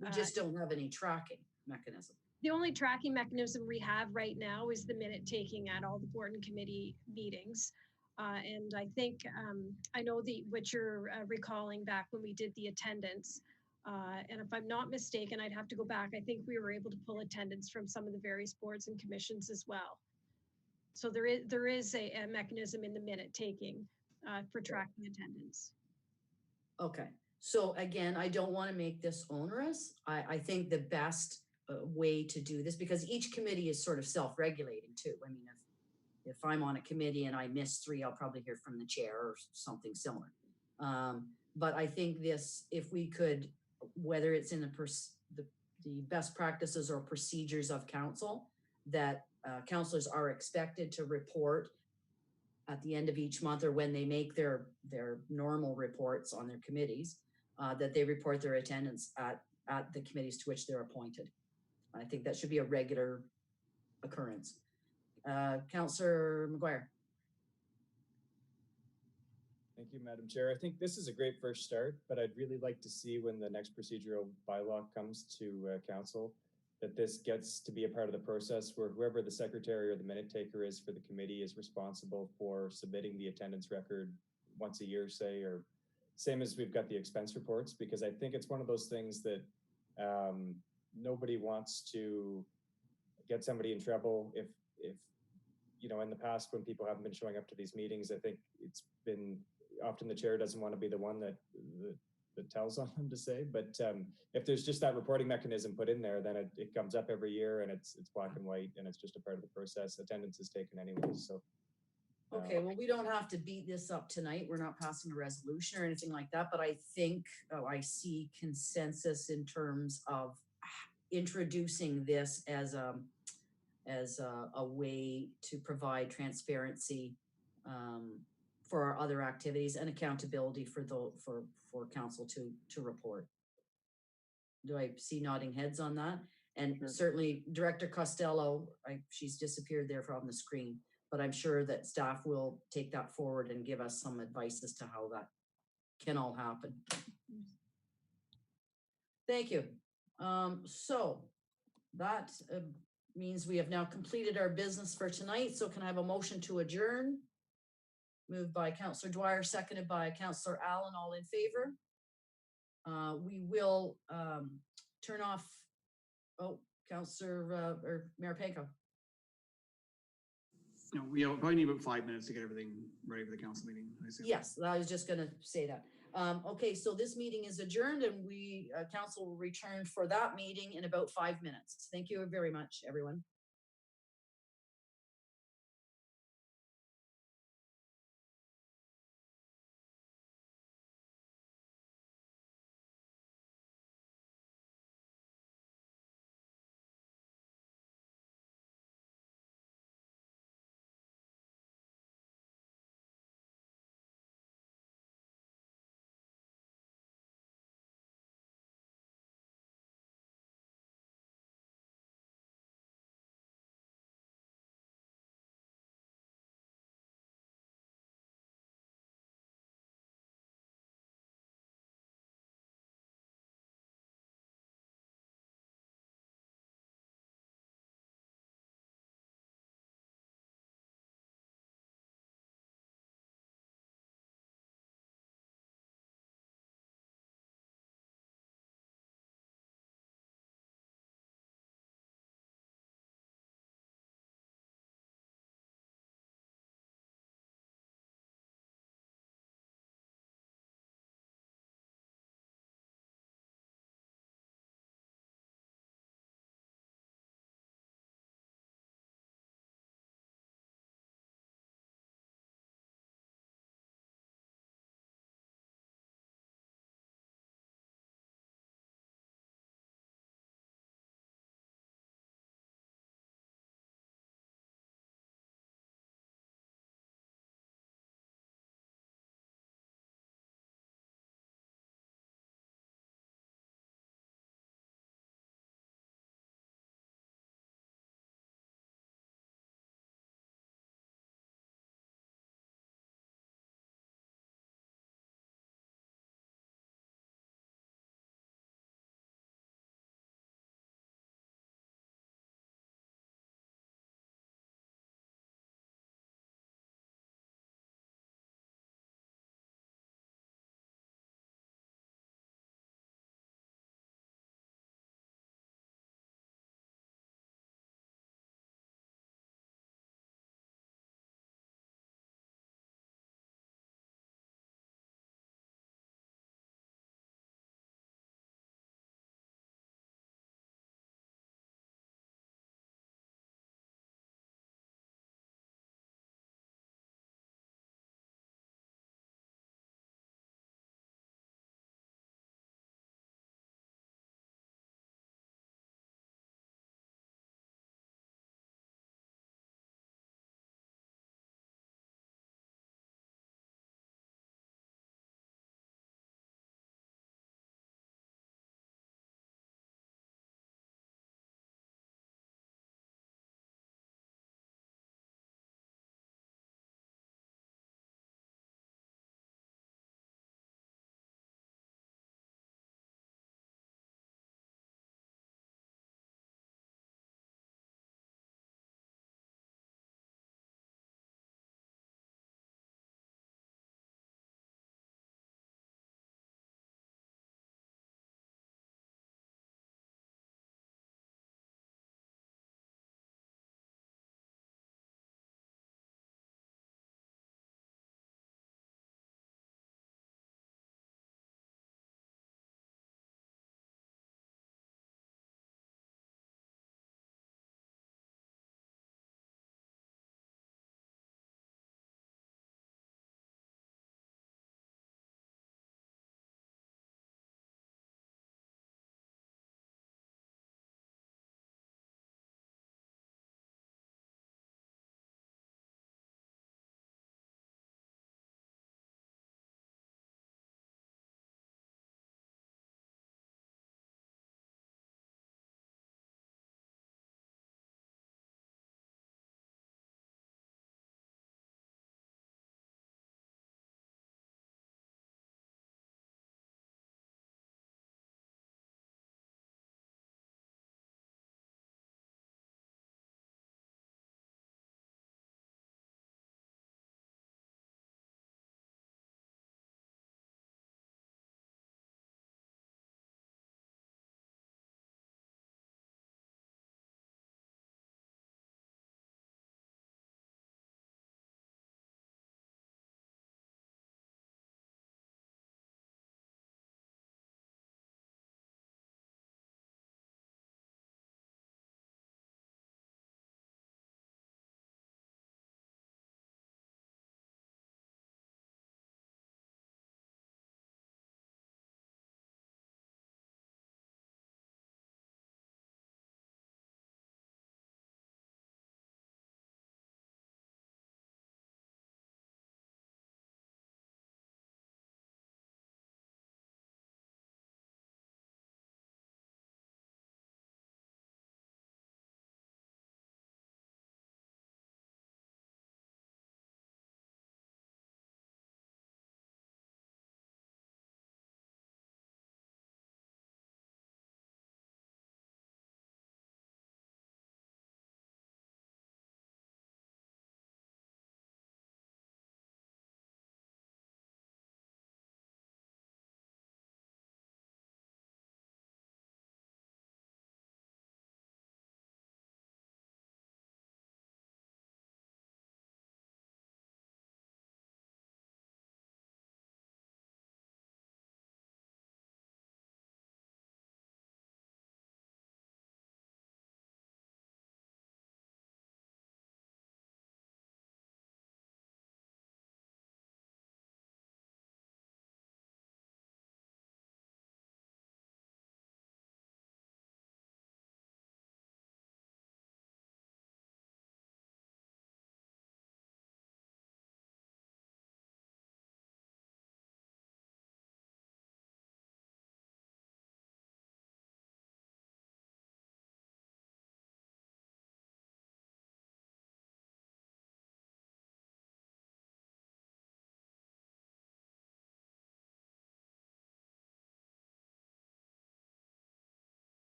[SPEAKER 1] We just don't have any tracking mechanism.
[SPEAKER 7] The only tracking mechanism we have right now is the minute taking at all the board and committee meetings. And I think, I know what you're recalling back when we did the attendance. And if I'm not mistaken, I'd have to go back. I think we were able to pull attendance from some of the various boards and commissions as well. So there is a mechanism in the minute taking for tracking attendance.
[SPEAKER 1] Okay. So again, I don't want to make this onerous. I think the best way to do this, because each committee is sort of self-regulating too. I mean, if I'm on a committee and I miss 3, I'll probably hear from the chair or something similar. But I think this, if we could, whether it's in the best practices or procedures of council, that councillors are expected to report at the end of each month or when they make their normal reports on their committees, that they report their attendance at the committees to which they're appointed. I think that should be a regular occurrence. Councillor McGuire.
[SPEAKER 2] Thank you, Madam Chair. I think this is a great first start, but I'd really like to see when the next procedural bylaw comes to council, that this gets to be a part of the process where whoever the secretary or the minute taker is for the committee is responsible for submitting the attendance record once a year, say, or same as we've got the expense reports, because I think it's one of those things that nobody wants to get somebody in trouble if you know, in the past when people haven't been showing up to these meetings. I think it's been often the chair doesn't want to be the one that tells on them to say, but if there's just that reporting mechanism put in there, then it comes up every year and it's black and white and it's just a part of the process. Attendance is taken anyways, so.
[SPEAKER 1] Okay, well, we don't have to beat this up tonight. We're not passing a resolution or anything like that, but I think I see consensus in terms of introducing this as a way to provide transparency for our other activities and accountability for council to report. Do I see nodding heads on that? And certainly Director Costello, she's disappeared there from the screen, but I'm sure that staff will take that forward and give us some advice as to how that can all happen. Thank you. So that means we have now completed our business for tonight. So can I have a motion to adjourn? Moved by Councillor Dwyer, seconded by Councillor Allen, all in favor. We will turn off, Councillor or Mayor Panko.
[SPEAKER 16] No, we probably need about 5 minutes to get everything ready for the council meeting, I assume.
[SPEAKER 1] Yes, I was just gonna say that. Okay, so this meeting is adjourned and we, council will return for that meeting in about 5 minutes. Thank you very much, everyone.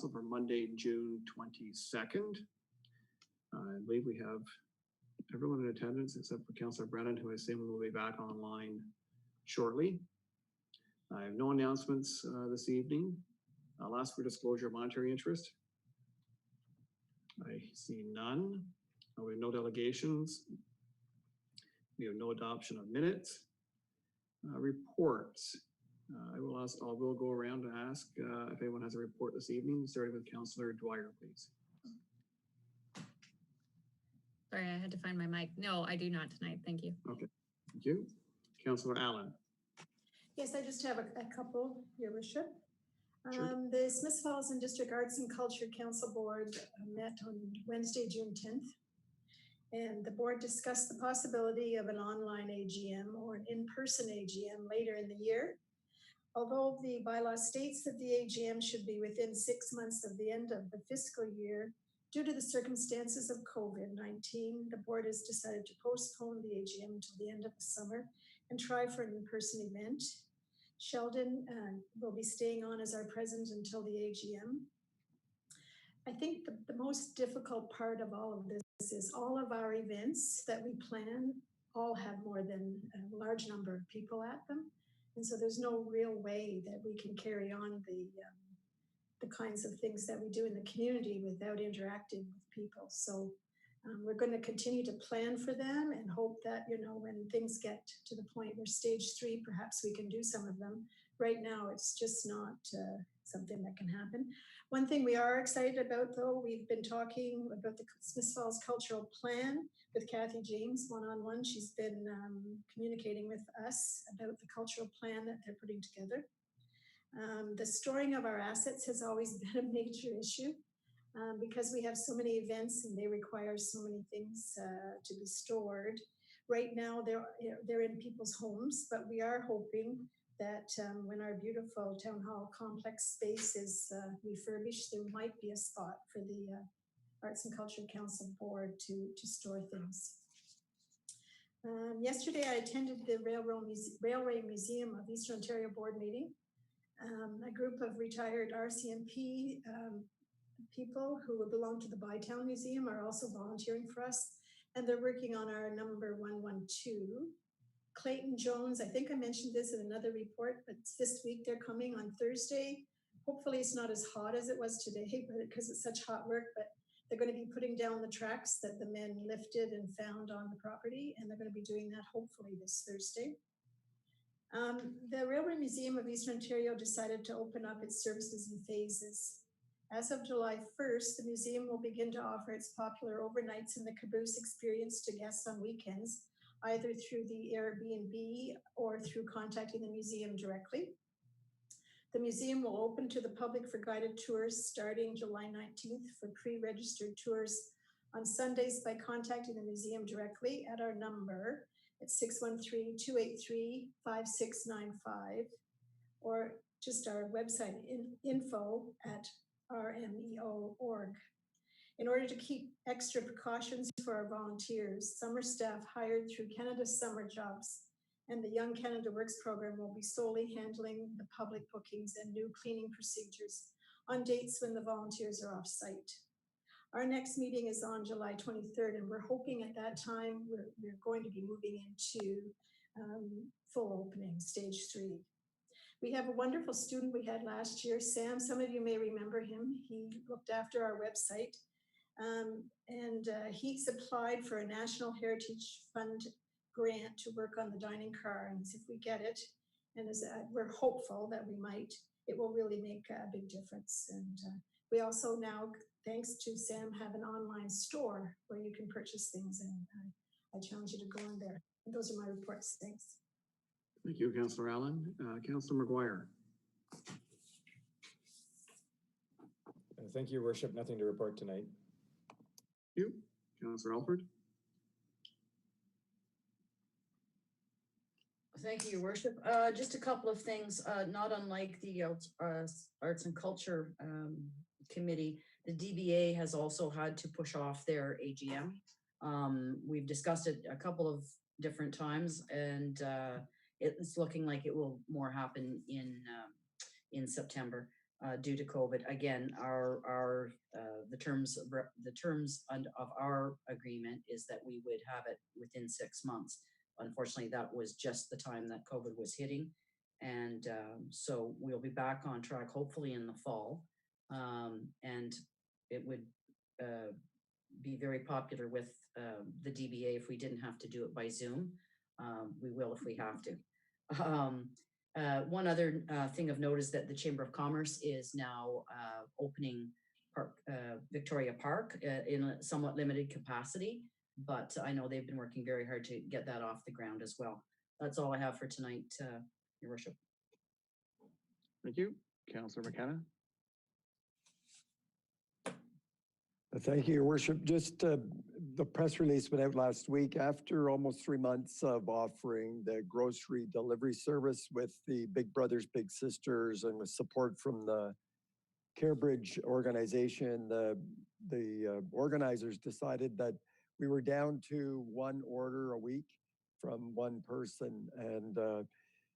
[SPEAKER 16] Council for Monday, June 22nd. I believe we have everyone in attendance except for Councillor Brennan, who I assume will be back online shortly. I have no announcements this evening. I'll ask for disclosure of monetary interest. I see none. We have no delegations. We have no adoption of minutes. Reports. I will go around and ask if anyone has a report this evening, starting with Councillor Dwyer, please.
[SPEAKER 3] Sorry, I had to find my mic. No, I do not tonight. Thank you.
[SPEAKER 16] Okay, thank you. Councillor Allen.
[SPEAKER 9] Yes, I just have a couple, Your Worship.
[SPEAKER 16] Sure.
[SPEAKER 9] The Smith Falls and District Arts and Culture Council Board met on Wednesday, June 10th. And the board discussed the possibility of an online AGM or an in-person AGM later in the year. Although the bylaw states that the AGM should be within 6 months of the end of the fiscal year, due to the circumstances of COVID-19, the board has decided to postpone the AGM until the end of the summer and try for an in-person event. Sheldon will be staying on as our president until the AGM. I think the most difficult part of all of this is all of our events that we plan all have more than a large number of people at them. And so there's no real way that we can carry on the kinds of things that we do in the community without interacting with people. So we're going to continue to plan for them and hope that, you know, when things get to the point where stage 3, perhaps we can do some of them. Right now, it's just not something that can happen. One thing we are excited about, though, we've been talking about the Smith Falls Cultural Plan with Kathy James one-on-one. She's been communicating with us about the cultural plan that they're putting together. The storing of our assets has always been a major issue because we have so many events and they require so many things to be stored. Right now, they're in people's homes, but we are hoping that when our beautiful town hall complex space is refurbished, there might be a spot for the Arts and Culture Council Board to store things. Yesterday, I attended the Railway Museum of Eastern Ontario Board meeting. A group of retired RCMP people who belong to the Bytown Museum are also volunteering for us, and they're working on our number 112. Clayton Jones, I think I mentioned this in another report, but this week they're coming on Thursday. Hopefully it's not as hot as it was today, but because it's such hot work, but they're going to be putting down the tracks that the men lifted and found on the property, and they're going to be doing that hopefully this Thursday. The Railway Museum of Eastern Ontario decided to open up its services in phases. As of July 1st, the museum will begin to offer its popular overnights in the caboose experience to guests on weekends, either through the Airbnb or through contacting the museum directly. The museum will open to the public for guided tours starting July 19th for pre-registered tours on Sundays by contacting the museum directly at our number at 613-283-5695 or just our website info@rmeo.org. In order to keep extra precautions for our volunteers, summer staff hired through Canada Summer Jobs and the Young Canada Works program will be solely handling the public bookings and new cleaning procedures on dates when the volunteers are off site. Our next meeting is on July 23rd, and we're hoping at that time we're going to be moving into full opening, stage 3. We have a wonderful student we had last year, Sam. Some of you may remember him. He looked after our website. He's applied for a National Heritage Fund grant to work on the dining car. And if we get it, and we're hopeful that we might, it will really make a big difference. And we also now, thanks to Sam, have an online store where you can purchase things. And I challenge you to go in there. And those are my reports. Thanks.
[SPEAKER 16] Thank you, Councillor Allen. Councillor McGuire.
[SPEAKER 2] Thank you, Your Worship. Nothing to report tonight.
[SPEAKER 16] Thank you. Councillor Alford.
[SPEAKER 1] Thank you, Your Worship. Just a couple of things, not unlike the Arts and Culture Committee, the DBA has also had to push off their AGM. We've discussed it a couple of different times, and it's looking like it will more happen in September. due to COVID. Again, the terms of our agreement is that we would have it within 6 months. Unfortunately, that was just the time that COVID was hitting. And so we'll be back on track, hopefully in the fall. And it would be very popular with the DBA if we didn't have to do it by Zoom. We will if we have to. One other thing of note is that the Chamber of Commerce is now opening Victoria Park in a somewhat limited capacity, but I know they've been working very hard to get that off the ground as well. That's all I have for tonight, Your Worship.
[SPEAKER 16] Thank you. Councillor McKenna.
[SPEAKER 11] Thank you, Your Worship. Just the press release went out last week after almost 3 months of offering the grocery delivery service with the Big Brothers Big Sisters and with support from the CareBridge organization. The organizers decided that we were down to 1 order a week from 1 person, and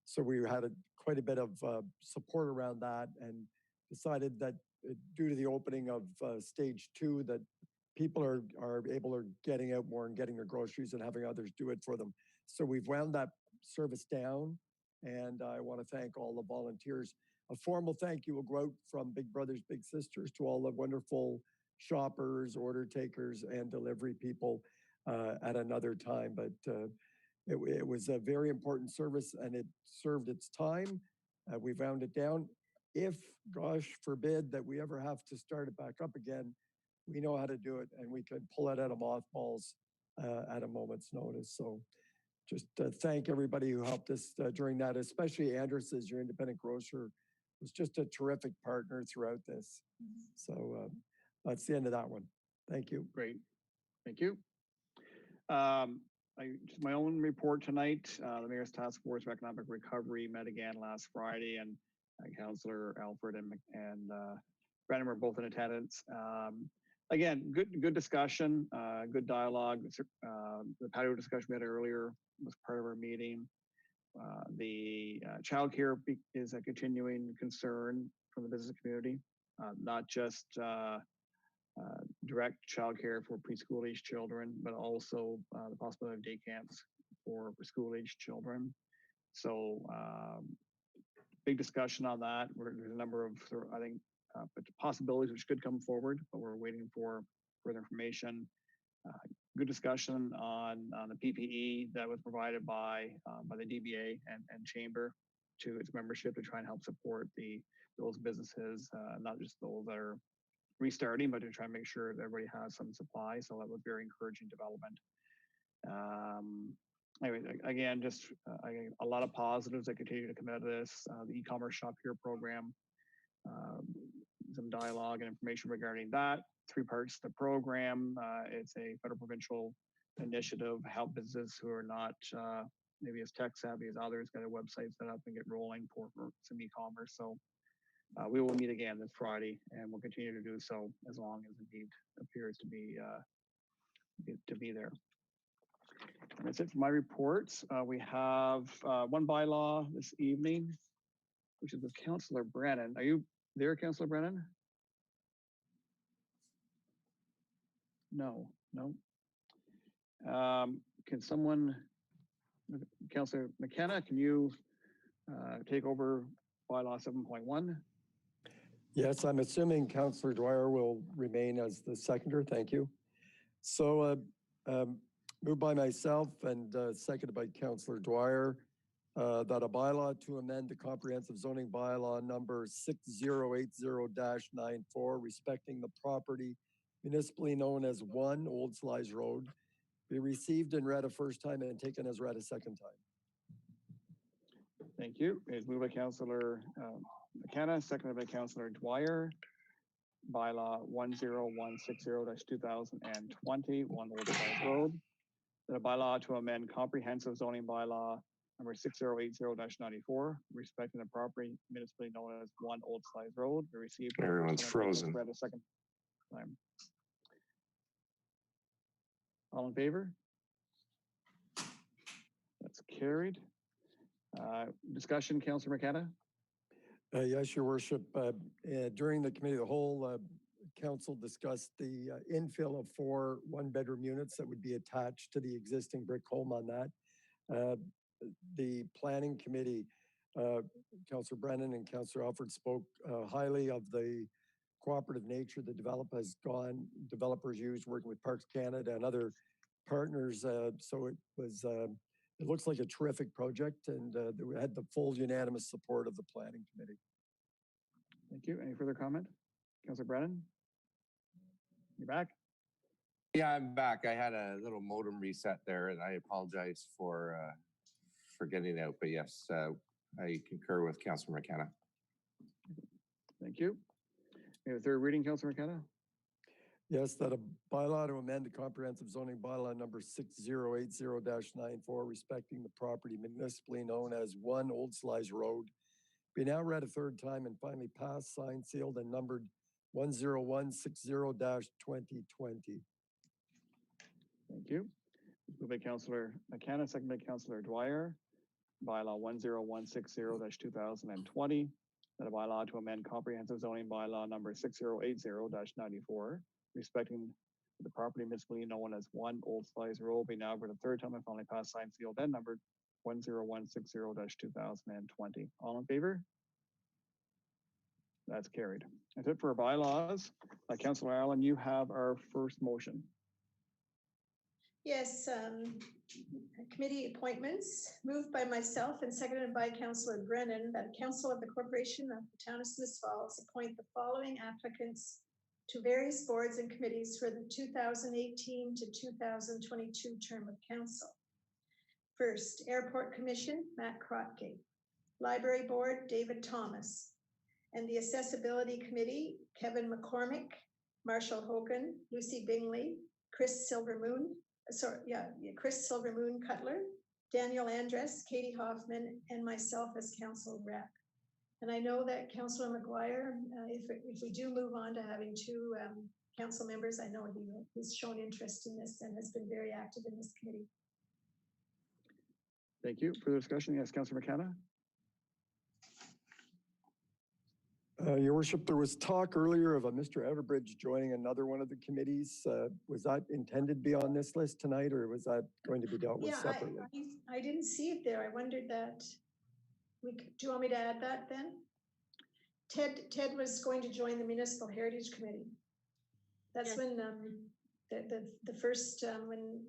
[SPEAKER 11] so we had quite a bit of support around that, and decided that due to the opening of stage 2, that people are able to getting out more and getting their groceries and having others do it for them. So we've wound that service down, and I want to thank all the volunteers. A formal thank you will go out from Big Brothers Big Sisters to all the wonderful shoppers, order takers, and delivery people at another time. But it was a very important service, and it served its time. We wound it down. If, gosh forbid, that we ever have to start it back up again, we know how to do it, and we could pull it out of mothballs at a moment's notice. So just thank everybody who helped us during that, especially Andrus, as your independent grocer, was just a terrific partner throughout this. So that's the end of that one. Thank you.
[SPEAKER 16] Great. Thank you. Just my own report tonight. The Mayor's Task Force for Economic Recovery met again last Friday, and Councillor Alford and Brennan were both in attendance. Again, good discussion, good dialogue. The patio discussion we had earlier was part of our meeting. The childcare is a continuing concern from the business community, not just direct childcare for preschool age children, but also the possibility of day camps for school age children. So big discussion on that. There's a number of, I think, possibilities which could come forward, but we're waiting for further information. Good discussion on the PPE that was provided by the DBA and Chamber to its membership to try and help support those businesses, not just those that are restarting, but to try and make sure that everybody has some supply. So that was very encouraging development. Anyway, again, just a lot of positives that continue to come out of this. The e-commerce shop here program, some dialogue and information regarding that. 3 parts to the program. It's a federal provincial initiative, help businesses who are not maybe as tech savvy as others, get a website set up and get rolling for some e-commerce. So we will meet again this Friday, and we'll continue to do so as long as indeed appears to be there. And that's it for my reports. We have 1 bylaw this evening, which is with Councillor Brennan. Are you there, Councillor Brennan? No. Can someone, Councillor McKenna, can you take over bylaw 7.1?
[SPEAKER 11] Yes, I'm assuming Councillor Dwyer will remain as the seconder. Thank you. So moved by myself and seconded by Councillor Dwyer that a bylaw to amend the comprehensive zoning bylaw number 6080-94 respecting the property municipally known as 1 Old Slies Road be received and read a first time and taken as read a second time.
[SPEAKER 16] Thank you. It's moved by Councillor McKenna, seconded by Councillor Dwyer. Bylaw 10160-2020, 1 Old Slies Road. That a bylaw to amend comprehensive zoning bylaw number 6080-94, respecting the property municipally known as 1 Old Slies Road, be received.
[SPEAKER 6] Everyone's frozen.
[SPEAKER 16] Read a second time. All in favor? That's carried. Discussion, Councillor McKenna?
[SPEAKER 11] Yes, Your Worship. During the committee of the whole, council discussed the infill of 4 one-bedroom units that would be attached to the existing brick home on that. The planning committee, Councillor Brennan and Councillor Alford spoke highly of the cooperative nature the developers used working with Parks Canada and other partners. So it looks like a terrific project, and we had the full unanimous support of the planning committee.
[SPEAKER 10] Thank you. Any further comment? Councillor Brennan? You back?
[SPEAKER 6] Yeah, I'm back. I had a little modem reset there, and I apologize for getting out. But yes, I concur with Councillor McKenna.
[SPEAKER 10] Thank you. We have a third reading, Councillor McKenna.
[SPEAKER 11] Yes, that a bylaw to amend the comprehensive zoning bylaw number 6080-94 respecting the property municipally known as 1 Old Slice Road be now read a third time and finally passed, signed, sealed, and numbered 10160-2020.
[SPEAKER 10] Thank you. Moved by Councillor McKenna, second by Councillor Dwyer. Bylaw 10160-2020, that a bylaw to amend comprehensive zoning bylaw number 6080-94, respecting the property municipally known as 1 Old Slice Road be now read a third time and finally passed, signed, sealed, and numbered 10160-2020. All in favor? That's carried. That's it for our bylaws. Councillor Allen, you have our first motion.
[SPEAKER 9] Yes, committee appointments moved by myself and seconded by Councillor Brennan that Council of the Corporation of the Town of Smith Falls appoint the following applicants to various boards and committees for the 2018 to 2022 term of council. First, Airport Commission, Matt Krotke. Library Board, David Thomas. And the Accessibility Committee, Kevin McCormick, Marshall Hogan, Lucy Bingley, Chris Silvermoon Cutler, Daniel Andres, Katie Hoffman, and myself as council rep. And I know that Councillor McGuire, if we do move on to having 2 council members, I know he's shown interest in this and has been very active in this committee.
[SPEAKER 10] Thank you. Further discussion? Yes, Councillor McKenna.
[SPEAKER 11] Your Worship, there was talk earlier of a Mr. Outerbridge joining another one of the committees. Was that intended to be on this list tonight, or was that going to be dealt with separately?
[SPEAKER 9] I didn't see it there. I wondered that. Do you want me to add that then? Ted was going to join the Municipal Heritage Committee. That's when the first when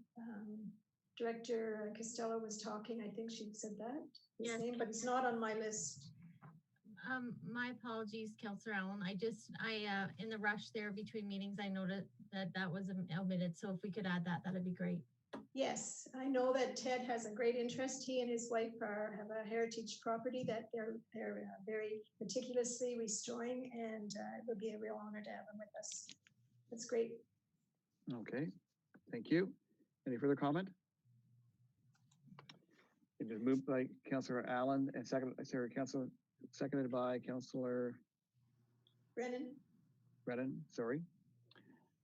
[SPEAKER 9] Director Costello was talking, I think she said that his name, but it's not on my list.
[SPEAKER 12] My apologies, Councillor Allen. I in the rush there between meetings, I noted that was omitted. So if we could add that, that'd be great.
[SPEAKER 9] Yes, I know that Ted has a great interest. He and his wife have a heritage property that they're very meticulously restoring, and it would be a real honor to have him with us. That's great.
[SPEAKER 10] Okay, thank you. Any further comment? It was moved by Councillor Allen and seconded by Councillor Brennan, sorry.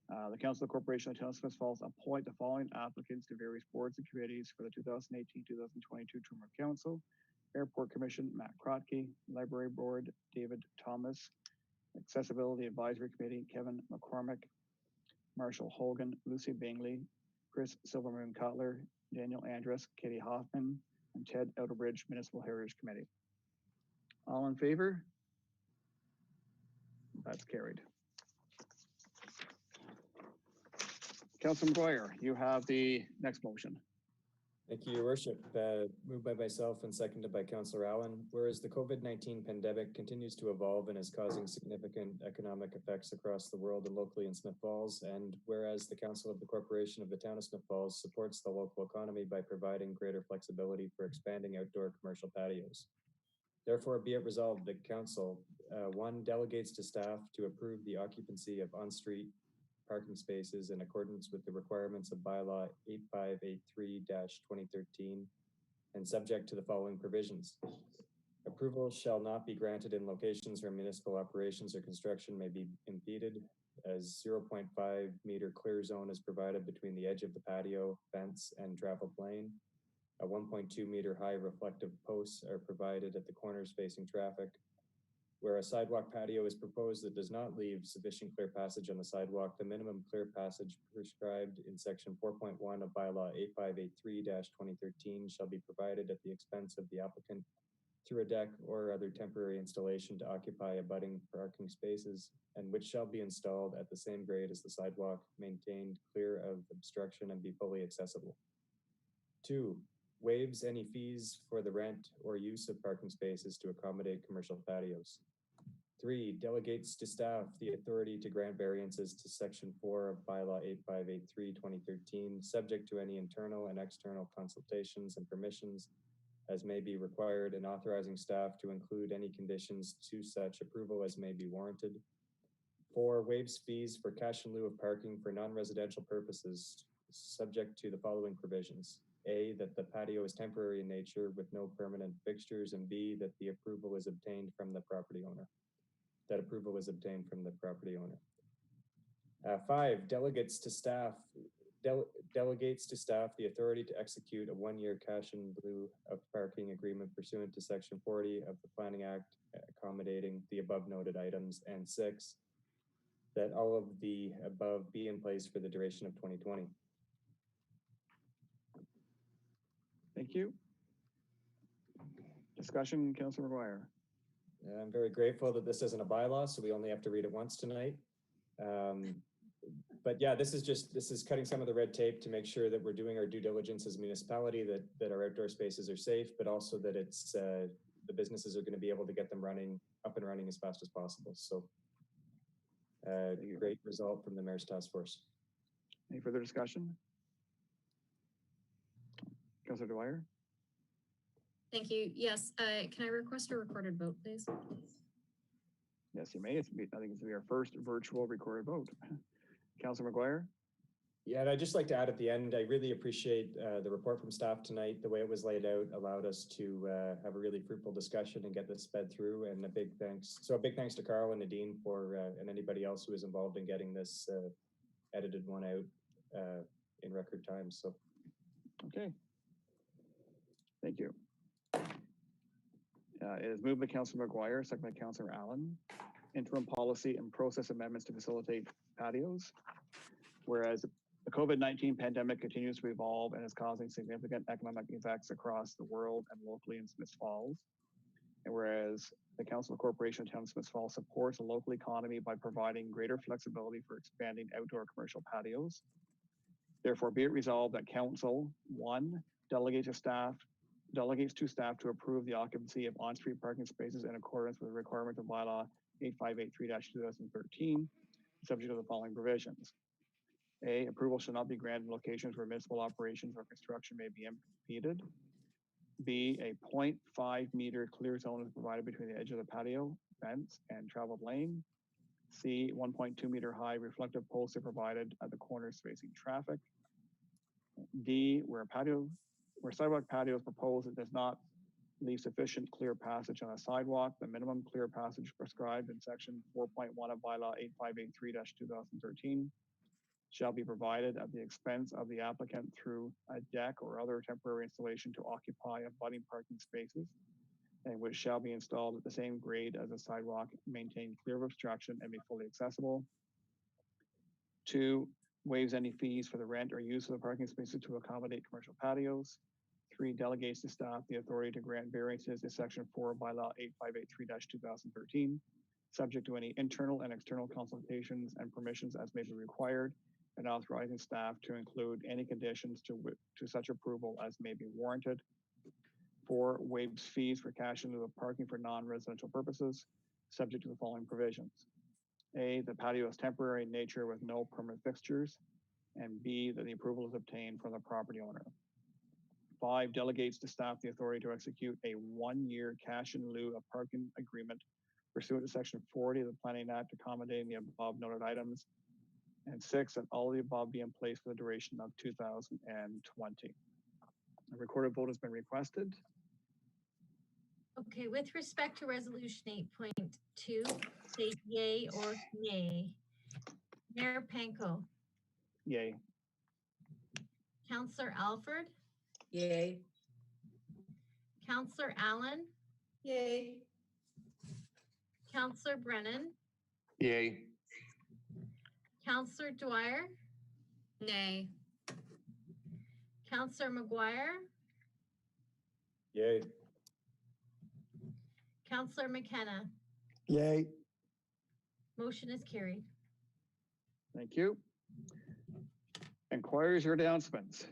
[SPEAKER 10] The Council of the Corporation of Town of Smith Falls appoint the following applicants to various boards and committees for the 2018-2022 term of council. Airport Commission, Matt Krotke. Library Board, David Thomas. Accessibility Advisory Committee, Kevin McCormick. Marshall Hogan, Lucy Bingley, Chris Silvermoon Cutler, Daniel Andres, Katie Hoffman, and Ted Outerbridge, Municipal Heritage Committee. All in favor? That's carried. Councilor McGuire, you have the next motion.
[SPEAKER 2] Thank you, Your Worship. Moved by myself and seconded by Councillor Allen. Whereas the COVID-19 pandemic continues to evolve and is causing significant economic effects across the world and locally in Smith Falls, and whereas the Council of the Corporation of the Town of Smith Falls supports the local economy by providing greater flexibility for expanding outdoor commercial patios. Therefore, be it resolved that Council, 1, delegates to staff to approve the occupancy of on-street parking spaces in accordance with the requirements of bylaw 8583-2013 and subject to the following provisions. Approval shall not be granted in locations where municipal operations or construction may be impeded, as 0.5 meter clear zone is provided between the edge of the patio, fence, and travel plane. A 1.2 meter high reflective posts are provided at the corners facing traffic. Where a sidewalk patio is proposed that does not leave sufficient clear passage on the sidewalk, the minimum clear passage prescribed in section 4.1 of bylaw 8583-2013 shall be provided at the expense of the applicant through a deck or other temporary installation to occupy abutting parking spaces, and which shall be installed at the same grade as the sidewalk, maintained clear of obstruction and be fully accessible. 2, waives any fees for the rent or use of parking spaces to accommodate commercial patios. 3, delegates to staff the authority to grant variances to section 4 of bylaw 8583-2013, subject to any internal and external consultations and permissions as may be required, and authorizing staff to include any conditions to such approval as may be warranted. 4, waives fees for cash in lieu of parking for non-residential purposes, subject to the following provisions. A, that the patio is temporary in nature with no permanent fixtures, and B, that the approval is obtained from the property owner. That approval is obtained from the property owner. 5, delegates to staff the authority to execute a 1-year cash in lieu of parking agreement pursuant to section 40 of the Planning Act, accommodating the above noted items. And 6, that all of the above be in place for the duration of 2020.
[SPEAKER 10] Thank you. Discussion, Councilor McGuire.
[SPEAKER 2] I'm very grateful that this isn't a bylaw, so we only have to read it once tonight. But yeah, this is cutting some of the red tape to make sure that we're doing our due diligence as a municipality, that our outdoor spaces are safe, but also that it's the businesses are going to be able to get them up and running as fast as possible. So great result from the Mayor's Task Force.
[SPEAKER 10] Any further discussion? Councilor Dwyer?
[SPEAKER 3] Thank you. Yes, can I request a recorded vote, please?
[SPEAKER 10] Yes, you may. I think it's going to be our first virtual recorded vote. Councilor McGuire?
[SPEAKER 2] Yeah, and I'd just like to add at the end, I really appreciate the report from staff tonight. The way it was laid out allowed us to have a really fruitful discussion and get this sped through. And a big thanks to Carl and Nadine and anybody else who was involved in getting this edited one out in record time. So,
[SPEAKER 10] okay. Thank you. It is moved by Councilor McGuire, second by Councilor Allen. Interim policy and process amendments to facilitate patios. Whereas the COVID-19 pandemic continues to evolve and is causing significant economic effects across the world and locally in Smiths Falls. And whereas the Council of Corporation of Town of Smiths Falls supports the local economy by providing greater flexibility for expanding outdoor commercial patios. Therefore, be it resolved that Council, 1, delegates to staff to approve the occupancy of on-street parking spaces in accordance with the requirement of bylaw 8583-2013, subject to the following provisions. A, approval shall not be granted in locations where municipal operations or construction may be impeded. B, a 0.5 meter clear zone is provided between the edge of the patio, fence, and traveled lane. C, 1.2 meter high reflective posts are provided at the corners facing traffic. D, where sidewalk patio is proposed, it does not leave sufficient clear passage on a sidewalk. The minimum clear passage prescribed in section 4.1 of bylaw 8583-2013 shall be provided at the expense of the applicant through a deck or other temporary installation to occupy abutting parking spaces, and which shall be installed at the same grade as a sidewalk, maintained clear of obstruction and be fully accessible. 2, waives any fees for the rent or use of the parking spaces to accommodate commercial patios. 3, delegates to staff the authority to grant variances in section 4 of bylaw 8583-2013, subject to any internal and external consultations and permissions as may be required, and authorizing staff to include any conditions to such approval as may be warranted. 4, waives fees for cash in lieu of parking for non-residential purposes, subject to the following provisions. A, the patio is temporary in nature with no permanent fixtures, and B, that the approval is obtained from the property owner. 5, delegates to staff the authority to execute a 1-year cash in lieu of parking agreement pursuant to section 40 of the Planning Act, accommodating the above noted items. And 6, that all of the above be in place for the duration of 2020. A recorded vote has been requested.
[SPEAKER 12] Okay, with respect to resolution 8.2, say yay or nay. Mayor Panko,
[SPEAKER 10] Yay.
[SPEAKER 12] Councillor Alford,
[SPEAKER 1] Yay.
[SPEAKER 12] Councillor Allen,
[SPEAKER 9] Yay.
[SPEAKER 12] Counselor Brennan,
[SPEAKER 6] Yay.
[SPEAKER 12] Counselor Dwyer,
[SPEAKER 3] Nay.
[SPEAKER 12] Counselor McGuire,
[SPEAKER 2] Yay.
[SPEAKER 12] Counselor McKenna.
[SPEAKER 11] Yay.
[SPEAKER 12] Motion is carried.
[SPEAKER 10] Thank you. Inquiries or announcements?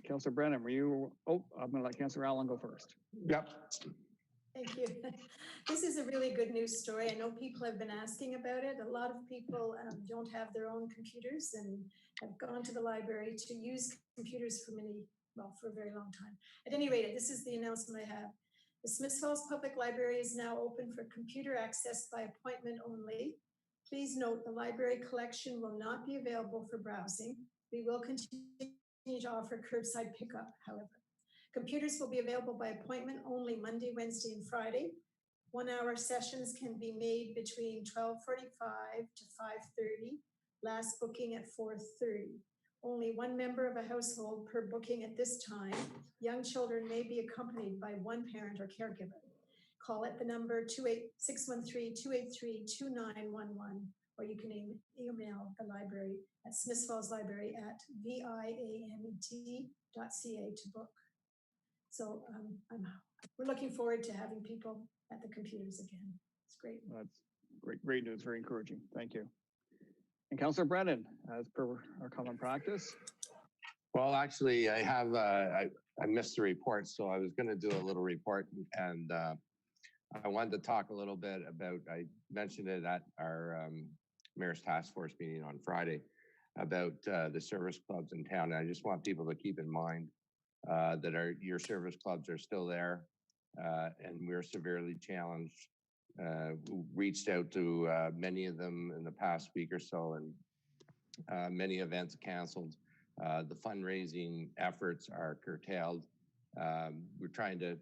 [SPEAKER 10] Councillor Brennan, were you, oh, I'm gonna let Councillor Allen go first.
[SPEAKER 6] Yep.
[SPEAKER 9] Thank you. This is a really good news story. I know people have been asking about it. A lot of people don't have their own computers and have gone to the library to use computers for for a very long time. At any rate, this is the announcement I have. The Smiths Falls Public Library is now open for computer access by appointment only. Please note the library collection will not be available for browsing. We will continue to offer curbside pickup, however. Computers will be available by appointment only Monday, Wednesday, and Friday. 1 hour sessions can be made between 12:45 to 5:30. Last booking at 4:30. Only one member of a household per booking at this time. Young children may be accompanied by one parent or caregiver. Call at the number 613-283-2911, or you can email the library at Smiths Falls Library at viamet.ca to book. So we're looking forward to having people at the computers again. It's great.
[SPEAKER 10] That's great news, very encouraging. Thank you. And Councillor Brennan, as per our common practice.
[SPEAKER 6] Well, actually, I have, I missed the report, so I was going to do a little report, and I wanted to talk a little bit about, I mentioned it at our Mayor's Task Force meeting on Friday, about the service clubs in town. And I just want people to keep in mind that your service clubs are still there, and we're severely challenged. We reached out to many of them in the past week or so, and many events canceled. The fundraising efforts are curtailed. We're trying to,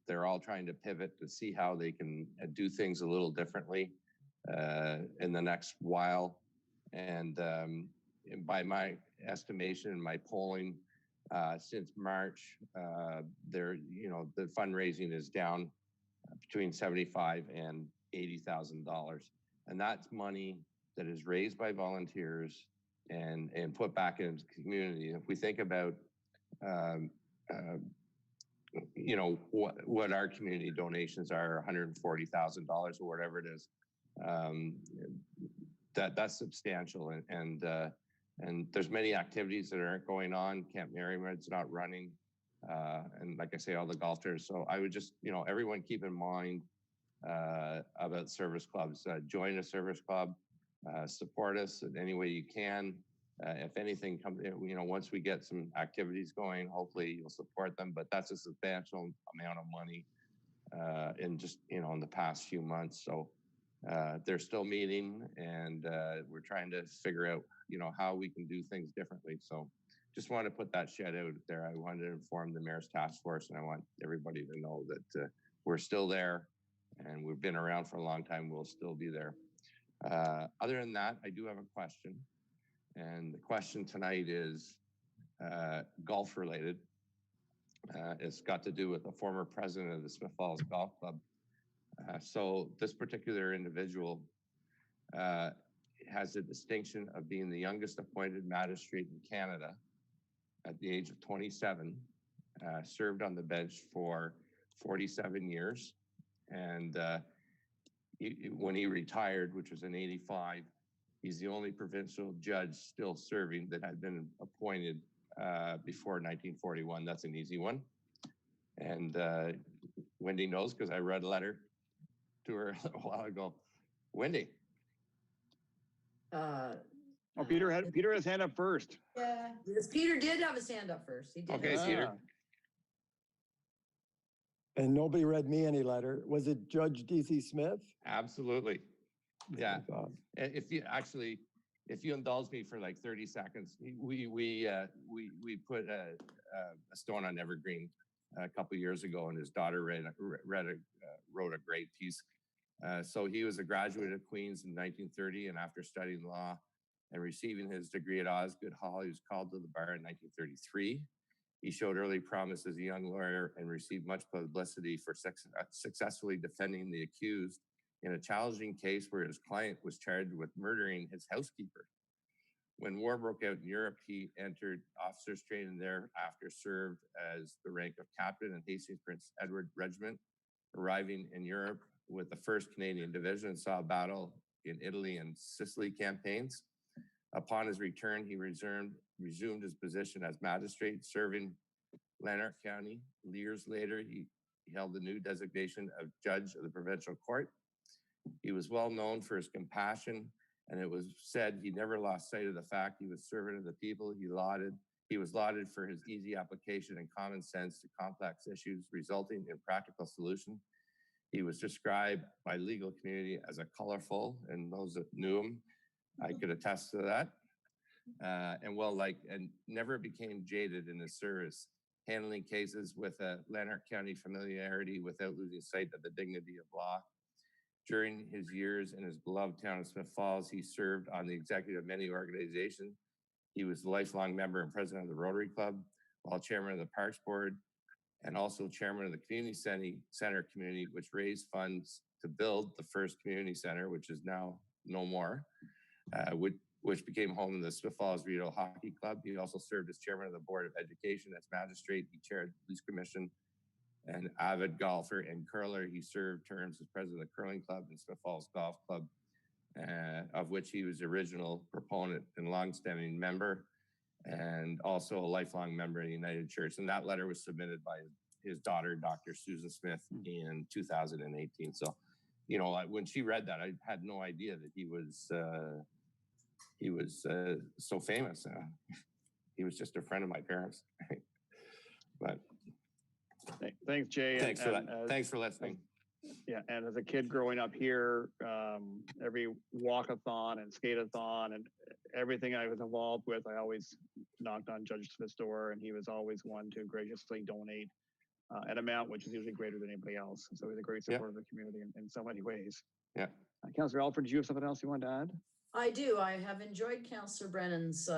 [SPEAKER 6] they're all trying to pivot to see how they can do things a little differently in the next while. And by my estimation, my polling, since March, the fundraising is down between $75,000 and $80,000, and that's money that is raised by volunteers and put back into the community. If we think about, what our community donations are, $140,000 or whatever it is, that's substantial, and there's many activities that aren't going on. Camp Merrimack's not running. And like I say, all the golf tours. So I would just, everyone keep in mind about service clubs. Join a service club, support us in any way you can. If anything comes, once we get some activities going, hopefully you'll support them. But that's a substantial amount of money in just, in the past few months. So they're still meeting, and we're trying to figure out, how we can do things differently. So just want to put that shed out there. I wanted to inform the Mayor's Task Force, and I want everybody to know that we're still there, and we've been around for a long time. We'll still be there. Other than that, I do have a question. And the question tonight is golf related. It's got to do with the former president of the Smith Falls Golf Club. So this particular individual has the distinction of being the youngest appointed magistrate in Canada at the age of 27, served on the bench for 47 years. And when he retired, which was in '85, he's the only provincial judge still serving that had been appointed before 1941. That's an easy one. And Wendy knows, because I read a letter to her a while ago. Wendy.
[SPEAKER 10] Peter has his hand up first.
[SPEAKER 9] Yeah.
[SPEAKER 1] Yes, Peter did have his hand up first. He did.
[SPEAKER 6] Okay, Peter.
[SPEAKER 11] And nobody read me any letter. Was it Judge D.C. Smith?
[SPEAKER 6] Absolutely. Yeah. If you indulge me for like 30 seconds, we put a stone on Evergreen a couple of years ago, and his daughter wrote a great piece. So he was a graduate of Queen's in 1930, and after studying law and receiving his degree at Osgoode Hall, he was called to the bar in 1933. He showed early promise as a young lawyer and received much publicity for successfully defending the accused in a challenging case where his client was charged with murdering his housekeeper. When war broke out in Europe, he entered officers training there after served as the rank of captain in Hastings Prince Edward Regiment, arriving in Europe with the 1st Canadian Division, saw battle in Italy and Sicily campaigns. Upon his return, he resumed his position as magistrate, serving Lanark County. Years later, he held the new designation of judge of the provincial court. He was well known for his compassion, and it was said he never lost sight of the fact he was servant of the people. He was lauded for his easy application and common sense to complex issues, resulting in practical solution. He was described by legal community as a colorful, and those that knew him, I could attest to that. And never became jaded in his service, handling cases with a Lanark County familiarity without losing sight of the dignity of law. During his years in his beloved town of Smith Falls, he served on the executive of many organizations. He was a lifelong member and president of the Rotary Club, while chairman of the Parks Board, and also chairman of the Community Center community, which raised funds to build the first community center, which is now no more, which became home to the Smith Falls Regional Hockey Club. He also served as chairman of the Board of Education. As magistrate, he chaired the police commission. An avid golfer and curler, he served terms as president of the Curling Club and Smith Falls Golf Club, of which he was the original proponent and longstanding member, and also a lifelong member of the United Church. And that letter was submitted by his daughter, Dr. Susan Smith, in 2018. So, you know, when she read that, I had no idea that he was so famous. He was just a friend of my parents. But
[SPEAKER 10] thanks, Jay.
[SPEAKER 6] Thanks for that. Thanks for listening.
[SPEAKER 10] Yeah, and as a kid growing up here, every walkathon and skateathon and everything I was involved with, I always knocked on Judge Smith's door, and he was always one to graciously donate an amount which is usually greater than anybody else. So he's a great supporter of the community in so many ways.
[SPEAKER 6] Yeah.
[SPEAKER 10] Councillor Alford, do you have something else you want to add?
[SPEAKER 1] I do. I have enjoyed Councillor Brennan's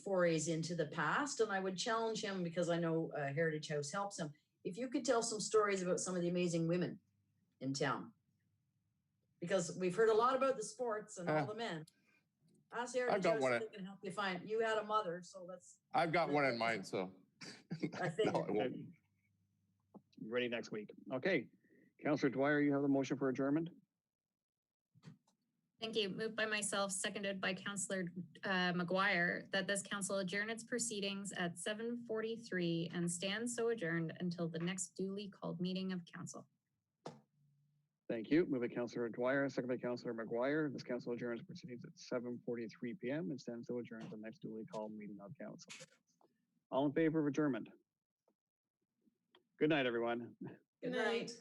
[SPEAKER 1] forays into the past, and I would challenge him, because I know Heritage House helps him. If you could tell some stories about some of the amazing women in town, because we've heard a lot about the sports and all the men. Ask Heritage House if they can help you find. You had a mother, so let's.
[SPEAKER 6] I've got one in mind, so.
[SPEAKER 1] I think.
[SPEAKER 6] No,
[SPEAKER 10] ready next week. Okay, Councillor Dwyer, you have the motion for adjournment.
[SPEAKER 3] Thank you. Moved by myself, seconded by Councillor McGuire, that this council adjourn its proceedings at 7:43 and stand so adjourned until the next duly called meeting of council.
[SPEAKER 10] Thank you. Moved by Councillor Dwyer, seconded by Councillor McGuire. This council adjourns proceedings at 7:43 p.m. and stands so adjourned until the next duly called meeting of council. All in favor of adjournment? Good night, everyone.
[SPEAKER 1] Good night.